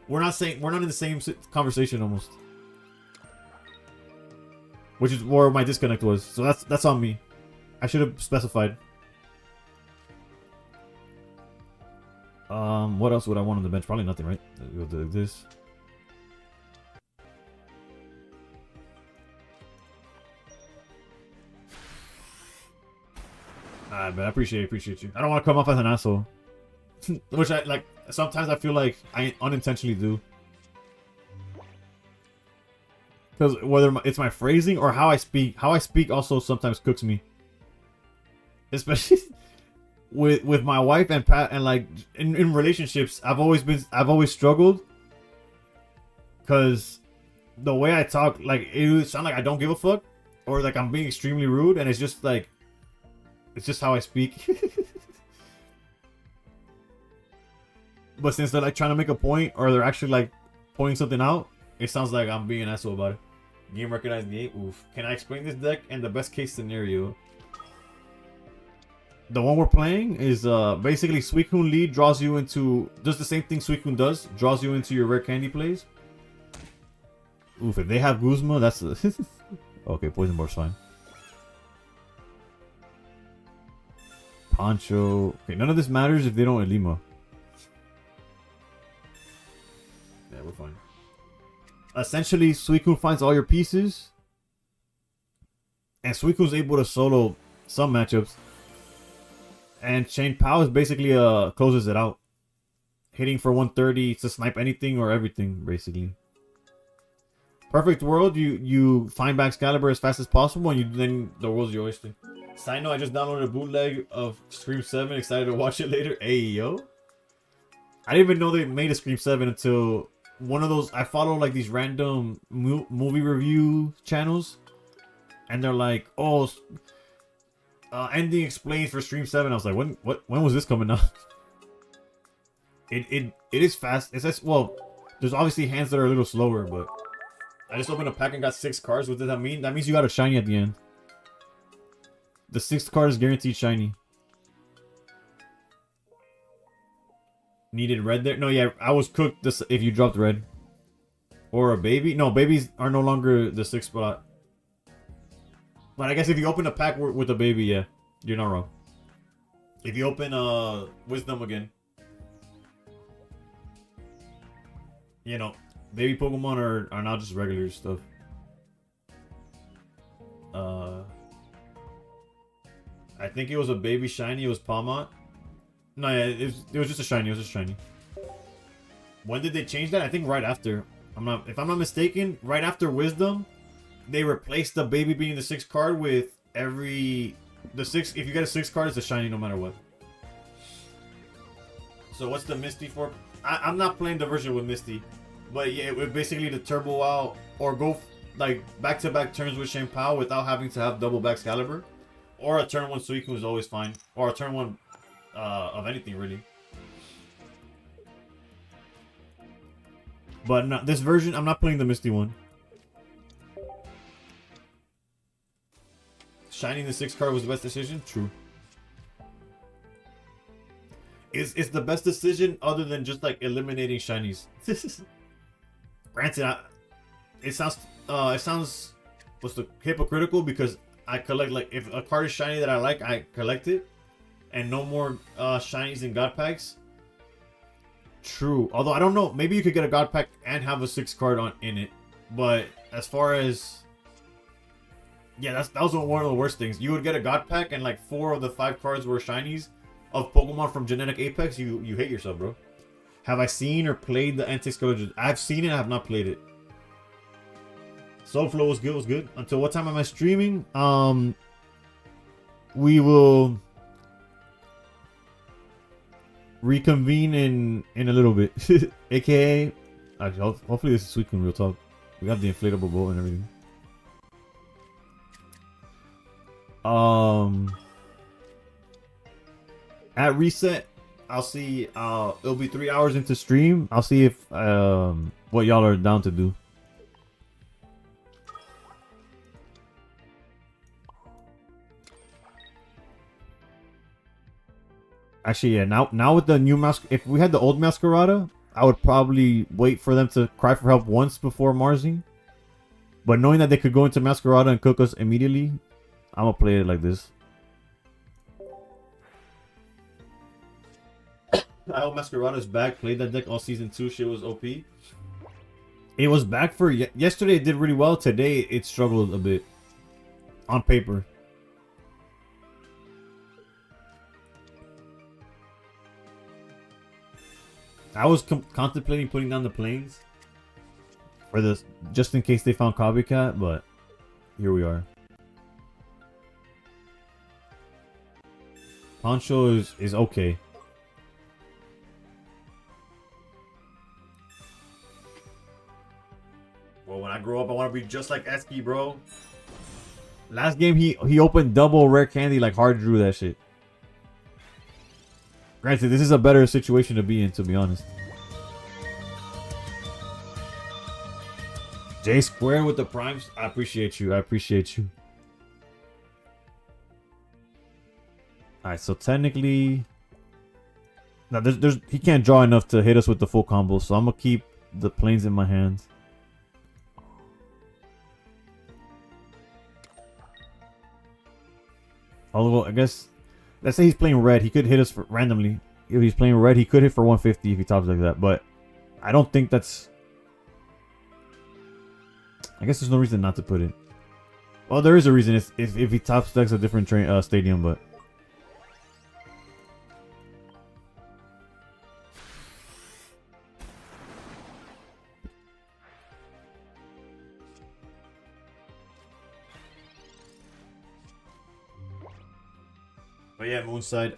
A: not in the same conversation almost, which is where my disconnect was. So that's on me. I should have specified. What else would I want on the bench? Probably nothing, right? We'll do this. Man, I appreciate you. I don't want to come off as an asshole. Which I like. Sometimes I feel like I unintentionally do. Because whether it's my phrasing or how I speak also sometimes cooks me. Especially with my wife and Pat, and like in relationships, I've always struggled. Because the way I talk, like it would sound like I don't give a fuck, or like I'm being extremely rude, and it's just like, it's just how I speak. But since they're like trying to make a point, or they're actually like pointing something out, it sounds like I'm being an asshole about it. Game recognized the 8. Oof. Can I explain this deck and the best case scenario? The one we're playing is basically Suicune lead does the same thing Suicune does, draws you into your rare candy plays. Oof, if they have Guzma, that's okay, Poison Bar's fine. Poncho. Okay, none of this matters if they don't Elima. Yeah, we're fine. Essentially, Suicune finds all your pieces, and Suicune's able to solo some matchups. And Chain Pow is basically closes it out, hitting for 130 to snipe anything or everything, basically. Perfect world, you find back Excalibur as fast as possible, and then the world's your oyster. Side note, I just downloaded a bootleg of Scream 7. Excited to watch it later. Hey yo, I didn't even know they made a Scream 7 until one of those. I follow like these random movie review channels, and they're like, "Oh, ending explained for Stream 7." I was like, when was this coming out? It is fast. It's just, well, there's obviously hands that are a little slower, but I just opened a pack and got 6 cards. What does that mean? That means you got a shiny at the end. The 6th card is guaranteed shiny. Needed red there? No, yeah, I was cooked this if you dropped red. Or a baby? No, babies are no longer the 6th spot. But I guess if you open a pack with a baby, yeah, you're not wrong. If you open Wisdom again, you know, baby Pokemon are not just regular stuff. I think it was a baby shiny. It was Palmont. No, yeah, it was just a shiny. It was just shiny. When did they change that? I think right after. If I'm not mistaken, right after Wisdom, they replaced the baby being the 6th card with if you get a 6th card, it's a shiny no matter what. So what's the Misty for? I'm not playing the version with Misty, but yeah, it would basically the turbo out or go like back-to-back turns with Shenpao without having to have double back Excalibur, or a turn 1 Suicune is always fine, or a turn 1 of anything really. But not this version. I'm not playing the Misty one. Shining the 6th card was the best decision? True. It's the best decision other than just like eliminating shinies. Granted, it sounds what's the hypocritical because I collect, like, if a card is shiny that I like, I collect it, and no more shinies in God packs. True. Although I don't know, maybe you could get a God pack and have a 6th card in it. But as far as yeah, that was one of the worst things. You would get a God pack and like 4 of the 5 cards were shinies of Pokemon from Genetic Apex. You hate yourself, bro. Have I seen or played the Antics Collection? I've seen it, I have not played it. Soul Flow was good. Was good. Until what time am I streaming? We will reconvene in a little bit. AKA, actually, hopefully this is Suicune Real Talk. We got the inflatable boat and everything. At reset, I'll see. It'll be 3 hours into stream. I'll see if what y'all are down to do. Actually, yeah. Now with the new mask, if we had the old Masquerada, I would probably wait for them to cry for help once before Marsing. But knowing that they could go into Masquerada and cook us immediately, I'm gonna play it like this. I hope Masquerada's back. Played that deck all season 2. Shit was OP. It was back for yesterday. It did really well. Today it struggled a bit on paper. I was contemplating putting down the planes for this, just in case they found copycat, but here we are. Poncho is okay. Well, when I grow up, I want to be just like Esky, bro. Last game, he opened double rare candy, like hard drew that shit. Granted, this is a better situation to be in, to be honest. J Square with the primes. I appreciate you. I appreciate you. Alright, so technically... Now, he can't draw enough to hit us with the full combo, so I'm going to keep the planes in my hands. Although, I guess... Let's say he's playing red. He could hit us randomly. If he's playing red, he could hit for 150 if he tops like that. But I don't think that's... I guess there's no reason not to put it. Well, there is a reason if he top stacks a different stadium, but... But yeah, Moonside.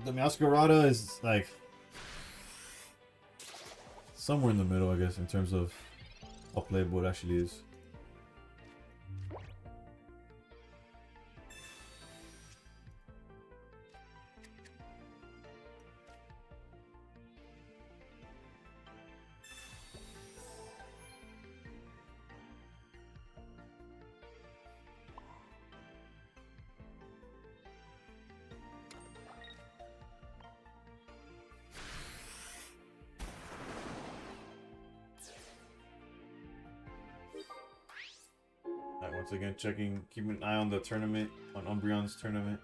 A: The Masquerada is like somewhere in the middle, I guess, in terms of how playable it actually is. Once again, keeping an eye on the tournament, on Umbreon's tournament.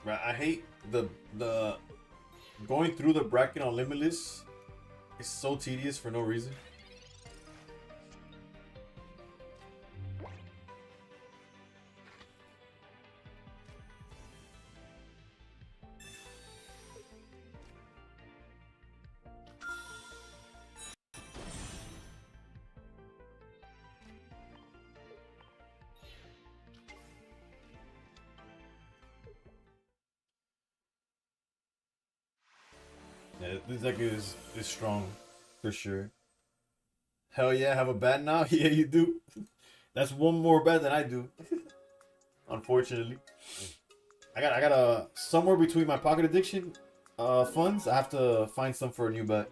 A: Right, I hate the going through the bracket on Limitless. It's so tedious for no reason. Yeah, this deck is strong, for sure. Hell yeah, have a bat now? Yeah, you do. That's one more bat than I do. Unfortunately. I got a somewhere between my pocket addiction funds. I have to find some for a new bat.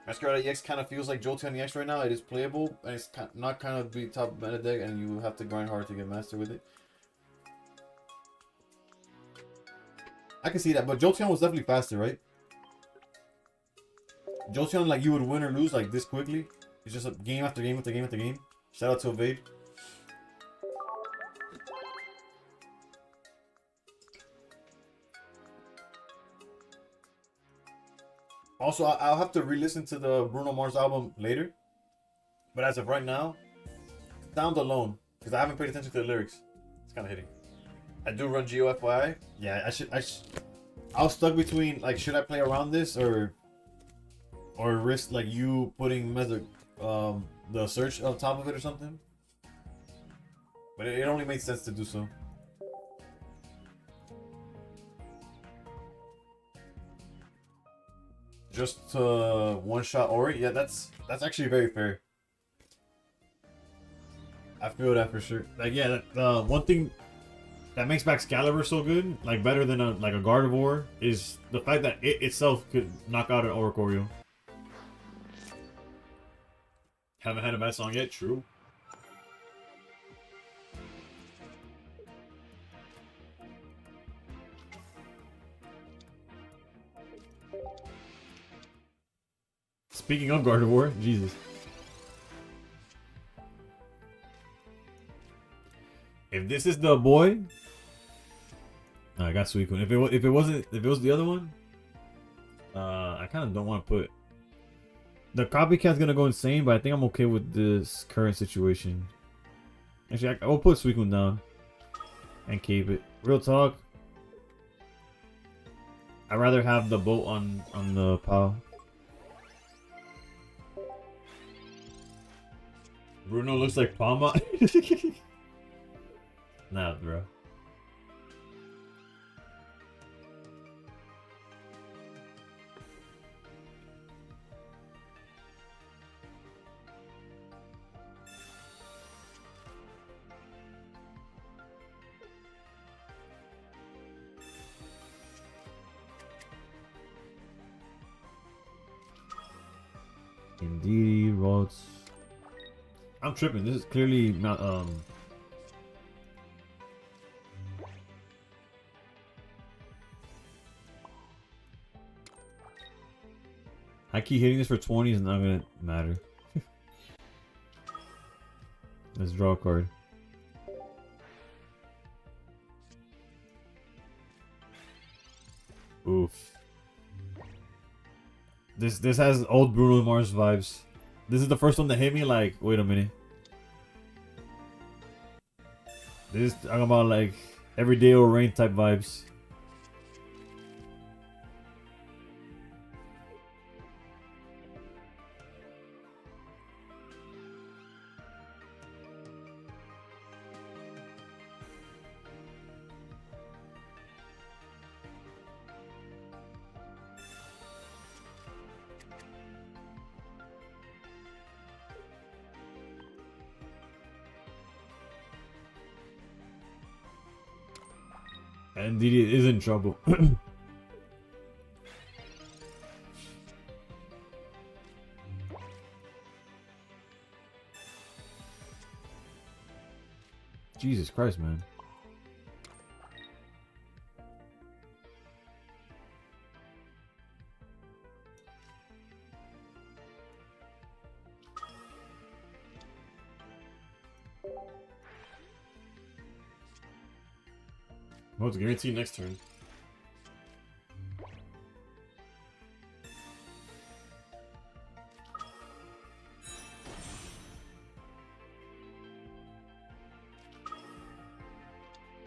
A: Masquerade EX kind of feels like Jolteon EX right now. It is playable, and it's not kind of the top meta deck, and you have to grind hard to get master with it. I can see that, but Jolteon was definitely faster, right? Jolteon, like, you would win or lose, like, this quickly. It's just a game after game after game after game. Shout out to Evade.
B: Also, I'll have to re-listen to the Bruno Mars album later. But as of right now, sound alone, because I haven't paid attention to the lyrics, it's kind of hitting. I do run GOFYI. Yeah, I was stuck between like, should I play around this or risk like you putting the search on top of it or something. But it only made sense to do so. Just one shot Ori. Yeah, that's actually very fair. I feel that for sure. Like, yeah, one thing that makes Excalibur so good, like better than a Gardevoir, is the fact that it itself could knock out an Oricorio. Haven't had a bad song yet. True. Speaking of Gardevoir, Jesus. If this is the boy, I got Suicune. If it was the other one, I kind of don't want to put. The copycat's gonna go insane, but I think I'm okay with this current situation. Actually, I will put Suicune down and keep it. Real talk. I'd rather have the boat on the POW. Bruno looks like Palma. Nah, bro. Indeed, Rods. I'm tripping. This is clearly not I keep hitting this for 20 is not gonna matter. Let's draw a card. Oof. This has old Bruno Mars vibes. This is the first one that hit me like, wait a minute. This is talking about like everyday or rain type vibes. And Didi is in trouble. Jesus Christ, man. Well, it's guaranteed next turn.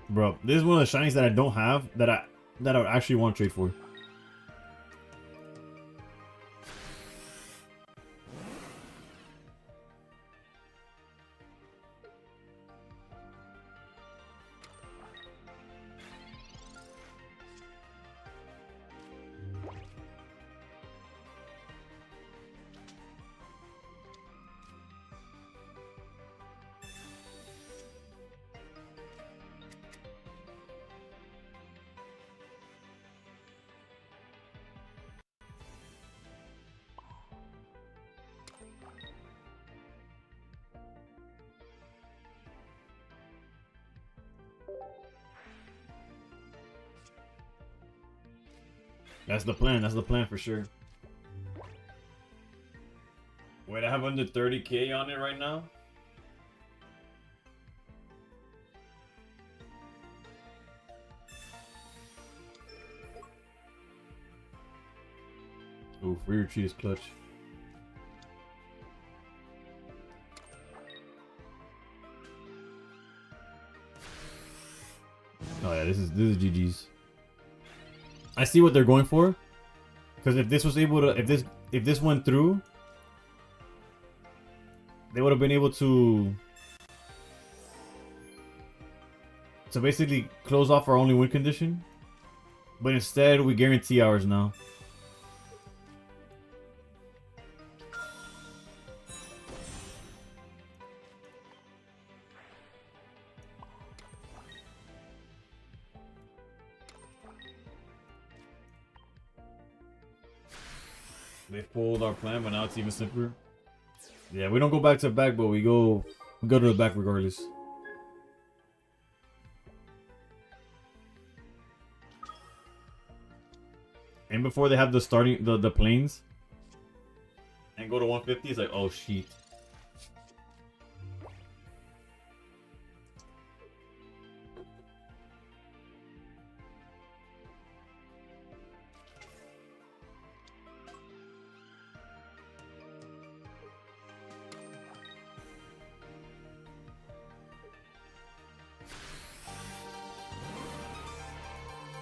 B: Bro, this is one of the shinies that I don't have that I would actually want to trade for. That's the plan. That's the plan for sure. Wait, I have under 30K on it right now?
A: Ooh, free retreat is clutch. Oh yeah, this is GG's. I see what they're going for. Because if this was able to, if this went through, they would have been able to basically close off our only win condition. But instead, we guarantee ours now. They pulled our plan, but now it's even simpler. Yeah, we don't go back to back, but we go to the back regardless. And before they have the starting the planes and go to 150, it's like, oh shit.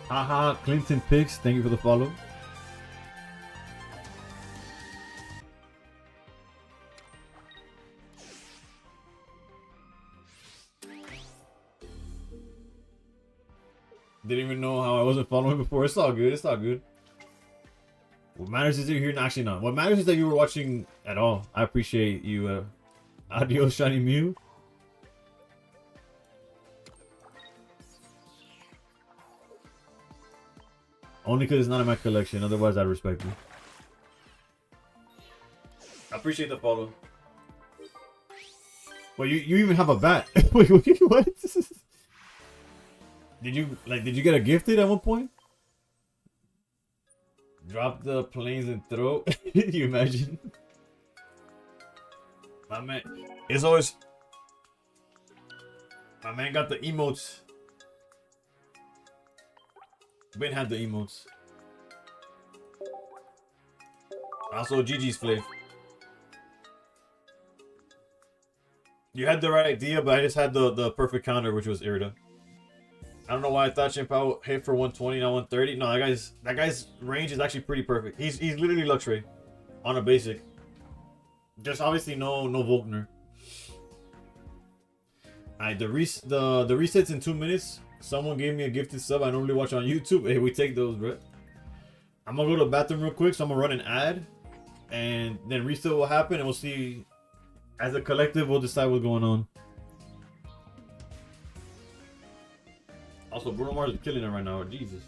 A: Haha, Clinton Picks, thank you for the follow. Didn't even know how I wasn't following before. It's all good. It's all good. What matters is that you're here. Actually, not. What matters is that you were watching at all. I appreciate you. Adios, Shiny Mew. Only because it's not in my collection. Otherwise, I'd respect you. I appreciate the follow. Well, you even have a bat. Wait, what? Did you get a gifted at one point? Drop the planes and throw. You imagine? My man, it's always. My man got the emotes. Ben had the emotes. Also, GG's Flav. You had the right idea, but I just had the perfect counter, which was Irida. I don't know why I thought Champao hit for 120, not 130. No, that guy's range is actually pretty perfect. He's literally Luxray on a basic. Just obviously no Volkner. Alright, the resets in 2 minutes. Someone gave me a gifted sub. I normally watch on YouTube. Hey, we take those, bro. I'm gonna go to the bathroom real quick, so I'm gonna run an ad, and then reset will happen, and we'll see. As a collective, we'll decide what's going on. Also, Bruno Mars is killing it right now. Jesus.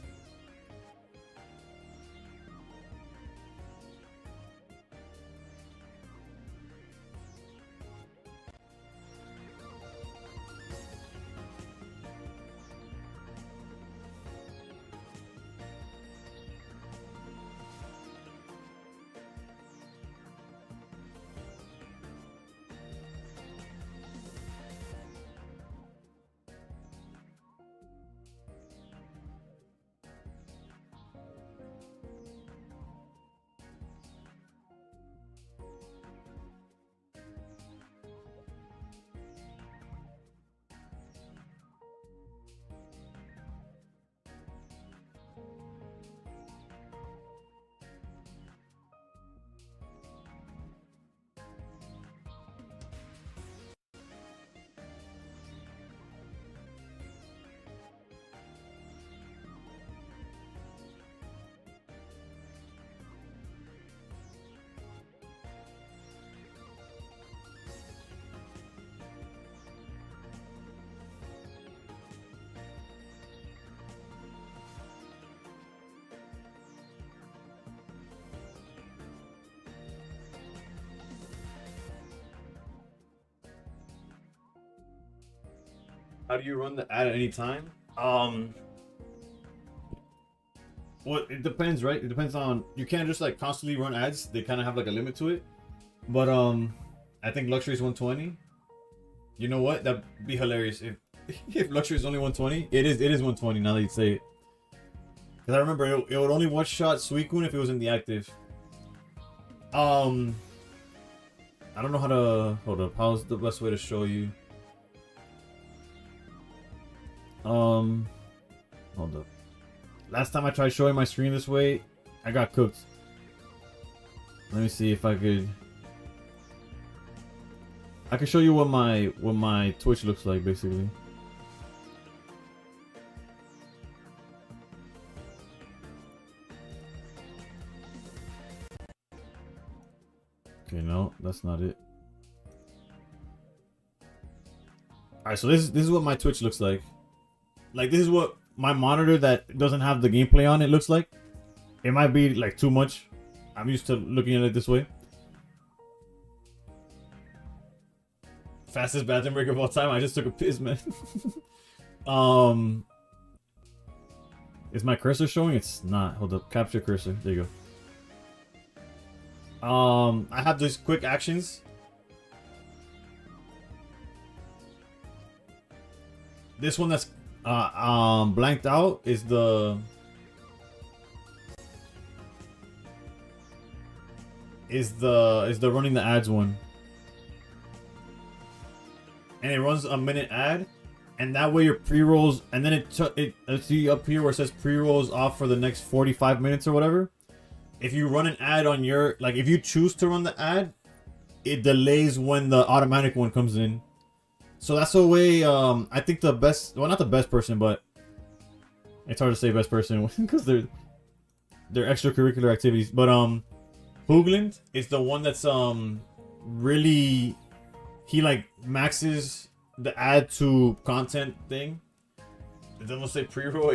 A: How do you run the ad at any time? Well, it depends, right? It depends on, you can't just like constantly run ads. They kind of have like a limit to it. But I think Luxury is 120. You know what? That'd be hilarious if if Luxury is only 120. It is 120 now that you say it. Because I remember it would only one shot Suicune if it was in the active. I don't know how to hold up. How's the best way to show you? Hold up. Last time I tried showing my screen this way, I got cooked. Let me see if I could show you what my Twitch looks like basically. Okay, no, that's not it. Alright, so this is what my Twitch looks like. Like, this is what my monitor that doesn't have the gameplay on it looks like. It might be like too much. I'm used to looking at it this way. Fastest bathroom break of all time. I just took a piss, man. Is my cursor showing? It's not. Hold up. Capture cursor. There you go. I have these quick actions. This one that's blanked out is the running the ads one. And it runs a minute ad, and that way your pre-rolls, and then it see up here where it says pre-rolls off for the next 45 minutes or whatever. If you run an ad on your, like, if you choose to run the ad, it delays when the automatic one comes in. So that's the way, I think the best, well, not the best person, but it's hard to say best person because they're extracurricular activities. But Hoogland is the one that's really, he like maxes the add to content thing. It doesn't say pre-roll.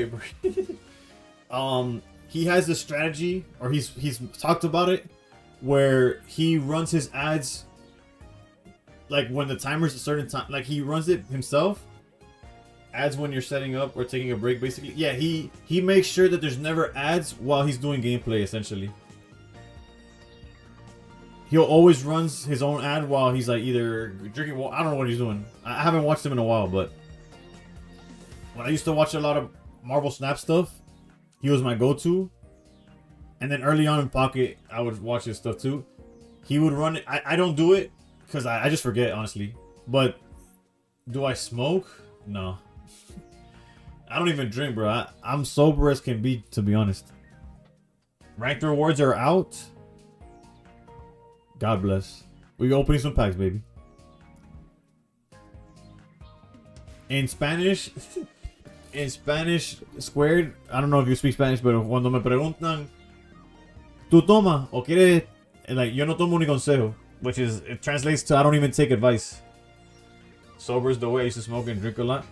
A: He has this strategy, or he's talked about it, where he runs his ads like when the timer's a certain time. Like, he runs it himself. Ads when you're setting up or taking a break, basically. Yeah, he makes sure that there's never ads while he's doing gameplay, essentially. He'll always runs his own ad while he's like either drinking water. I don't know what he's doing. I haven't watched him in a while, but when I used to watch a lot of Marvel Snap stuff, he was my go-to. And then early on in Pocket, I would watch his stuff too. He would run it. I don't do it because I just forget, honestly. But do I smoke? No. I don't even drink, bro. I'm sober as can be, to be honest. Ranked rewards are out. God bless. We're opening some packs, baby. In Spanish, squared, I don't know if you speak Spanish, pero cuando me preguntan, ¿tú toma o quieres? Like, yo no tomo ni consejo. Which is, it translates to I don't even take advice. Sober is the way I used to smoke and drink a lot.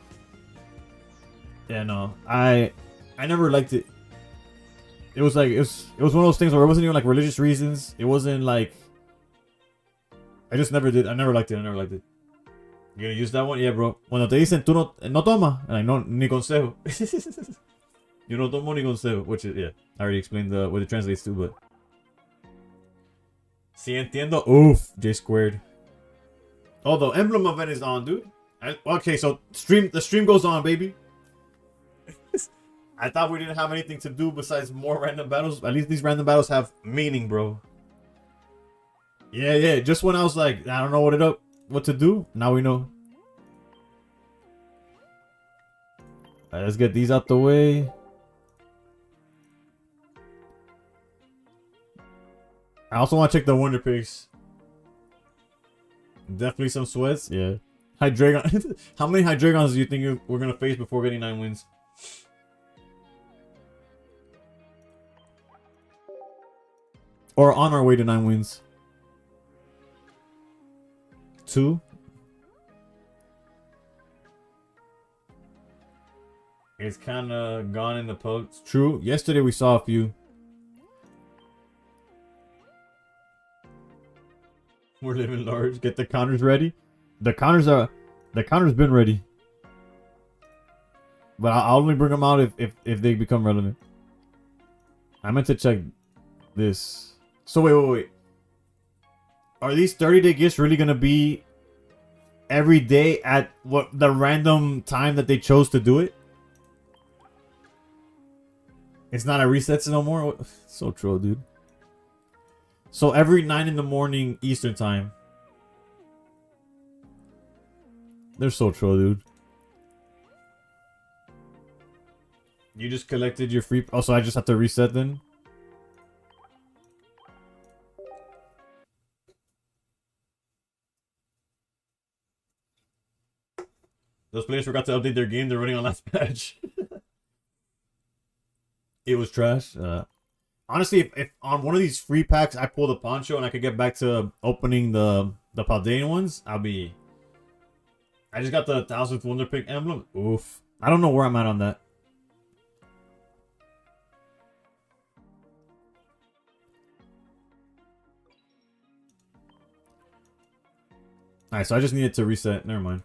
A: Yeah, no. I never liked it. It was like, it was one of those things where it wasn't even like religious reasons. It wasn't like, I just never did. I never liked it. You gonna use that one? Yeah, bro. Cuando te dicen, tú no toma. And I no, ni consejo. Yo no tomo ni consejo. Which is, yeah. I already explained what it translates to, but. Si entiendo. Oof. J squared. Oh, the emblem event is on, dude. Okay, so the stream goes on, baby. I thought we didn't have anything to do besides more random battles. At least these random battles have meaning, bro. Yeah. Just when I was like, I don't know what to do. Now we know. Alright, let's get these out the way. I also want to check the Wonder Pigs. Definitely some sweats. Yeah. Hydreigon. How many Hydreigons do you think we're gonna face before getting 9 wins? Or on our way to 9 wins? 2? It's kind of gone in the post. True. Yesterday we saw a few. We're living large. Get the counters ready. The counters been ready. But I'll only bring them out if they become relevant. I meant to check this. So wait. Are these 30-day gifts really gonna be every day at what the random time that they chose to do it? It's not a resets no more. So troll, dude. So every 9 in the morning Eastern time. They're so troll, dude. You just collected your free... Oh, so I just have to reset then? Those players forgot to update their game. They're running on last patch. It was trash. Honestly, if on one of these free packs I pull the Poncho and I could get back to opening the Paldean ones, I'll be... I just got the 1000th Wonder Pick emblem. Oof. I don't know where I'm at on that. Alright, so I just needed to reset. Never mind.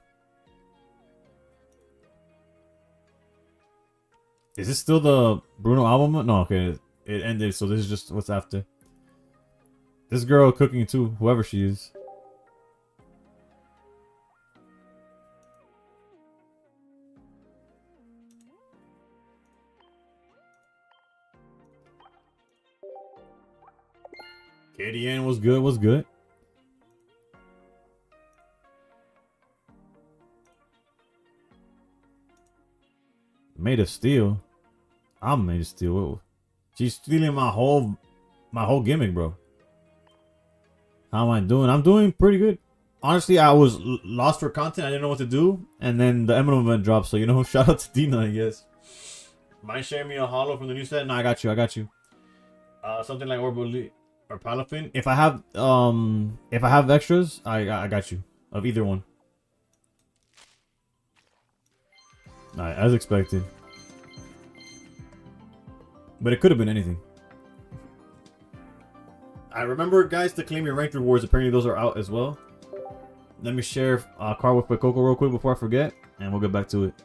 A: Is this still the Bruno album? No, okay. It ended, so this is just what's after. This girl cooking too, whoever she is. KDN was good, was good. Made of steel. I'm made of steel. Whoa. She's stealing my whole gimmick, bro. How am I doing? I'm doing pretty good. Honestly, I was lost for content. I didn't know what to do. And then the emblem event dropped. So, you know, shout out to Dina, I guess. Mind sharing me a hollow from the new set? No, I got you. I got you. Something like Orbo or Palafin. If I have extras, I got you. Of either one. Alright, as expected. But it could have been anything. I remember, guys, to claim your ranked rewards. Apparently those are out as well. Let me share Car with Coco real quick before I forget. And we'll get back to it.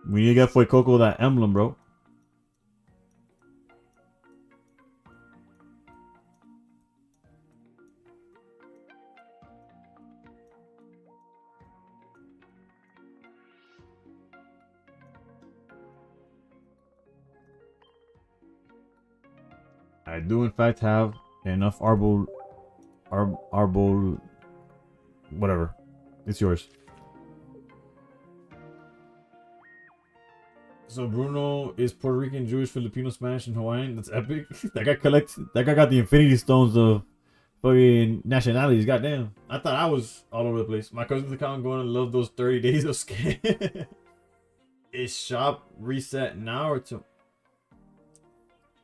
A: We need to get for Coco that emblem, bro. I do in fact have enough Arbol, whatever. It's yours. So Bruno is Puerto Rican, Jewish, Filipino, Spanish, and Hawaiian. That's epic. That guy got the Infinity Stones of fucking nationalities. Goddamn. I thought I was all over the place. My cousin's account going to love those 30 days of scam. Is shop reset now or to?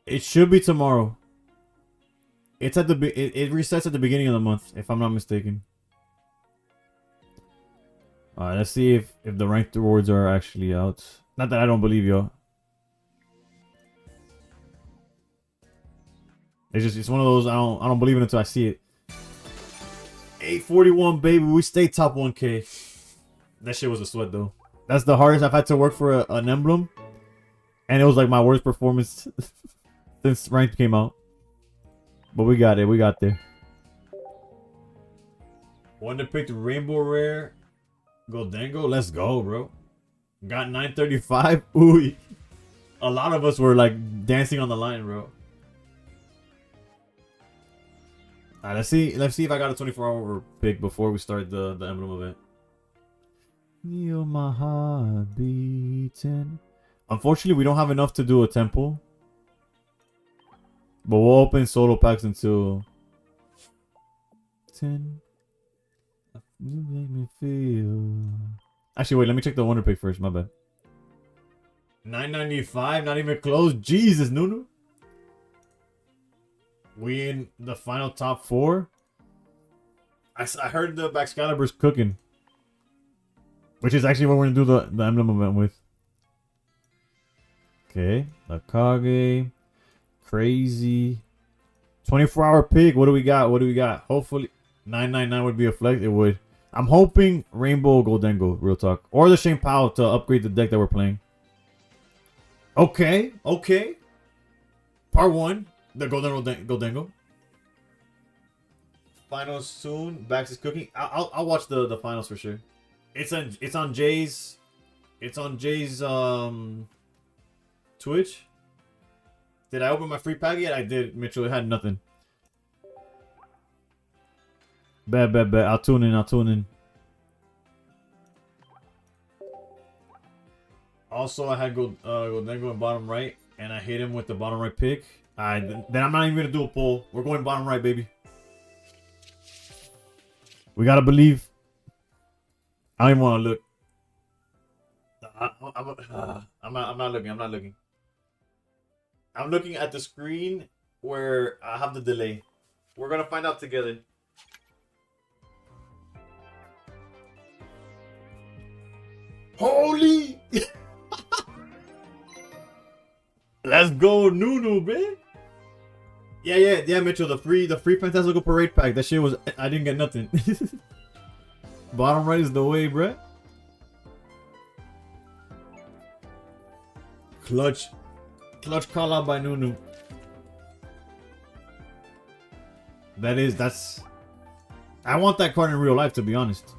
A: It should be tomorrow. It's at it resets at the beginning of the month, if I'm not mistaken. Alright, let's see if the ranked rewards are actually out. Not that I don't believe you. It's one of those I don't believe it until I see it. 841, baby, we stay top 1K. That shit was a sweat though. That's the hardest I've had to work for an emblem, and it was like my worst performance since ranked came out. But we got it. We got there. One to pick the Rainbow Rare. Goldango. Let's go, bro. Got 935. Ooh. A lot of us were like dancing on the line, bro. Alright, let's see if I got a 24-hour pick before we start the emblem event. Feel my heart beating. Unfortunately, we don't have enough to do a temple. But we'll open solo packs until 10. You make me feel. Actually, wait. Let me check the wonder pick first. My bad. 995. Not even close. Jesus, Nunu. We in the final top 4. I heard the Excalibur's cooking, which is actually what we're gonna do the emblem event with. Okay, the Kage. Crazy 24-hour pick. What do we got? What do we got? Hopefully 999 would be a flex. It would. I'm hoping Rainbow Goldango, real talk, or the Shane Powell to upgrade the deck that we're playing. Okay. Part 1, the Goldango.
B: finals soon. Bax is cooking. I'll watch the finals for sure. It's on Jay's Twitch. Did I open my free pack yet? I did, Mitchell. It had nothing. Bet. I'll tune in. Also, I had Goldengo in bottom right, and I hit him with the bottom right pick. Then I'm not even gonna do a pull. We're going bottom right, baby. We gotta believe. I don't even want to look. I'm not looking. I'm looking at the screen where I have the delay. We're gonna find out together. Holy! Let's go, Nunu, man. Yeah, Mitchell. The free Fantastical Parade pack. That shit was. I didn't get nothing. Bottom right is the way, bruh. Clutch call out by Nunu. That's. I want that card in real life, to be honest.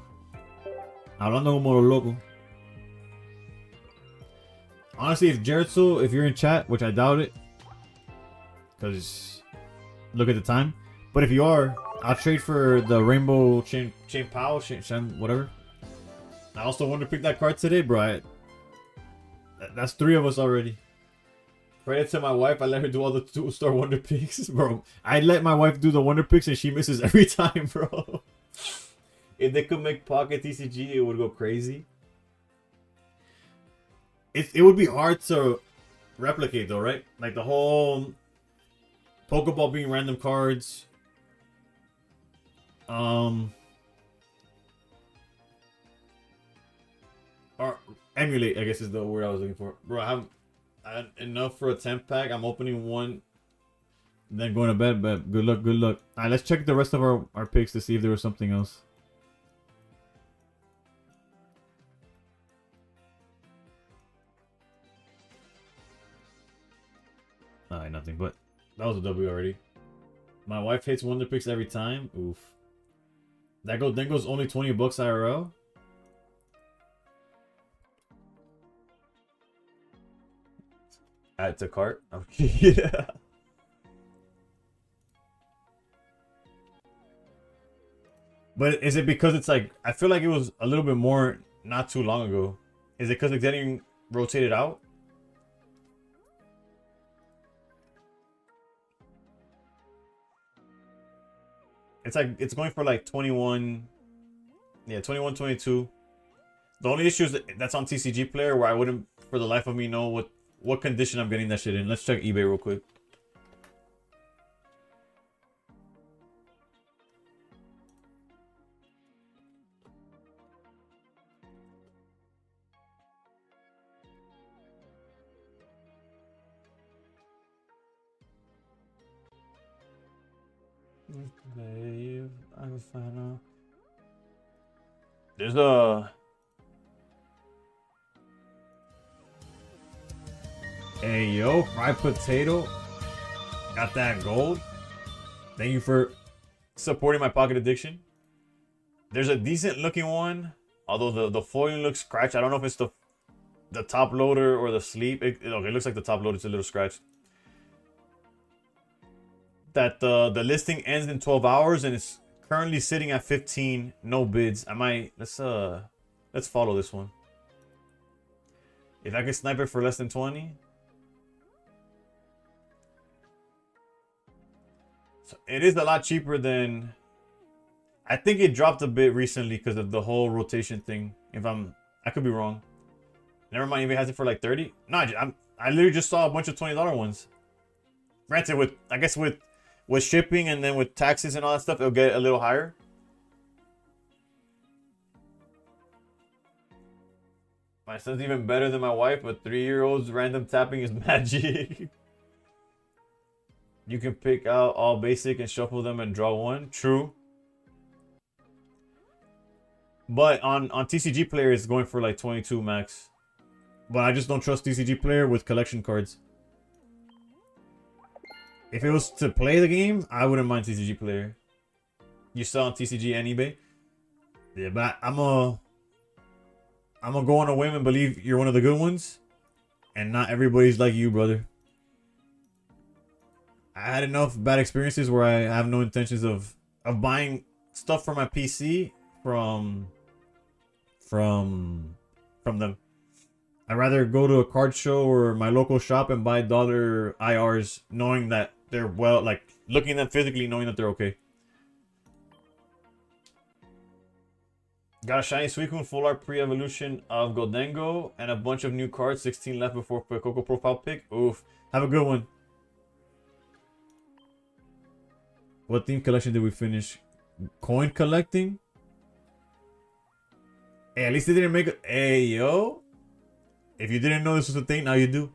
B: Hablando como lo loco. Honestly, if Jaredso, if you're in chat, which I doubt it, because look at the time. But if you are, I'll trade for the Rainbow Chain Pow, whatever. I also wanted to pick that card today, bro. That's 3 of us already. Credit to my wife, I let her do all the 2-star wonder picks, bro. I let my wife do the wonder picks and she misses every time, bro. If they could make pocket TCG, it would go crazy. It would be hard to replicate though, right? Like the whole Pokeball being random cards. Or emulate, I guess is the word I was looking for. Bro, I have enough for a 10th pack. I'm opening one, then going to bed. But good luck. Alright, let's check the rest of our picks to see if there was something else. Alright, nothing. But that was a W already. My wife hates wonder picks every time. Oof. Then goes only $20 IRL. Add to cart. Okay, yeah. But is it because it's like, I feel like it was a little bit more not too long ago. Is it because it's getting rotated out? It's like, it's going for like 21. Yeah, 21, 22. The only issue is that that's on TCG Player, where I wouldn't, for the life of me, know what condition I'm getting that shit in. Let's check eBay real quick. There's a... Hey, yo, fried potato. Got that gold. Thank you for supporting my pocket addiction. There's a decent looking one, although the foiling looks scratched. I don't know if it's the top loader or the sleeve. Okay, it looks like the top loader. It's a little scratched. That the listing ends in 12 hours and it's currently sitting at 15. No bids. I might let's follow this one. If I can snipe it for less than 20. So it is a lot cheaper than. I think it dropped a bit recently because of the whole rotation thing. I could be wrong. Never mind. If it has it for like 30. No, I literally just saw a bunch of $20 ones. Granted, I guess with shipping and then with taxes and all that stuff, it'll get a little higher. My son's even better than my wife, but 3-year-olds random tapping is magic. You can pick out all basic and shuffle them and draw one. True. But on TCG Player, it's going for like 22 max. But I just don't trust TCG Player with collection cards. If it was to play the game, I wouldn't mind TCG Player. you sell on TCG and eBay. Yeah, but I'm gonna go on a whim and believe you're one of the good ones, and not everybody's like you, brother. I had enough bad experiences where I have no intentions of buying stuff for my PC from them. I'd rather go to a card show or my local shop and buy dollar IRs, knowing that they're well, like looking at them physically, knowing that they're okay. Got a shiny Suicune full art pre-evolution of Goldengo and a bunch of new cards. 16 left before Coco profile pick. Oof. Have a good one. What theme collection did we finish? Coin collecting? Hey, at least they didn't make it. Hey, yo. If you didn't know this was a thing, now you do.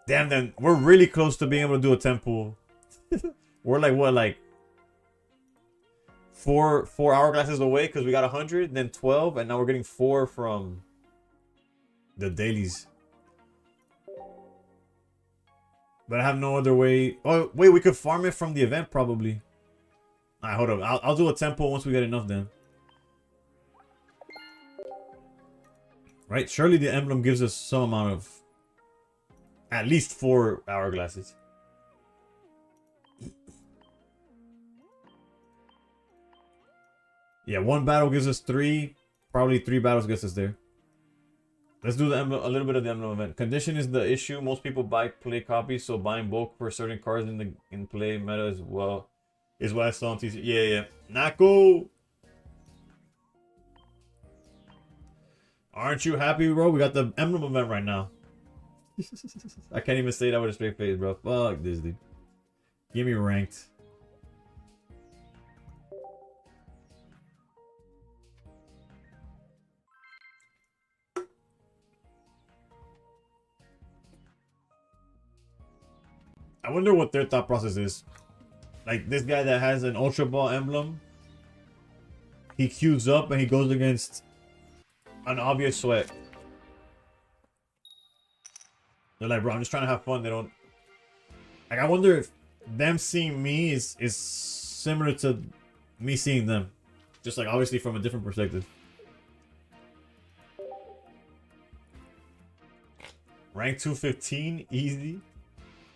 B: Damn, then we're really close to being able to do a temple. We're like, what, like four hourglasses away because we got 100, then 12, and now we're getting 4 from the dailies. But I have no other way. Oh, wait, we could farm it from the event probably. Alright, hold up. I'll do a temple once we get enough then. Right? Surely the emblem gives us some amount of... at least 4 hourglasses. Yeah, 1 battle gives us 3. Probably 3 battles gets us there. Let's do the emblem, a little bit of the emblem event. Condition is the issue. Most people buy play copies, so buying bulk for certain cards in play meta as well is what I saw on TCG. Yeah. Nako! Aren't you happy, bro? We got the emblem event right now. I can't even say that with a straight face, bro. Fuck this, dude. Give me ranked. I wonder what their thought process is. Like this guy that has an Ultra Ball emblem, he queues up and he goes against an obvious sweat. They're like, bro, I'm just trying to have fun. They don't... like, I wonder if them seeing me is similar to me seeing them. Just like obviously from a different perspective. Rank 215, easy.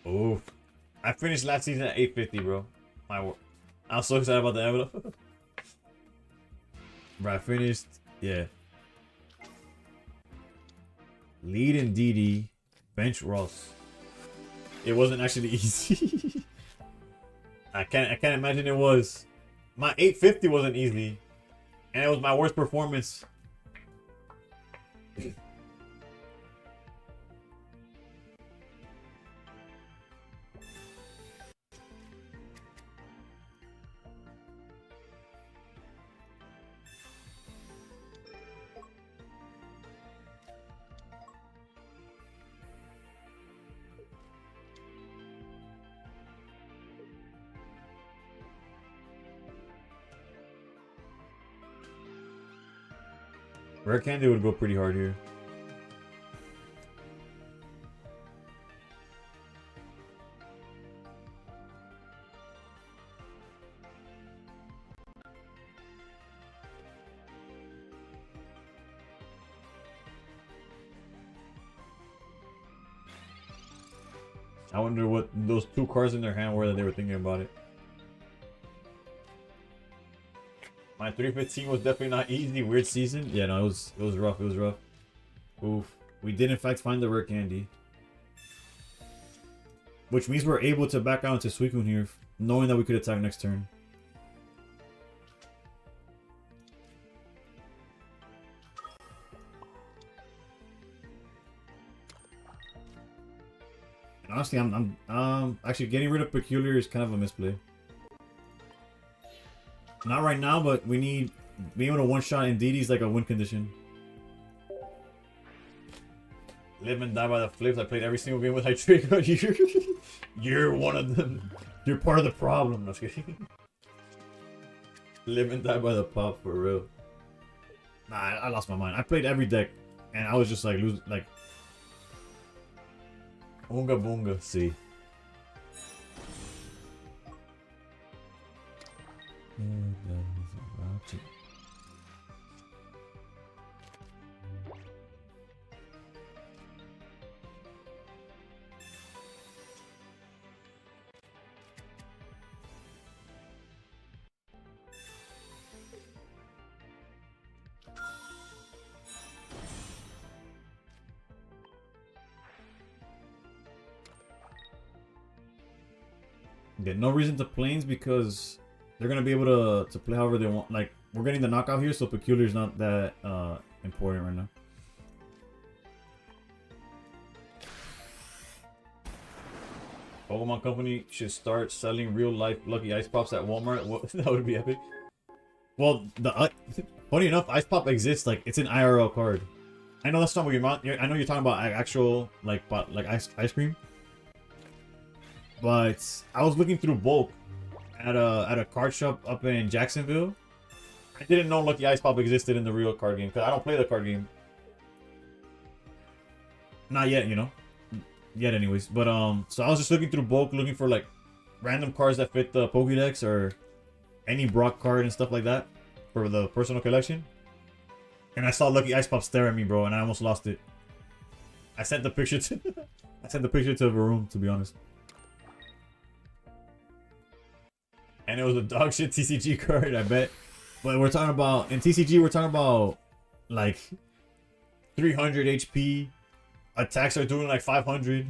B: Oh, I finished last season at 850, bro. I'm so excited about the envelope. Bro, I finished, yeah. Lead in DD, bench Ross. It wasn't actually easy. I can't imagine it was. My 850 wasn't easy, and it was my worst performance. Rare Candy would go pretty hard here. I wonder what those 2 cards in their hand were that they were thinking about it. My 315 was definitely not easy. Weird season. Yeah, no, it was rough. It was rough. Oof. We did in fact find the rare candy, which means we're able to back out into Suicune here, knowing that we could attack next turn. And honestly, I'm actually getting rid of Peculiar is kind of a misplay. Not right now, but we need being able to one-shot Indeedee's like a win condition. Live and die by the flips. I played every single game with Hydraco. You're one of them. You're part of the problem. No, just kidding. Live and die by the pop for real. Nah, I lost my mind. I played every deck, and I was just like losing. Like, Oonga Boonga. See.
A: Yeah, no reason to planes because they're gonna be able to play however they want. Like we're getting the knockout here, so peculiar is not that important right now. Pokemon Company should start selling real life Lucky Ice Pops at Walmart. What, that would be epic. Well, the funny enough, Ice Pop exists. Like it's an IRL card. I know that's not what you're. I know you're talking about actual like ice cream. But I was looking through bulk at a card shop up in Jacksonville. I didn't know Lucky Ice Pop existed in the real card game because I don't play the card game. Not yet, you know. Yet, anyways. But so I was just looking through bulk, looking for like random cards that fit the Pokédex or any Brock card and stuff like that for the personal collection. And I saw Lucky Ice Pop stare at me, bro, and I almost lost it. I sent the picture to Varun, to be honest. And it was a dog shit TCG card, I bet. But we're talking about in TCG, we're talking about like 300 HP. Attacks are doing like 500.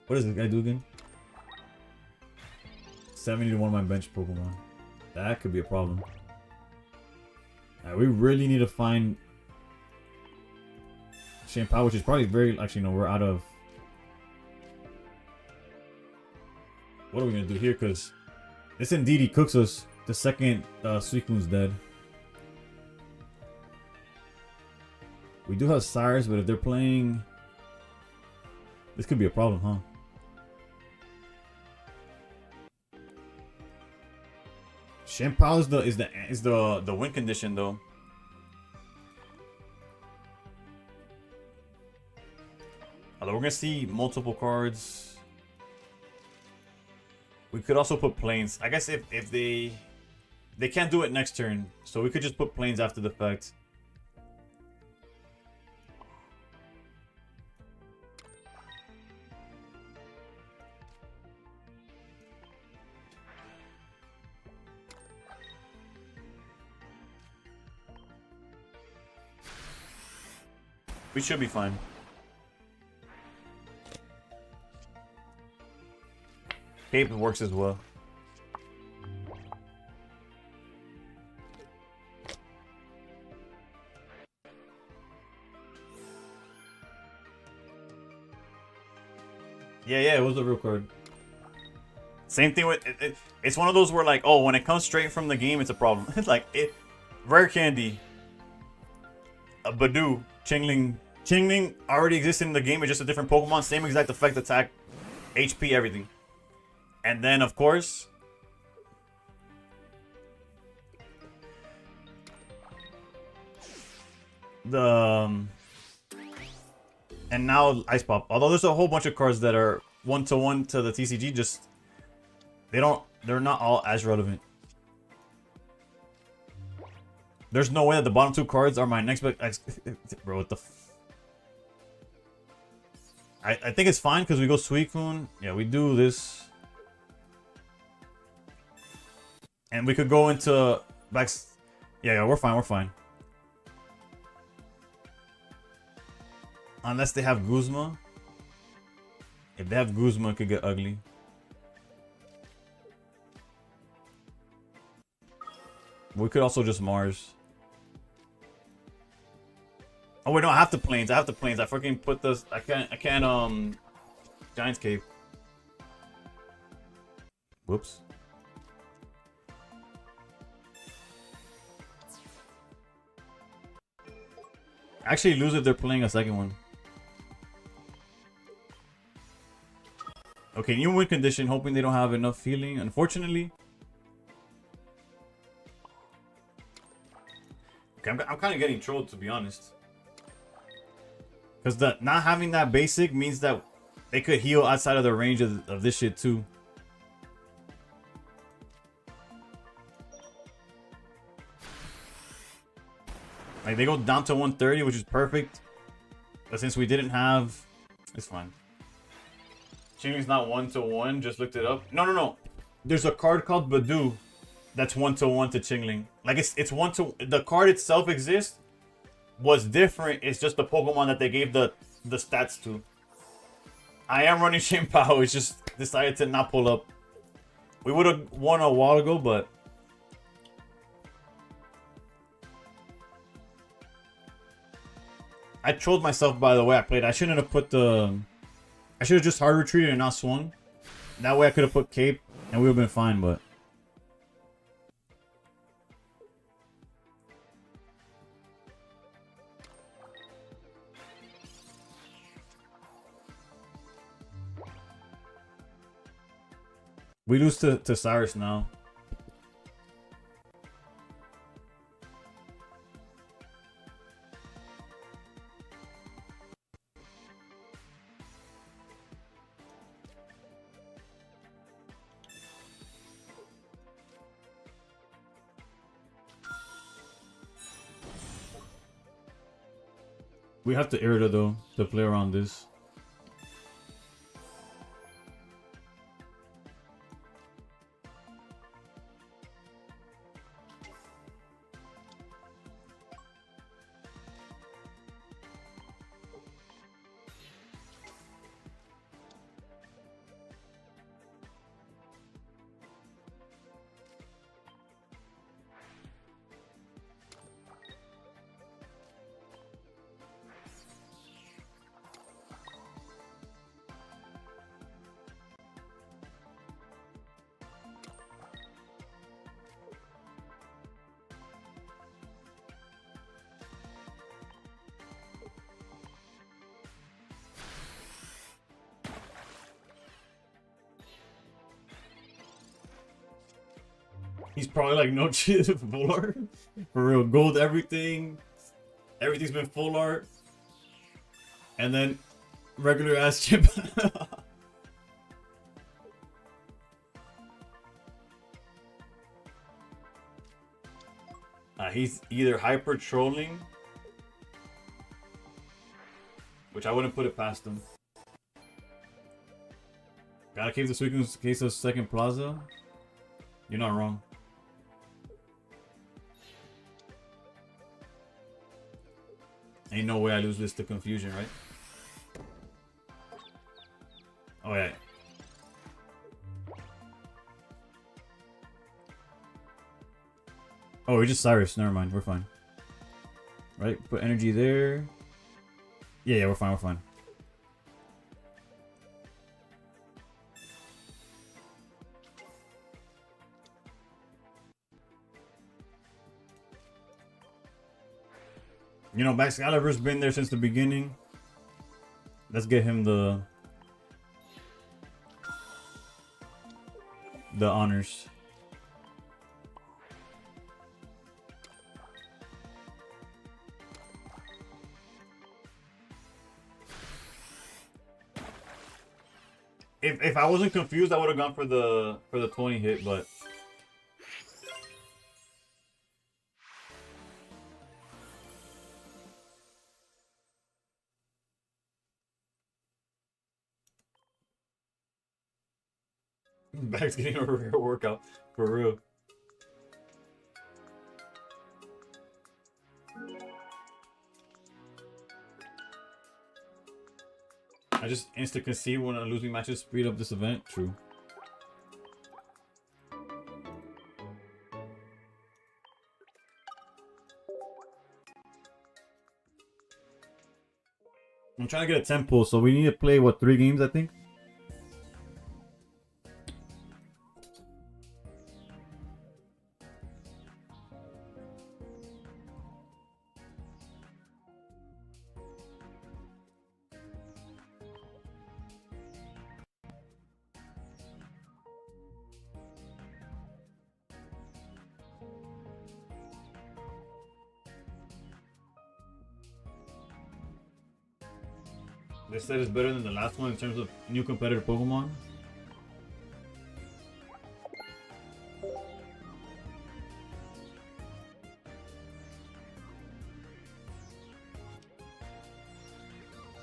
A: What does this guy do again? 70 to one of my bench Pokemon. That could be a problem. Right, we really need to find Shampoo, which is probably very... Actually, no, we're out of... What are we going to do here? Because this indeed he cooks us the second Suicune's dead. We do have Sires, but if they're playing... This could be a problem, huh? Shampoo is the win condition though. Although we're gonna see multiple cards. We could also put planes. I guess if they can't do it next turn, so we could just put planes after the fact. We should be fine. Cape works as well. Yeah, it was a real card. Same thing with it's one of those where like, oh, when it comes straight from the game, it's a problem. It's like rare candy. A Badoo, Chingling. Chingling already existed in the game. It's just a different Pokemon. Same exact effect, attack, HP, everything. And then, of course, and now Ice Pop. Although there's a whole bunch of cards that are 1-to-1 to the TCG, just they're not all as relevant. There's no way that the bottom two cards are my next bro, what the I think it's fine because we go Suicune. Yeah, we do this. And we could go into backs. Yeah, we're fine. Unless they have Guzma. If they have Guzma, it could get ugly. We could also just Mars. Oh wait, no, I have the planes. I fucking put this. I can't Giant's Cape. Whoops. Actually lose if they're playing a second one. Okay, new win condition, hoping they don't have enough healing. Unfortunately. Okay, I'm kind of getting trolled, to be honest. Because not having that basic means that they could heal outside of the range of this shit too. Like they go down to 130, which is perfect. But since we didn't have... It's fine. Chingling's not 1-to-1, just looked it up. No. There's a card called Badoo that's 1-to-1 to Chingling. Like it's 1-to... The card itself exists. Was different. It's just the Pokemon that they gave the stats to.
B: I am running Shin Pao. It's just decided to not pull up. We would have won a while ago, but I trolled myself by the way I played. I shouldn't have put the. I should have just hard retreated and not swung. That way I could have put cape and we would have been fine, but. We lose to Cyrus now. We have to Irida though to play around this. He's probably like no shit full art. For real, gold everything. Everything's been full art. And then regular ass chip. He's either hyper trolling, which I wouldn't put it past him. Gotta keep this week in case of second plaza. You're not wrong. Ain't no way I lose this to confusion, right? Oh yeah. Oh, we're just Cyrus. Never mind. We're fine. Right? Put energy there. Yeah, we're fine. We're fine. You know, Excalibur's been there since the beginning. Let's get him the honors. If I wasn't confused, I would have gone for the 20 hit, but Bag's getting a real workout for real. I just instant concede when losing matches speed up this event. True. I'm trying to get a 10 pull, so we need to play what, 3 games I think. This set is better than the last one in terms of new competitive Pokemon.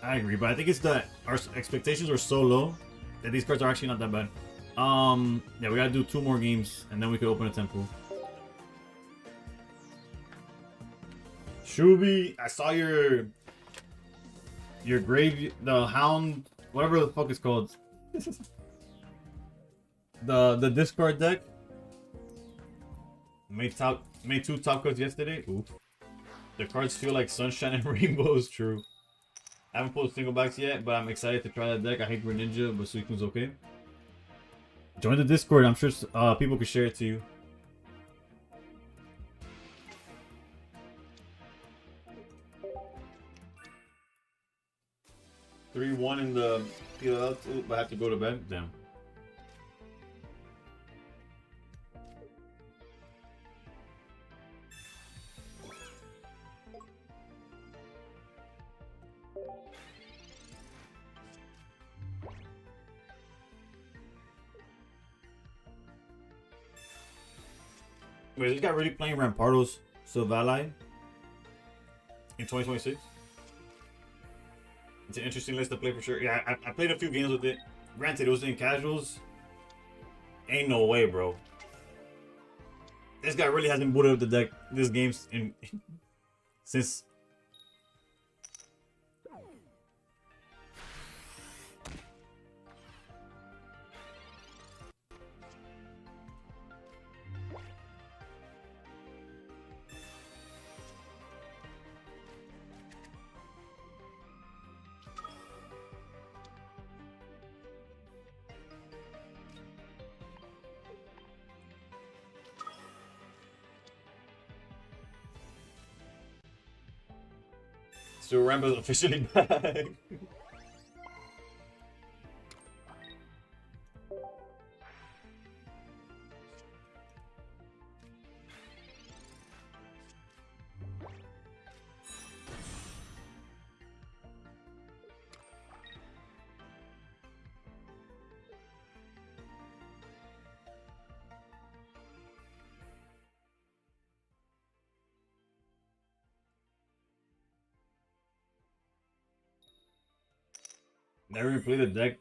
B: I agree, but I think it's that our expectations were so low that these cards are actually not that bad. Yeah, we gotta do 2 more games and then we could open a temple. Shubi, I saw your grave, the hound
A: whatever the fuck it's called. The discard deck. Made 2 top cards yesterday. Ooh. The cards feel like sunshine and rainbows. True. I haven't pulled single backs yet, but I'm excited to try that deck. I hate Greninja, but Suicune's okay. Join the Discord. I'm sure people can share it to you. Three one in the PLL, but I have to go to bed. Damn. Wait, is this guy really playing Rampardos Silvally in 2026? It's an interesting list to play for sure. Yeah, I played a few games with it. Granted, it was in casuals. Ain't no way, bro. This guy really hasn't booted up the deck this game since. So Rambo's officially back. Never even played the deck.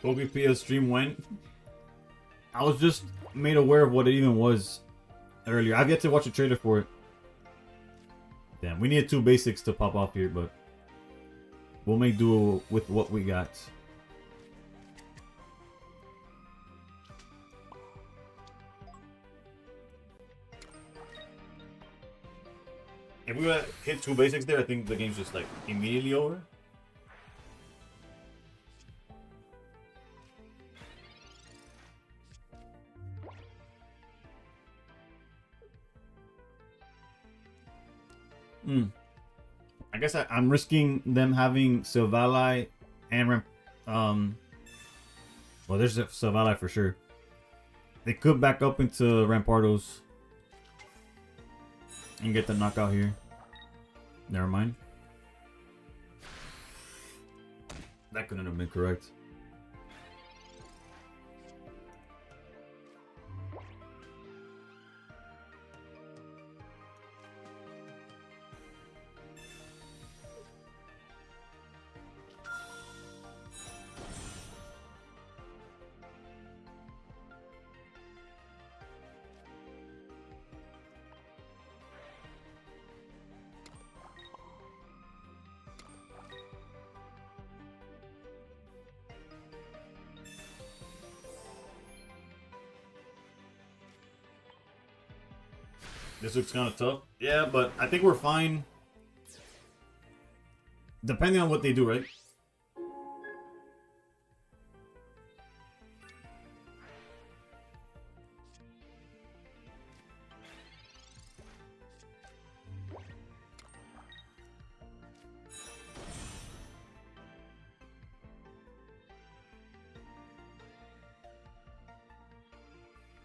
A: PokePS stream went. I was just made aware of what it even was earlier. I've yet to watch a trailer for it. Damn, we need 2 basics to pop off here, but we'll make do with what we got. If we hit 2 basics there, I think the game's just like immediately over. I guess I'm risking them having Silvally and well, there's Silvally for sure. They could back up into Rampardos and get the knockout here. Never mind. That couldn't have been correct. This looks kind of tough. Yeah, but I think we're fine. Depending on what they do, right?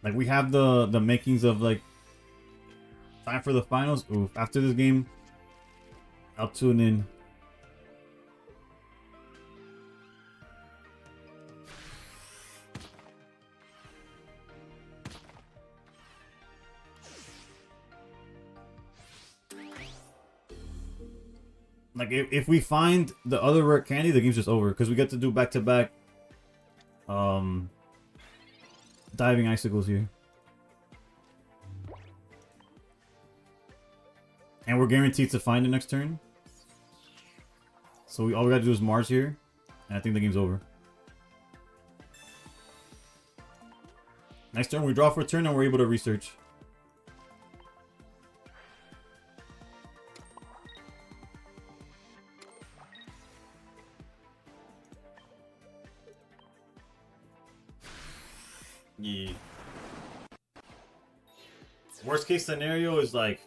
A: Like we have the makings of like time for the finals. Oof. After this game, I'll tune in. Like if we find the other rare candy, the game's just over because we get to do back-to-back diving icicles here. And we're guaranteed to find it next turn. So all we gotta do is Mars here, and I think the game's over. Next turn, we draw for a turn, and we're able to research. Yeah. Worst case scenario is like,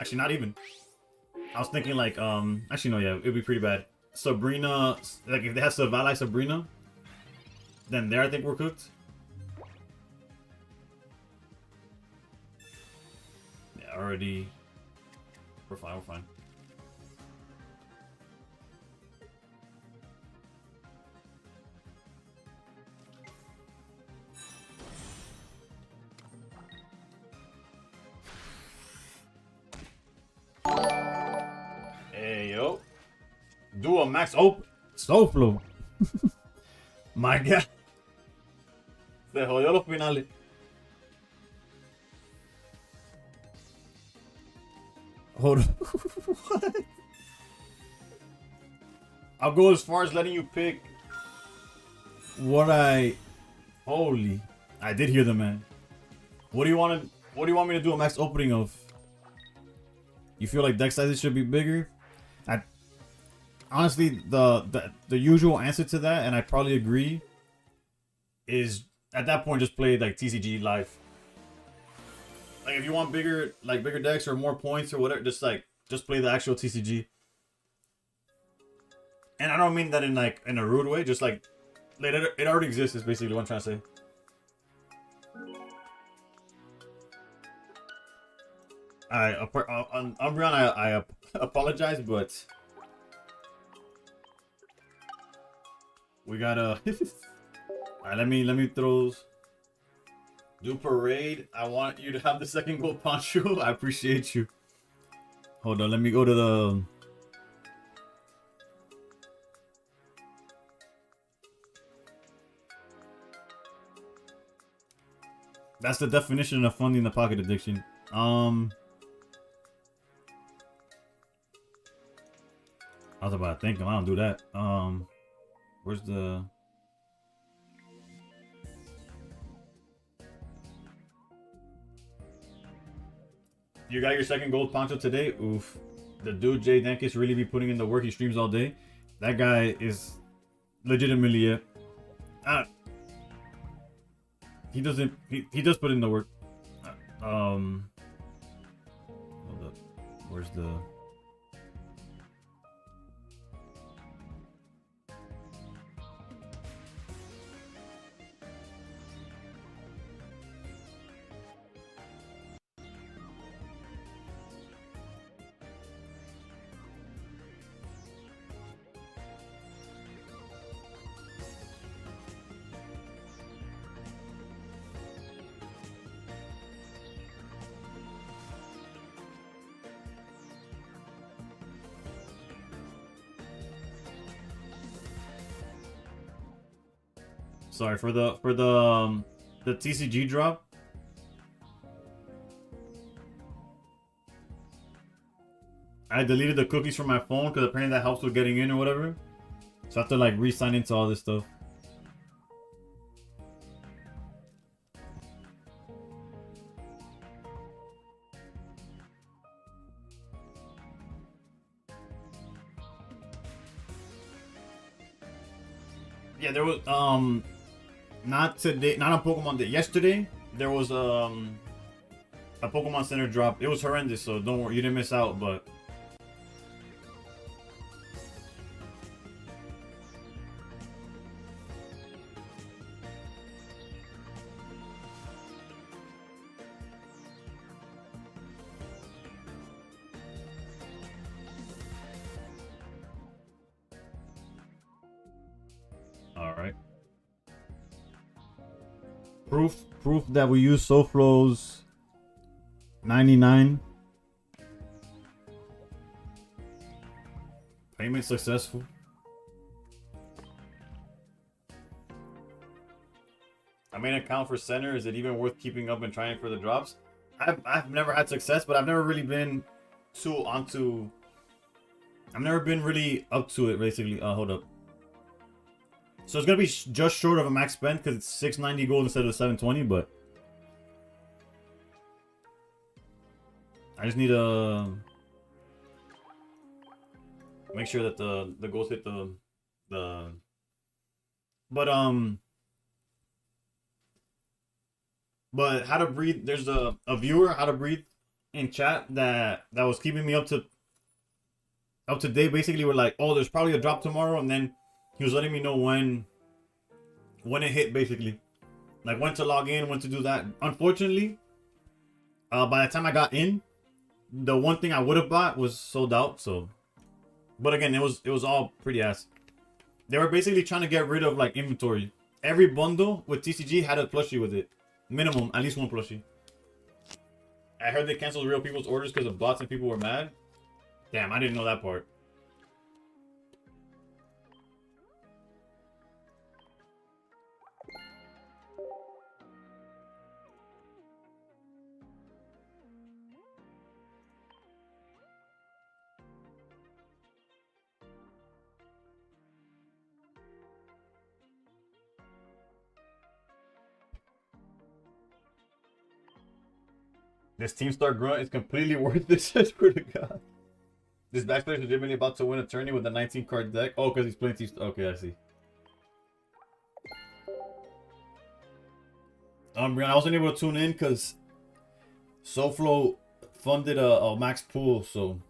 A: actually not even. I was thinking like, actually no, yeah, it'd be pretty bad. Sabrina, like if they have Savali Sabrina, then there I think we're cooked. Yeah, already. We're fine, we're fine. Hey, yo. Do a max open. So flow. My God. Se jodió los finales. Hold on. What? I'll go as far as letting you pick what I... Holy. I did hear the man. What do you want to... What do you want me to do a max opening of? You feel like deck sizes should be bigger? Honestly, the usual answer to that, and I probably agree, is at that point just play like TCG live. Like if you want bigger decks or more points or whatever, just play the actual TCG. And I don't mean that in a rude way, just like it already exists is basically what I'm trying to say. Umbreon, I apologize, but we gotta. Alright, let me throw those. Do parade. I want you to have the second gold poncho. I appreciate you. Hold on, let me go to the. That's the definition of funding the pocket addiction. I was about to thank him. I don't do that. Where's the... You got your second gold poncho today? Oof. The dude Jay Dankis really be putting in the work. He streams all day. That guy is legitimately it. He doesn't... He does put in the work. Hold up. Where's the... Sorry for the TCG drop. I deleted the cookies from my phone because apparently that helps with getting in or whatever. So I have to like re-sign into all this stuff. Yeah, there was not today, not on Pokemon Day. Yesterday there was a Pokemon Center drop. It was horrendous, so don't worry, you didn't miss out, but alright. Proof that we use SoFlo's 99. Payment successful. I made an account for Center. Is it even worth keeping up and trying for the drops? I've never had success, but I've never really been too onto I've never been really up to it, basically. Hold up. So it's gonna be just short of a max spend because it's 690 gold instead of 720, but I just need to make sure that the goals hit the but how to breathe. There's a viewer, how to breathe, in chat that was keeping me up to date. Basically, we're like, oh, there's probably a drop tomorrow, and then he was letting me know when it hit, basically, like when to log in, when to do that. Unfortunately, by the time I got in, the one thing I would have bought was sold out. So, but again, it was all pretty ass. They were basically trying to get rid of like inventory. Every bundle with TCG had a plushie with it, minimum at least one plushie. I heard they canceled real people's orders because of bots and people were mad. Damn, I didn't know that part. This Team Star Grunt is completely worth this. I swear to God. This backplayer is legitimately about to win a tourney with a 19 card deck. Oh, because he's playing Team Star. Okay, I see. Brian, I wasn't able to tune in because SoFlo funded a max pool, so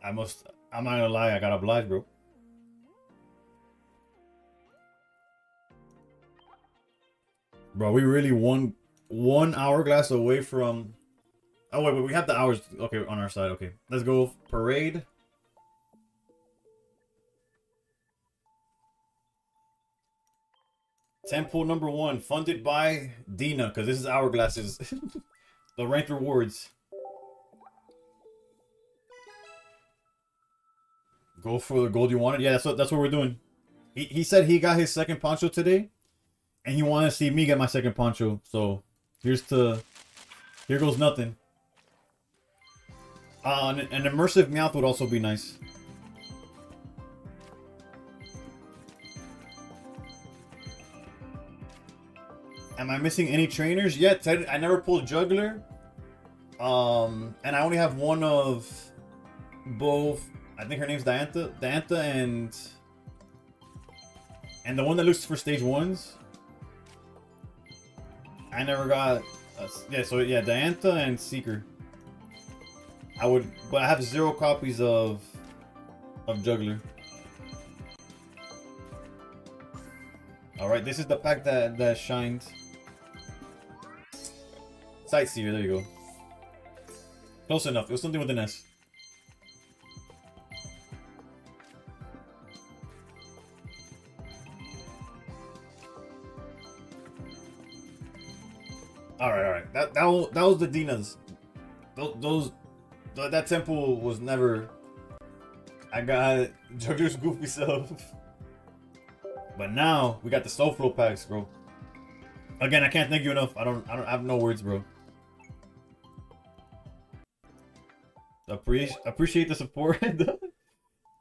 A: I'm not gonna lie, I got obliged, bro. Bro, we really one hourglass away from. Oh wait, we have the hours. Okay, on our side. Okay, let's go parade. Temple number 1, funded by Dina, because this is hourglasses. The ranked rewards. Go for the gold you wanted. Yeah, that's what we're doing. He said he got his second poncho today, and he wanted to see me get my second poncho. So here goes nothing. An immersive Meowth would also be nice. Am I missing any trainers? Yeah, I never pulled Juggler. And I only have one of both. I think her name's Diantha and the one that looks for stage 1s. I never got. Yeah, so yeah, Diantha and Seeker. But I have 0 copies of Juggler. All right, this is the pack that shined. Sightseer, there you go. Close enough. It was something with an S. All right. That was the Dinas. That temple was never. I got JoJo's goofy self. But now we got the SoFlo packs, bro. Again, I can't thank you enough. I have no words, bro. Appreciate the support.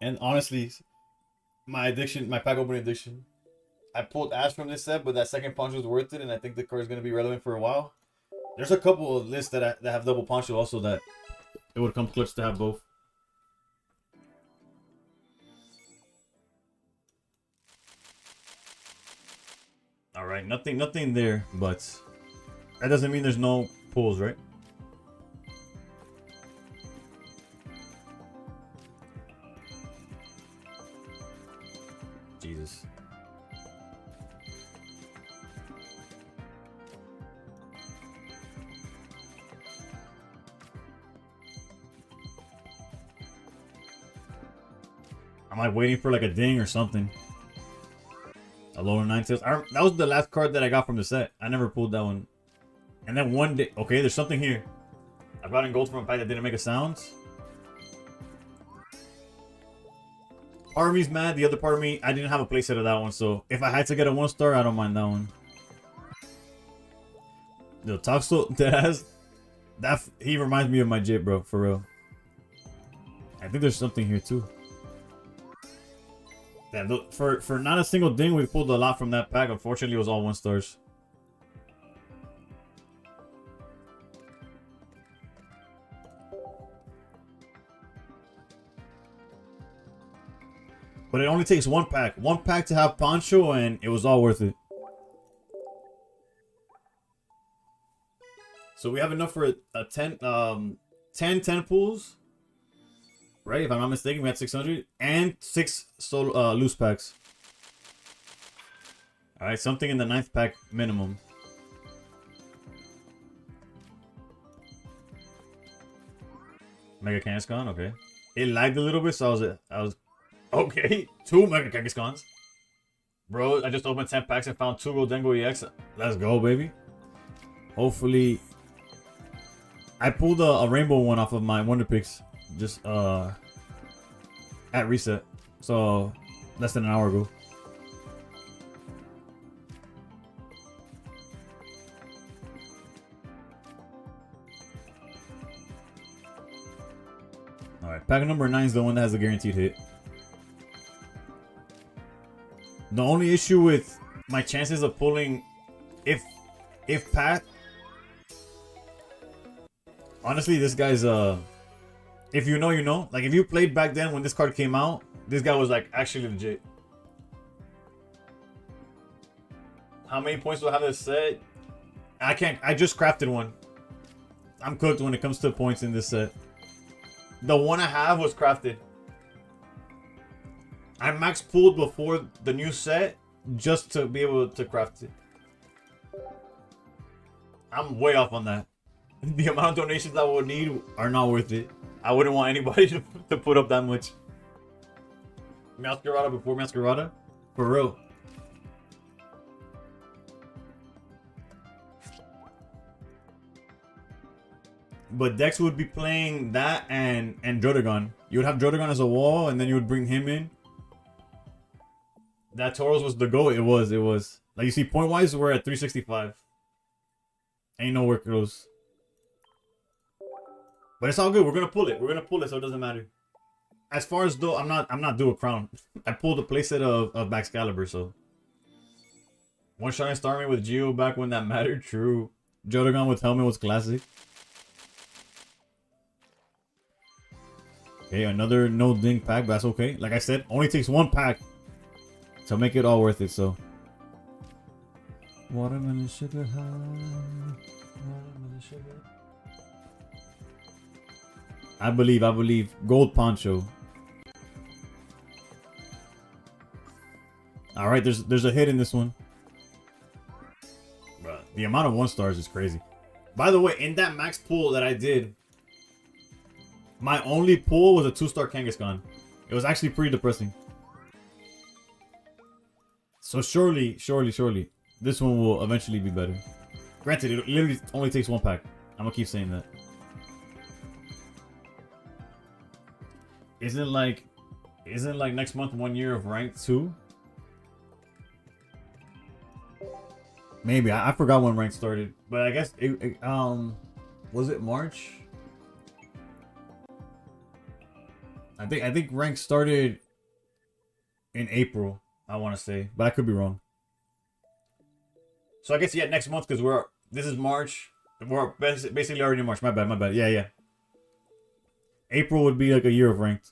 A: And honestly, my pack opening addiction. I pulled Ash from this set, but that second poncho was worth it, and I think the card is gonna be relevant for a while. There's a couple of lists that have double poncho also that it would come clutch to have both. All right, nothing there, but that doesn't mean there's no pulls, right? Jesus. I'm like waiting for like a ding or something. A lower 9 tails. That was the last card that I got from the set. I never pulled that one. And then one day, okay, there's something here. I brought in gold from a pack that didn't make a sound. Part of me's mad. The other part of me, I didn't have a playset of that one. So if I had to get a 1-star, I don't mind that one. The Toxel that he reminds me of my Jit, bro, for real. I think there's something here too. Yeah, for not a single ding, we pulled a lot from that pack. Unfortunately, it was all 1 stars. But it only takes 1 pack. 1 pack to have Poncho, and it was all worth it. So we have enough for a 10 pulls. Right? If I'm not mistaken, we had 600. And 6 loose packs. Alright, something in the 9th pack minimum. Mega Kangaskhan, okay. It lagged a little bit, so I was okay. 2 Mega Kangaskhan's. Bro, I just opened 10 packs and found 2 Goldengo EX. Let's go, baby. Hopefully. I pulled a rainbow one off of my Wonder Picks. Just at reset. So less than an hour ago. Alright, pack number 9 is the one that has a guaranteed hit. The only issue with my chances of pulling, if Pat, honestly, this guy's if you know, you know. Like if you played back then when this card came out, this guy was like actually legit. How many points do I have this set? I just crafted one. I'm cooked when it comes to points in this set. The one I have was crafted. I max pulled before the new set just to be able to craft it. I'm way off on that. The amount of donations I would need are not worth it. I wouldn't want anybody to put up that much. Masquerada before Masquerada? For real. But Dex would be playing that and Drodagon. You would have Drodagon as a wall, and then you would bring him in. That Tauros was the GOAT. It was. Like, you see, point-wise, we're at 365. Ain't nowhere close. But it's all good. We're gonna pull it. We're gonna pull it, so it doesn't matter. As far as though, I'm not dual crown. I pulled a playset of Baxcalibur, so. One shot and Starmie with Geo back when that mattered. True. Drodagon with helmet was classic. Okay, another no ding pack, but that's okay. Like I said, only takes 1 pack to make it all worth it, so. Watermelon sugar high. Watermelon sugar. I believe. Gold Poncho. Alright, there's a hit in this one. Bruh, the amount of 1 stars is crazy. By the way, in that max pool that I did, my only pull was a 2-star Kangaskhan. It was actually pretty depressing. So surely, this one will eventually be better. Granted, it literally only takes 1 pack. I'm gonna keep saying that. Isn't like next month 1 year of rank 2? Maybe I forgot when rank started, but I guess it was it March? I think rank started in April, I want to say, but I could be wrong. So I guess yeah, next month, because this is March. We're basically already in March. My bad. Yeah. April would be like a year of ranked.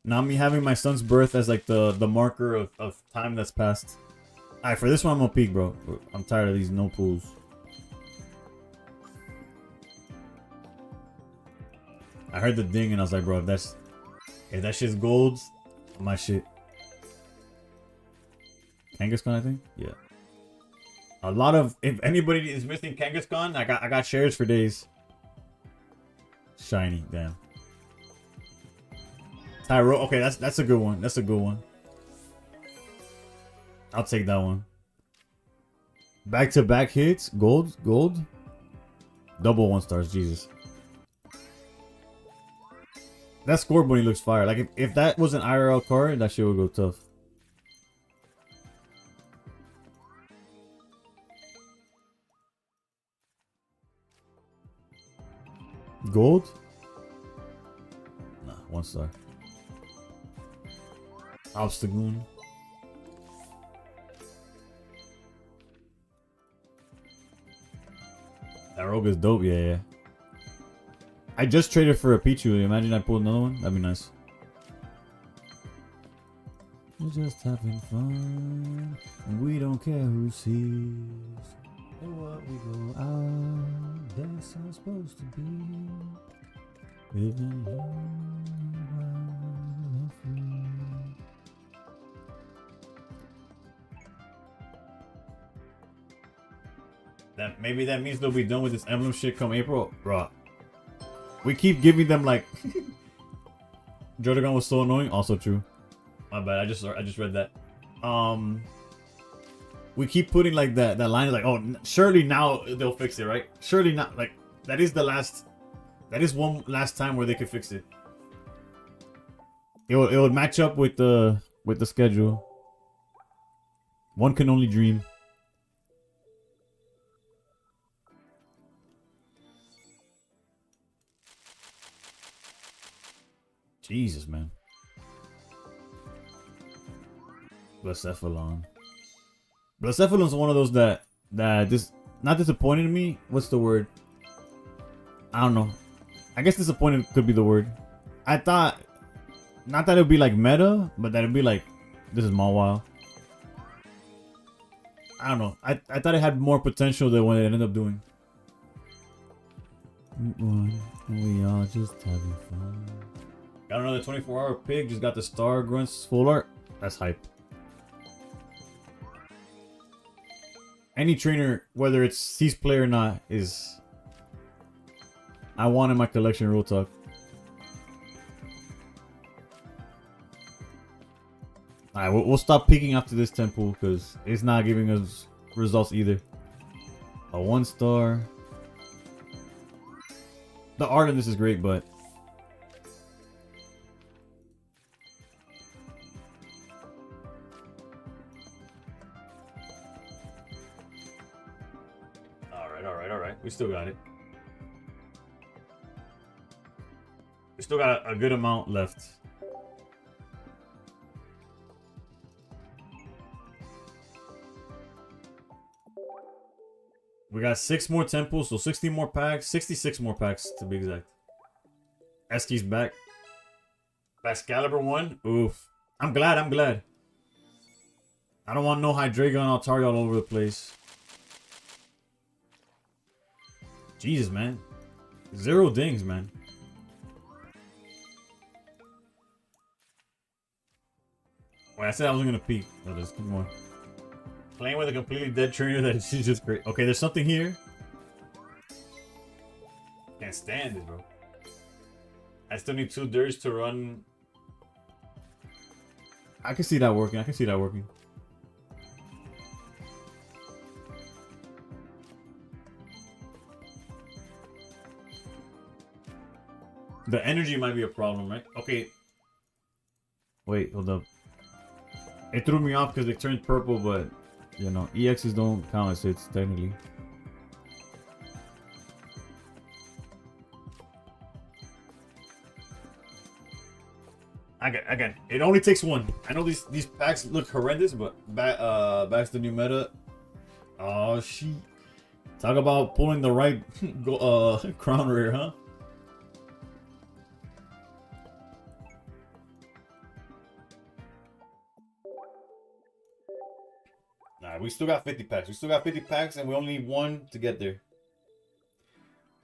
A: Now me having my son's birth as like the marker of time that's passed. Alright, for this one I'm gonna peek, bro. I'm tired of these no pools. I heard the ding and I was like, bro, if that shit's gold, my shit. Kangaskhan, I think? Yeah. A lot of, if anybody is missing Kangaskhan, I got shares for days. Shiny, damn. Tyro, okay, that's a good one. That's a good one. I'll take that one. Back-to-back hits, gold. Double 1 stars, Jesus. That score bunny looks fire. Like if that was an IRL card, that shit would go tough. gold? Nah, 1 star. Obstagoon. That rogue is dope, yeah. I just traded for a Pichu. Imagine I pulled another one. That'd be nice. We're just having fun. And we don't care who sees. Or what we go out. That's how it's supposed to be. Living young and free.
B: Maybe that means they'll be done with this emblem shit come April, bro. We keep giving them like. Jordan was so annoying. Also true. My bad. I just read that. We keep putting like that line is like, oh, surely now they'll fix it, right? Surely not. Like that is the last. That is one last time where they could fix it. It would match up with the schedule. One can only dream. Jesus, man. Blacephalon. Blacephalon's one of those that not disappointed me. What's the word? I don't know. I guess disappointed could be the word. I thought not that it would be like meta, but that it'd be like this is Mawile. I don't know. I thought it had more potential than what it ended up doing.
A: We all just having fun.
B: Got another 24-hour pig. Just got the Star Grunts full art. That's hype. Any trainer, whether it's ceased play or not, is I want in my collection. Real talk. Alright, we'll stop peeking after this temple because it's not giving us results either. A 1 star. The art in this is great, but Alright. We still got it. We still got a good amount left. We got 6 more temples, so 60 more packs, 66 more packs to be exact. Eski's back. Excalibur 1. Oof. I'm glad. I don't want no Hydreigon Altaria all over the place. Jesus, man. 0 dings, man. Wait, I said I wasn't gonna peek. No, just keep going. Playing with a completely dead trainer that she's just great. Okay, there's something here. Can't stand it, bro. I still need 2 dirts to run.
A: I can see that working.
B: The energy might be a problem, right? Okay.
A: Wait, hold up. It threw me off because it turned purple, but you know, EXs don't count as hits technically.
B: Again, it only takes 1. I know these packs look horrendous, but back to the new meta. Oh shit! Talk about pulling the right crown rare, huh? Nah, we still got 50 packs. And we only need 1 to get there.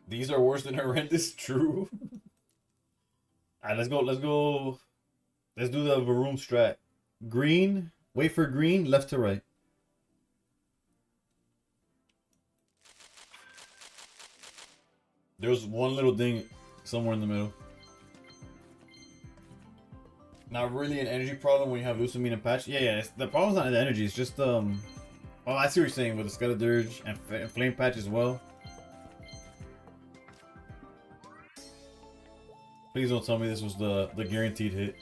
B: These are worse than horrendous. True. Alright, let's go. Let's do the Varoom strat. Green. Wait for green. Left to right. There's one little ding somewhere in the middle. Not really an energy problem when you have Lusamine and Patch. Yeah. The problem's not in the energy. It's just Oh, I see what you're saying with the Skeledirge and Flame Patch as well. Please don't tell me this was the guaranteed hit.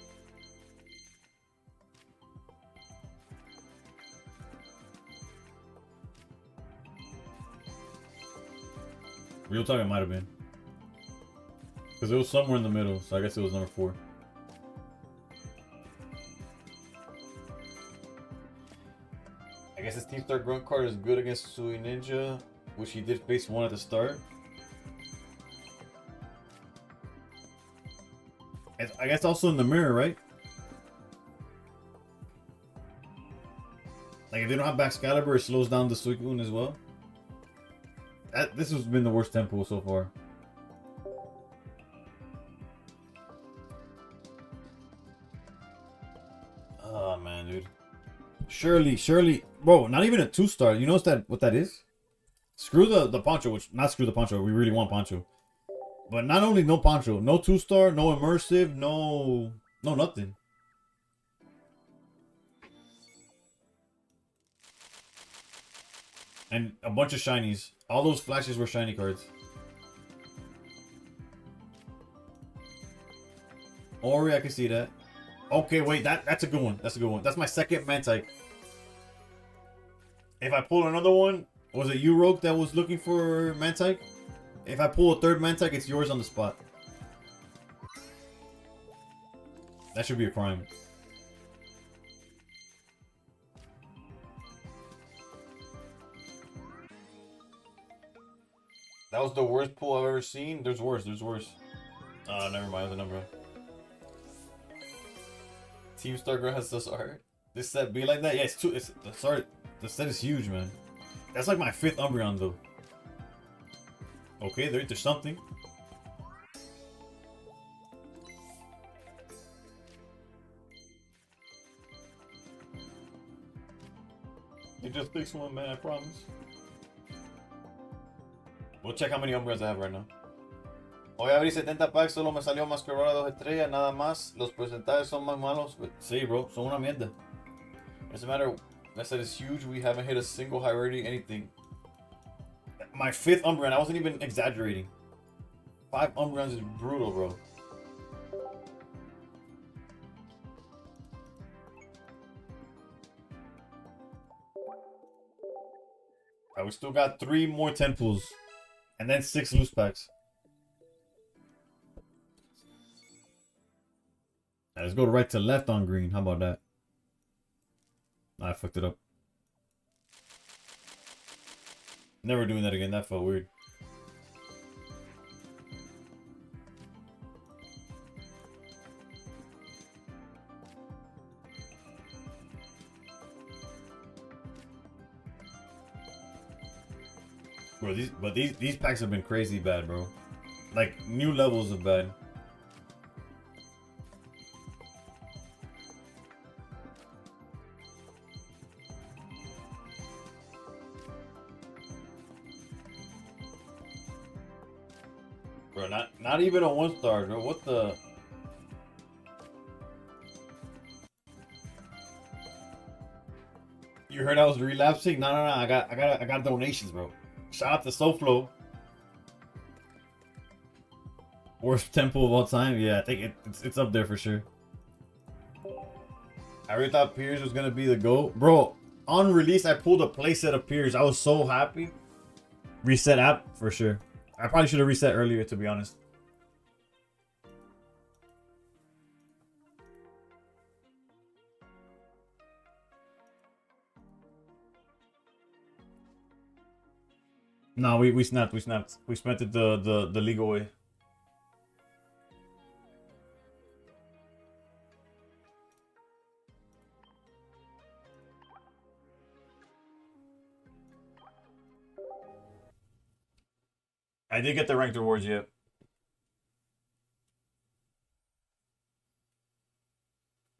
B: Real talk, it might have been.
A: Because it was somewhere in the middle, so I guess it was number 4. I guess his Team Star Grunt card is good against Sui Ninja, which he did face 1 at the start. I guess also in the mirror, right? Like if they don't have Excalibur, it slows down the Suicune as well. This has been the worst tempo so far. Oh man, dude. Surely, bro, not even a 2-star. You know what that is? Screw the Poncho, which not screw the Poncho. We really want Poncho, but not only no Poncho, no 2-star, no immersive, no nothing. And a bunch of shinies. All those flashes were shiny cards. Ori, I can see that. Okay, wait, that's a good one. That's a good one. That's my second Mantike. If I pull another one, was it you, Rogue, that was looking for Mantike? If I pull a third Mantike, it's yours on the spot. That should be a crime. That was the worst pull I've ever seen. There's worse. There's worse. Never mind. The number. Team Star Girl has this art. This set be like that? Yeah, it's too. Sorry. The set is huge, man. That's like my 5th Umbreon, though. Okay, there's something. It just takes one, man. I promise. We'll check how many Umbreons I have right now. Hoy abrí 70 packs, solo me salió Masquerada 2 estrellas, nada más. Los porcentajes son más malos. Sí, bro, son una mierda. Doesn't matter. That set is huge. We haven't hit a single high rating anything. My 5th Umbreon, I wasn't even exaggerating. 5 Umbreons is brutal, bro. Alright, we still got 3 more 10 pulls. And then 6 loose packs. Right, let's go right to left on green. How about that? I fucked it up. Never doing that again. That felt weird. Bro, these packs have been crazy bad, bro. Like new levels of bad. Bro, not even a 1-star, bro. What the? You heard I was relapsing? No. I got donations, bro. Shout out to SoFlo. Worst tempo of all time? Yeah, I think it's up there for sure. I really thought Piers was gonna be the GOAT. Bro, on release I pulled a playset of Piers. I was so happy. Reset app for sure. I probably should have reset earlier, to be honest. No, we snapped. We spent it the legal way. I did get the ranked rewards yet.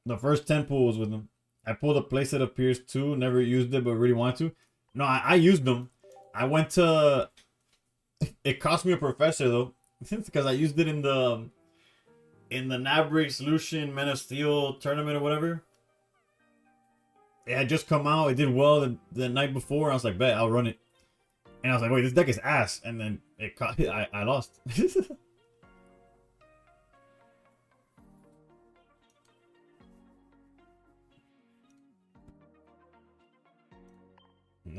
A: The first 10 pulls with them. I pulled a playset of Pierce 2, never used it, but really wanted to. No, I used them. I went to... It cost me a professor, though. Because I used it in the Nabrig Solution Men of Steel tournament or whatever. It had just come out. It did well the night before. I was like, bet, I'll run it. And I was like, wait, this deck is ass. And then I lost.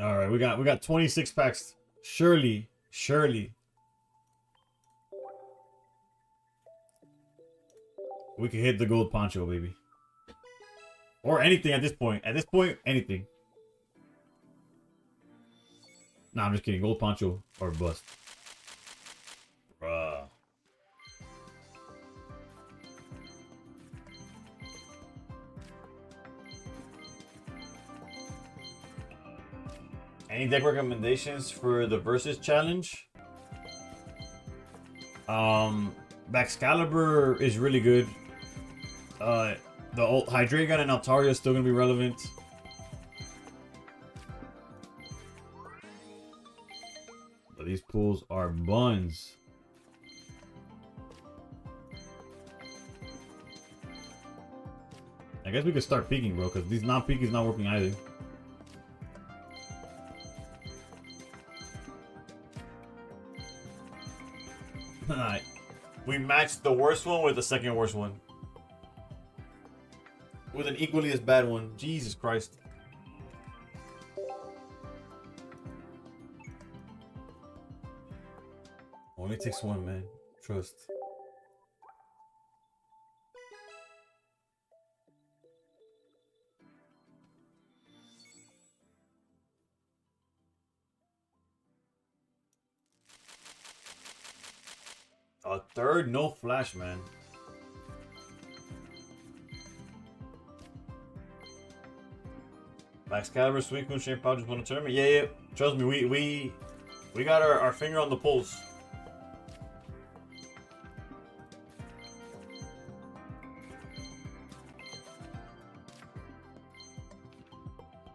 A: All right, we got 26 packs. Surely. We can hit the gold poncho, baby. Or anything at this point. At this point, anything. Nah, I'm just kidding. Gold poncho or bust. Bruh. Any deck recommendations for the versus challenge? Excalibur is really good. The old Hydreigon and Altaria is still gonna be relevant. But these pools are buns. I guess we could start peeking, bro, because these non-peek is not working either. Alright. We matched the worst one with the second worst one. With an equally as bad one. Jesus Christ. Only takes one, man. Trust. A third, no flash, man. Excalibur, Suicune, Shane Powell just won a tournament. Yeah. Trust me, we got our finger on the pulse.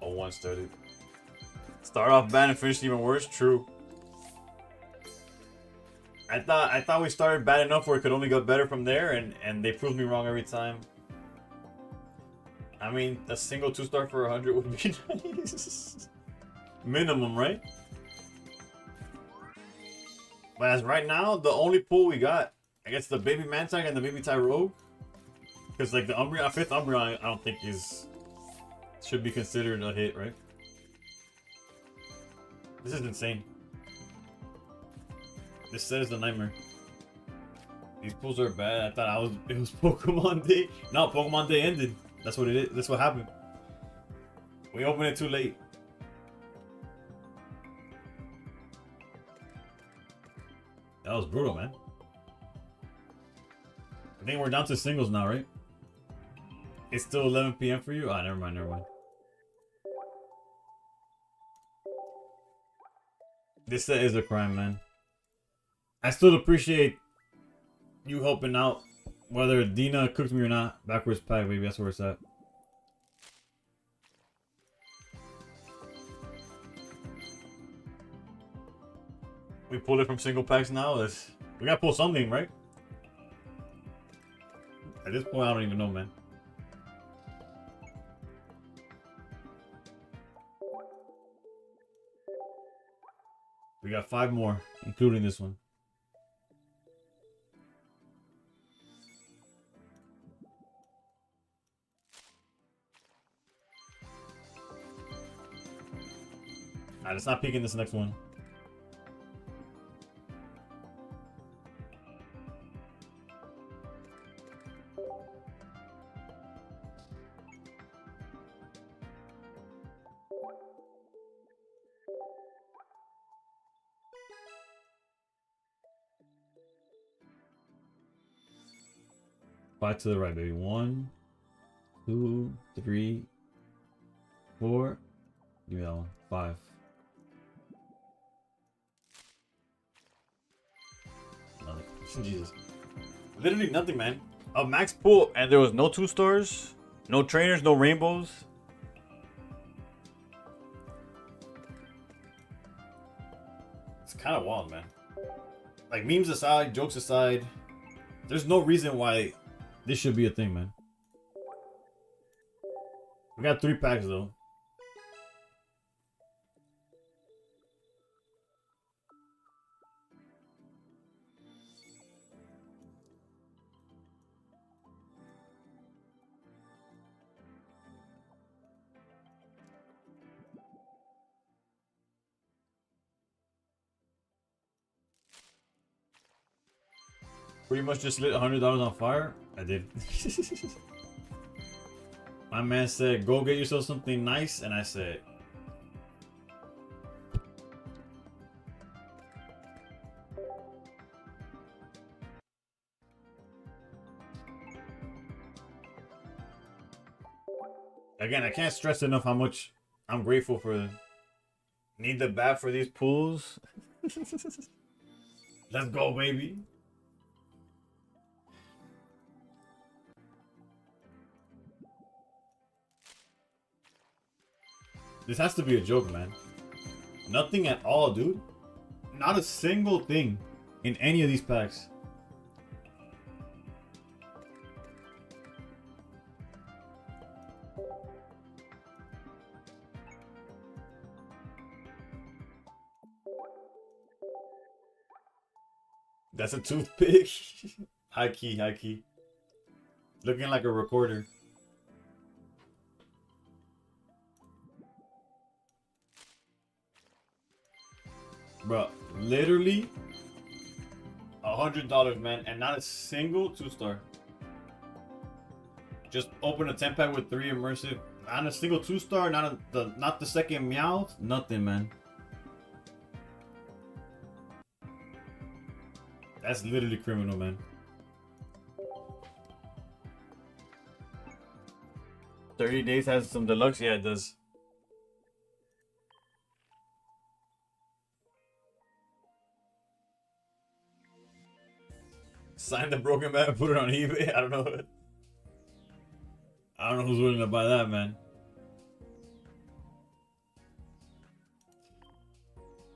A: Oh, one started. Start off bad and finish even worse. True. I thought we started bad enough where it could only get better from there, and they proved me wrong every time. I mean, a single 2-star for 100 would be nice. Minimum, right? But as right now, the only pull we got, I guess the baby Mantag and the baby Tyrogue. Because like the Umbreon, 5th Umbreon, I don't think should be considered a hit, right? This is insane. This set is a nightmare. These pulls are bad. I thought it was Pokemon Day. No, Pokemon Day ended. That's what it is. That's what happened. We opened it too late. That was brutal, man. I think we're down to singles now, right? It's still 11 p.m. for you? Ah, never mind. This set is a crime, man. I still appreciate you helping out, whether Dina cooked me or not. Backwards pack, baby. That's where it's at. We pulled it from single packs now. We gotta pull something, right? At this point, I don't even know, man. We got 5 more, including this one. Alright, let's not peek in this next one. Five to the right, baby. 1, 2, 3, 4. Give me that one. 5. Nothing. Jesus. Literally nothing, man. A max pull, and there was no 2-stars, no trainers, no rainbows. It's kind of wild, man. Like, memes aside, jokes aside, there's no reason why this should be a thing, man. We got 3 packs, though. Pretty much just lit $100 on fire.
B: I did. My man said, go get yourself something nice, and I said, again, I can't stress enough how much I'm grateful for. Need the bat for these pools. Let's go, baby. This has to be a joke, man. Nothing at all, dude. Not a single thing in any of these packs. That's a toothpick. High key, high key. Looking like a recorder. Bro, literally $100, man, and not a single 2-star. Just open a 10-pack with 3 immersive. Not a single 2-star, not the second Meowth, nothing, man. That's literally criminal, man. 30 days has some deluxe? Yeah, it does. Sign the broken bat and put it on eBay? I don't know. I don't know who's willing to buy that, man.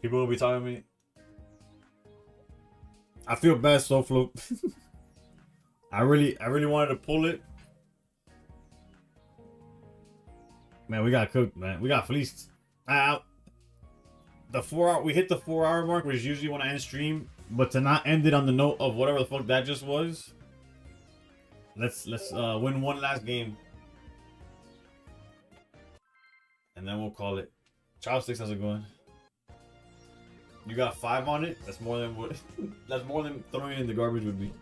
B: People will be talking to me. I feel bad, Soflo. I really wanted to pull it. Man, we got cooked, man. We got fleeced. The 4 hour, we hit the 4 hour mark, which is usually when I end stream. But to not end it on the note of whatever the fuck that just was. Let's win one last game. And then we'll call it. Chopsticks, how's it going? You got 5 on it? That's more than what that's more than throwing it in the garbage would be.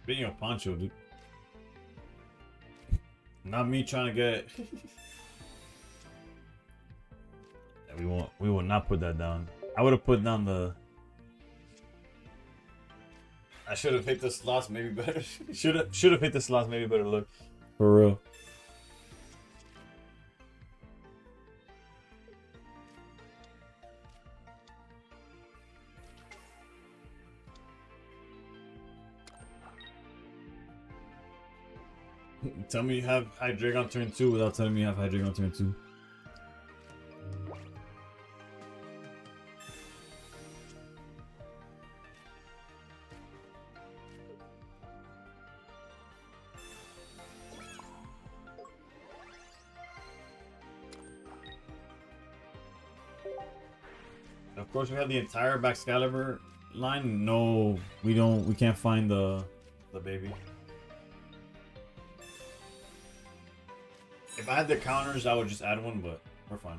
B: Being a poncho, dude. Not me trying to get. Yeah, we will not put that down. I would have put down the. I should have hit the slots maybe better. should have hit the slots maybe better. Look, for real. Tell me you have Hydreigon turn 2 without telling me you have Hydreigon turn 2. Of course, we have the entire Baxcalibur line. No, we don't. We can't find the baby. If I had the counters, I would just add one, but we're fine.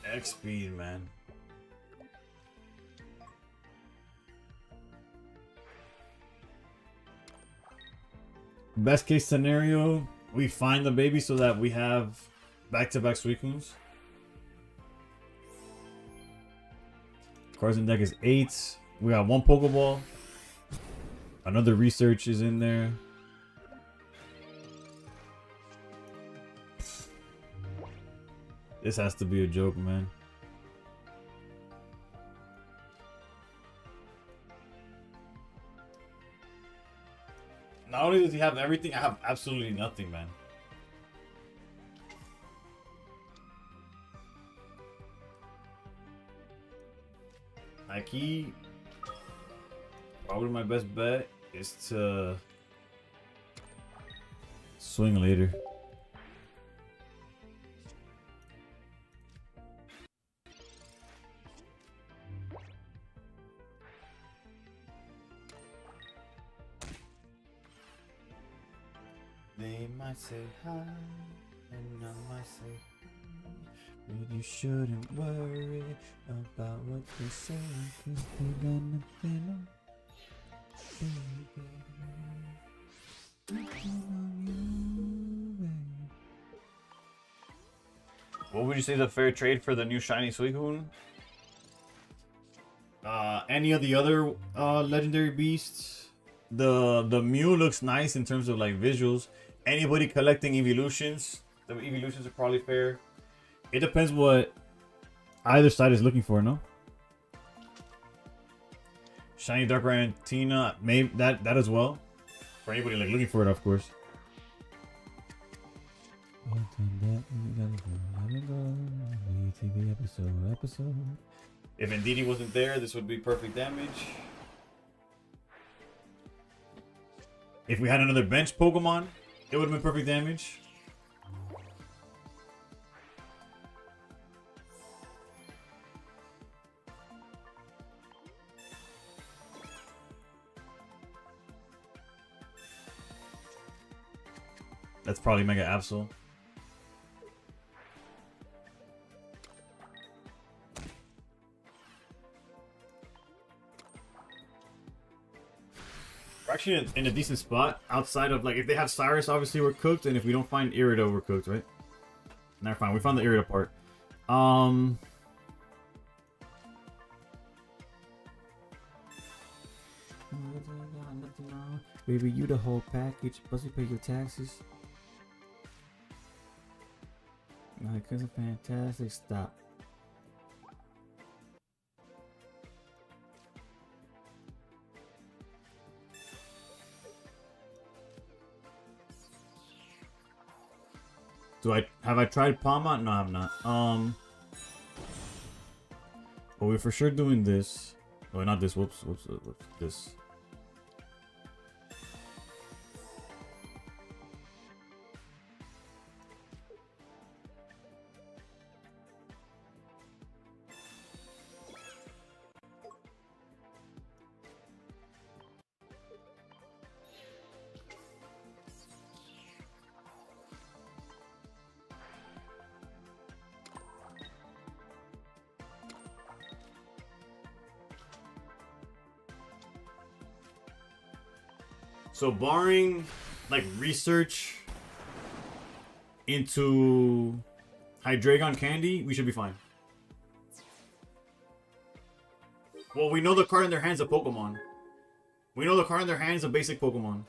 B: X speed, man. Best case scenario, we find the baby so that we have back-to-back Suicunes. Cards in deck is 8. We got 1 Pokeball. Another research is in there. This has to be a joke, man. Not only does he have everything, I have absolutely nothing, man. Aquí, probably my best bet is to
A: Swing later.
B: They might say hi, and I might say hi, but you shouldn't worry about what they say, 'cause they got nothing on you. What would you say is a fair trade for the new shiny Suicune?
A: Any of the other legendary beasts?
B: The Mew looks nice in terms of like visuals. Anybody collecting evolutions, the evolutions are probably fair.
A: It depends what either side is looking for, no?
B: Shiny Dark Tina, maybe that as well.
A: For anybody like looking for it, of course.
B: If Indeedee wasn't there, this would be perfect damage. If we had another bench Pokemon, it would have been perfect damage. That's probably Mega Absol.
A: We're actually in a decent spot outside of, like, if they have Cyrus, obviously we're cooked, and if we don't find Irida, we're cooked, right? Never fine. We found the Irida part. Baby, you the whole package. Plus, you pay your taxes. My cousin, fantastic. Stop. Have I tried Palma? No, I have not. But we're for sure doing this. Oh, not this. Whoops. This. So barring like research into Hydreigon candy, we should be fine. Well, we know the card in their hands is a Pokemon. We know the card in their hands is a basic Pokemon.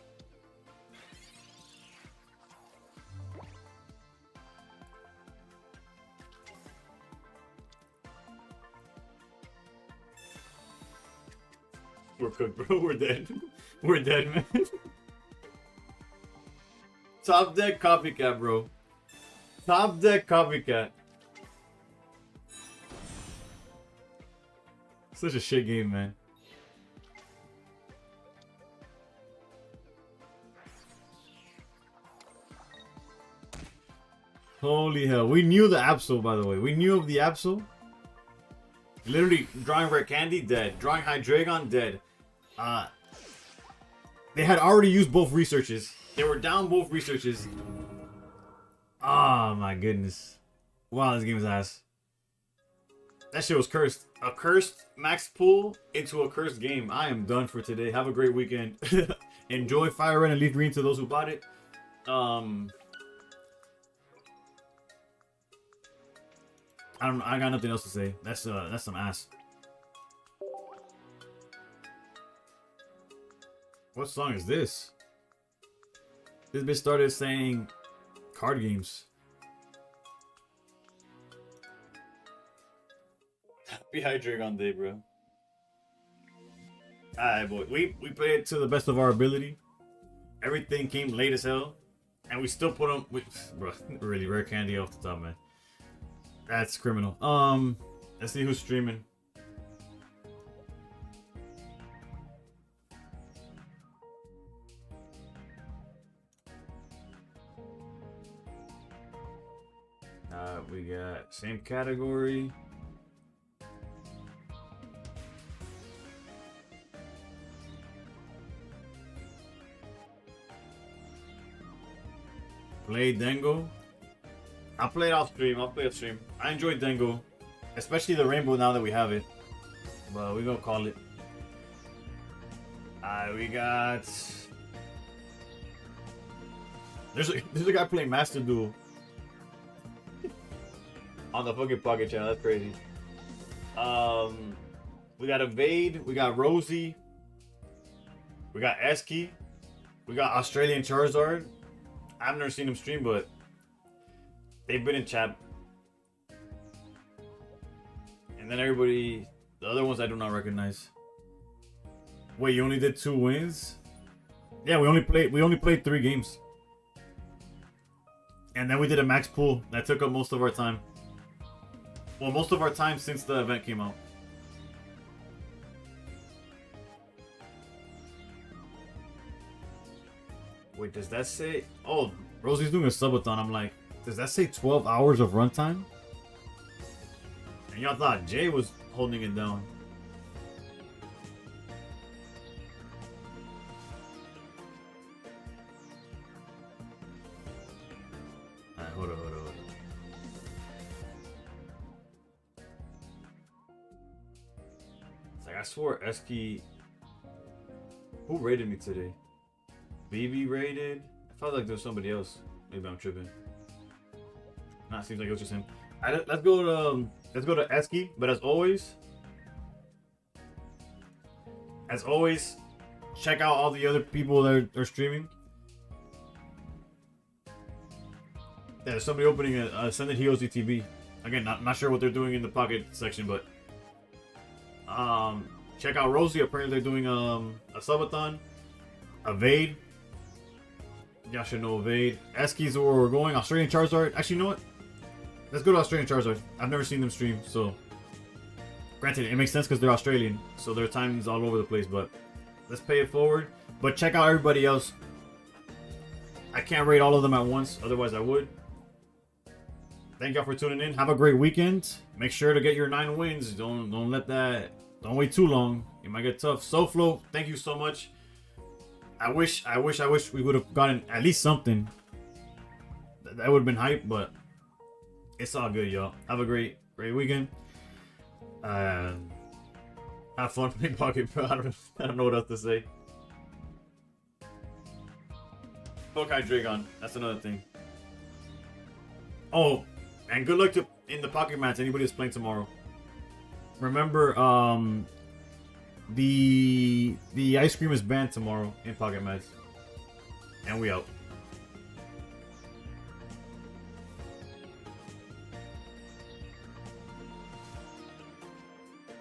A: We're cooked, bro. We're dead. We're dead, man. Top deck copycat, bro. Top deck copycat. Such a shit game, man. Holy hell. We knew the Absol, by the way. We knew of the Absol. Literally, drawing Rare Candy, dead. Drawing Hydreigon, dead. They had already used both researches. They were down both researches. Oh my goodness. Wow, this game is ass. That shit was cursed. A cursed max pool into a cursed game. I am done for today. Have a great weekend. Enjoy Fire Red and Leaf Green to those who bought it. I got nothing else to say. That's some ass. What song is this? This bitch started saying card games. Happy Hydreigon Day, bro. Alright, boy. We played it to the best of our ability. Everything came late as hell. And we still put them with, bro, really Rare Candy off the top, man. That's criminal. Let's see who's streaming.
B: Same category. Play Dengo. I'll play it off stream. I'll play it stream. I enjoy Dengo. Especially the rainbow now that we have it. But we're gonna call it. We got. There's a guy playing Master Duel. On the fucking Pocket channel. That's crazy. We got Evade. We got Rosie. We got Esky. We got Australian Charizard. I've never seen them stream, but they've been in chat. And then everybody, the other ones I do not recognize. Wait, you only did 2 wins? Yeah, we only played 3 games. And then we did a max pool. That took up most of our time. Well, most of our time since the event came out. Wait, does that say... Oh, Rosie's doing a subathon. I'm like, does that say 12 hours of runtime? And y'all thought Jay was holding it down. Alright, hold on. It's like, I swore Esky... Who rated me today? BB rated. I felt like there was somebody else. Maybe I'm tripping. Nah, seems like it was just him. Let's go to Esky. But as always, check out all the other people that are streaming. Yeah, there's somebody opening a Ascended Heroes ETB. Again, not sure what they're doing in the pocket section, but check out Rosie. Apparently they're doing a subathon. Evade. Y'all should know Evade. Esky's where we're going. Australian Charizard. Actually, you know what? Let's go to Australian Charizard. I've never seen them stream, so... Granted, it makes sense because they're Australian, so their time's all over the place, but... Let's pay it forward. But check out everybody else. I can't rate all of them at once, otherwise I would. Thank y'all for tuning in. Have a great weekend. Make sure to get your 9 wins. Don't let that... Don't wait too long. It might get tough. SoFlo, thank you so much. I wish we would have gotten at least something. That would have been hype, but it's all good, y'all. Have a great weekend. Have fun playing Pocket Pro. I don't know what else to say. Fuck Hydreigon. That's another thing. Oh, and good luck in the Pocket Mats. Anybody that's playing tomorrow. Remember, the ice cream is banned tomorrow in Pocket Mats. And we out.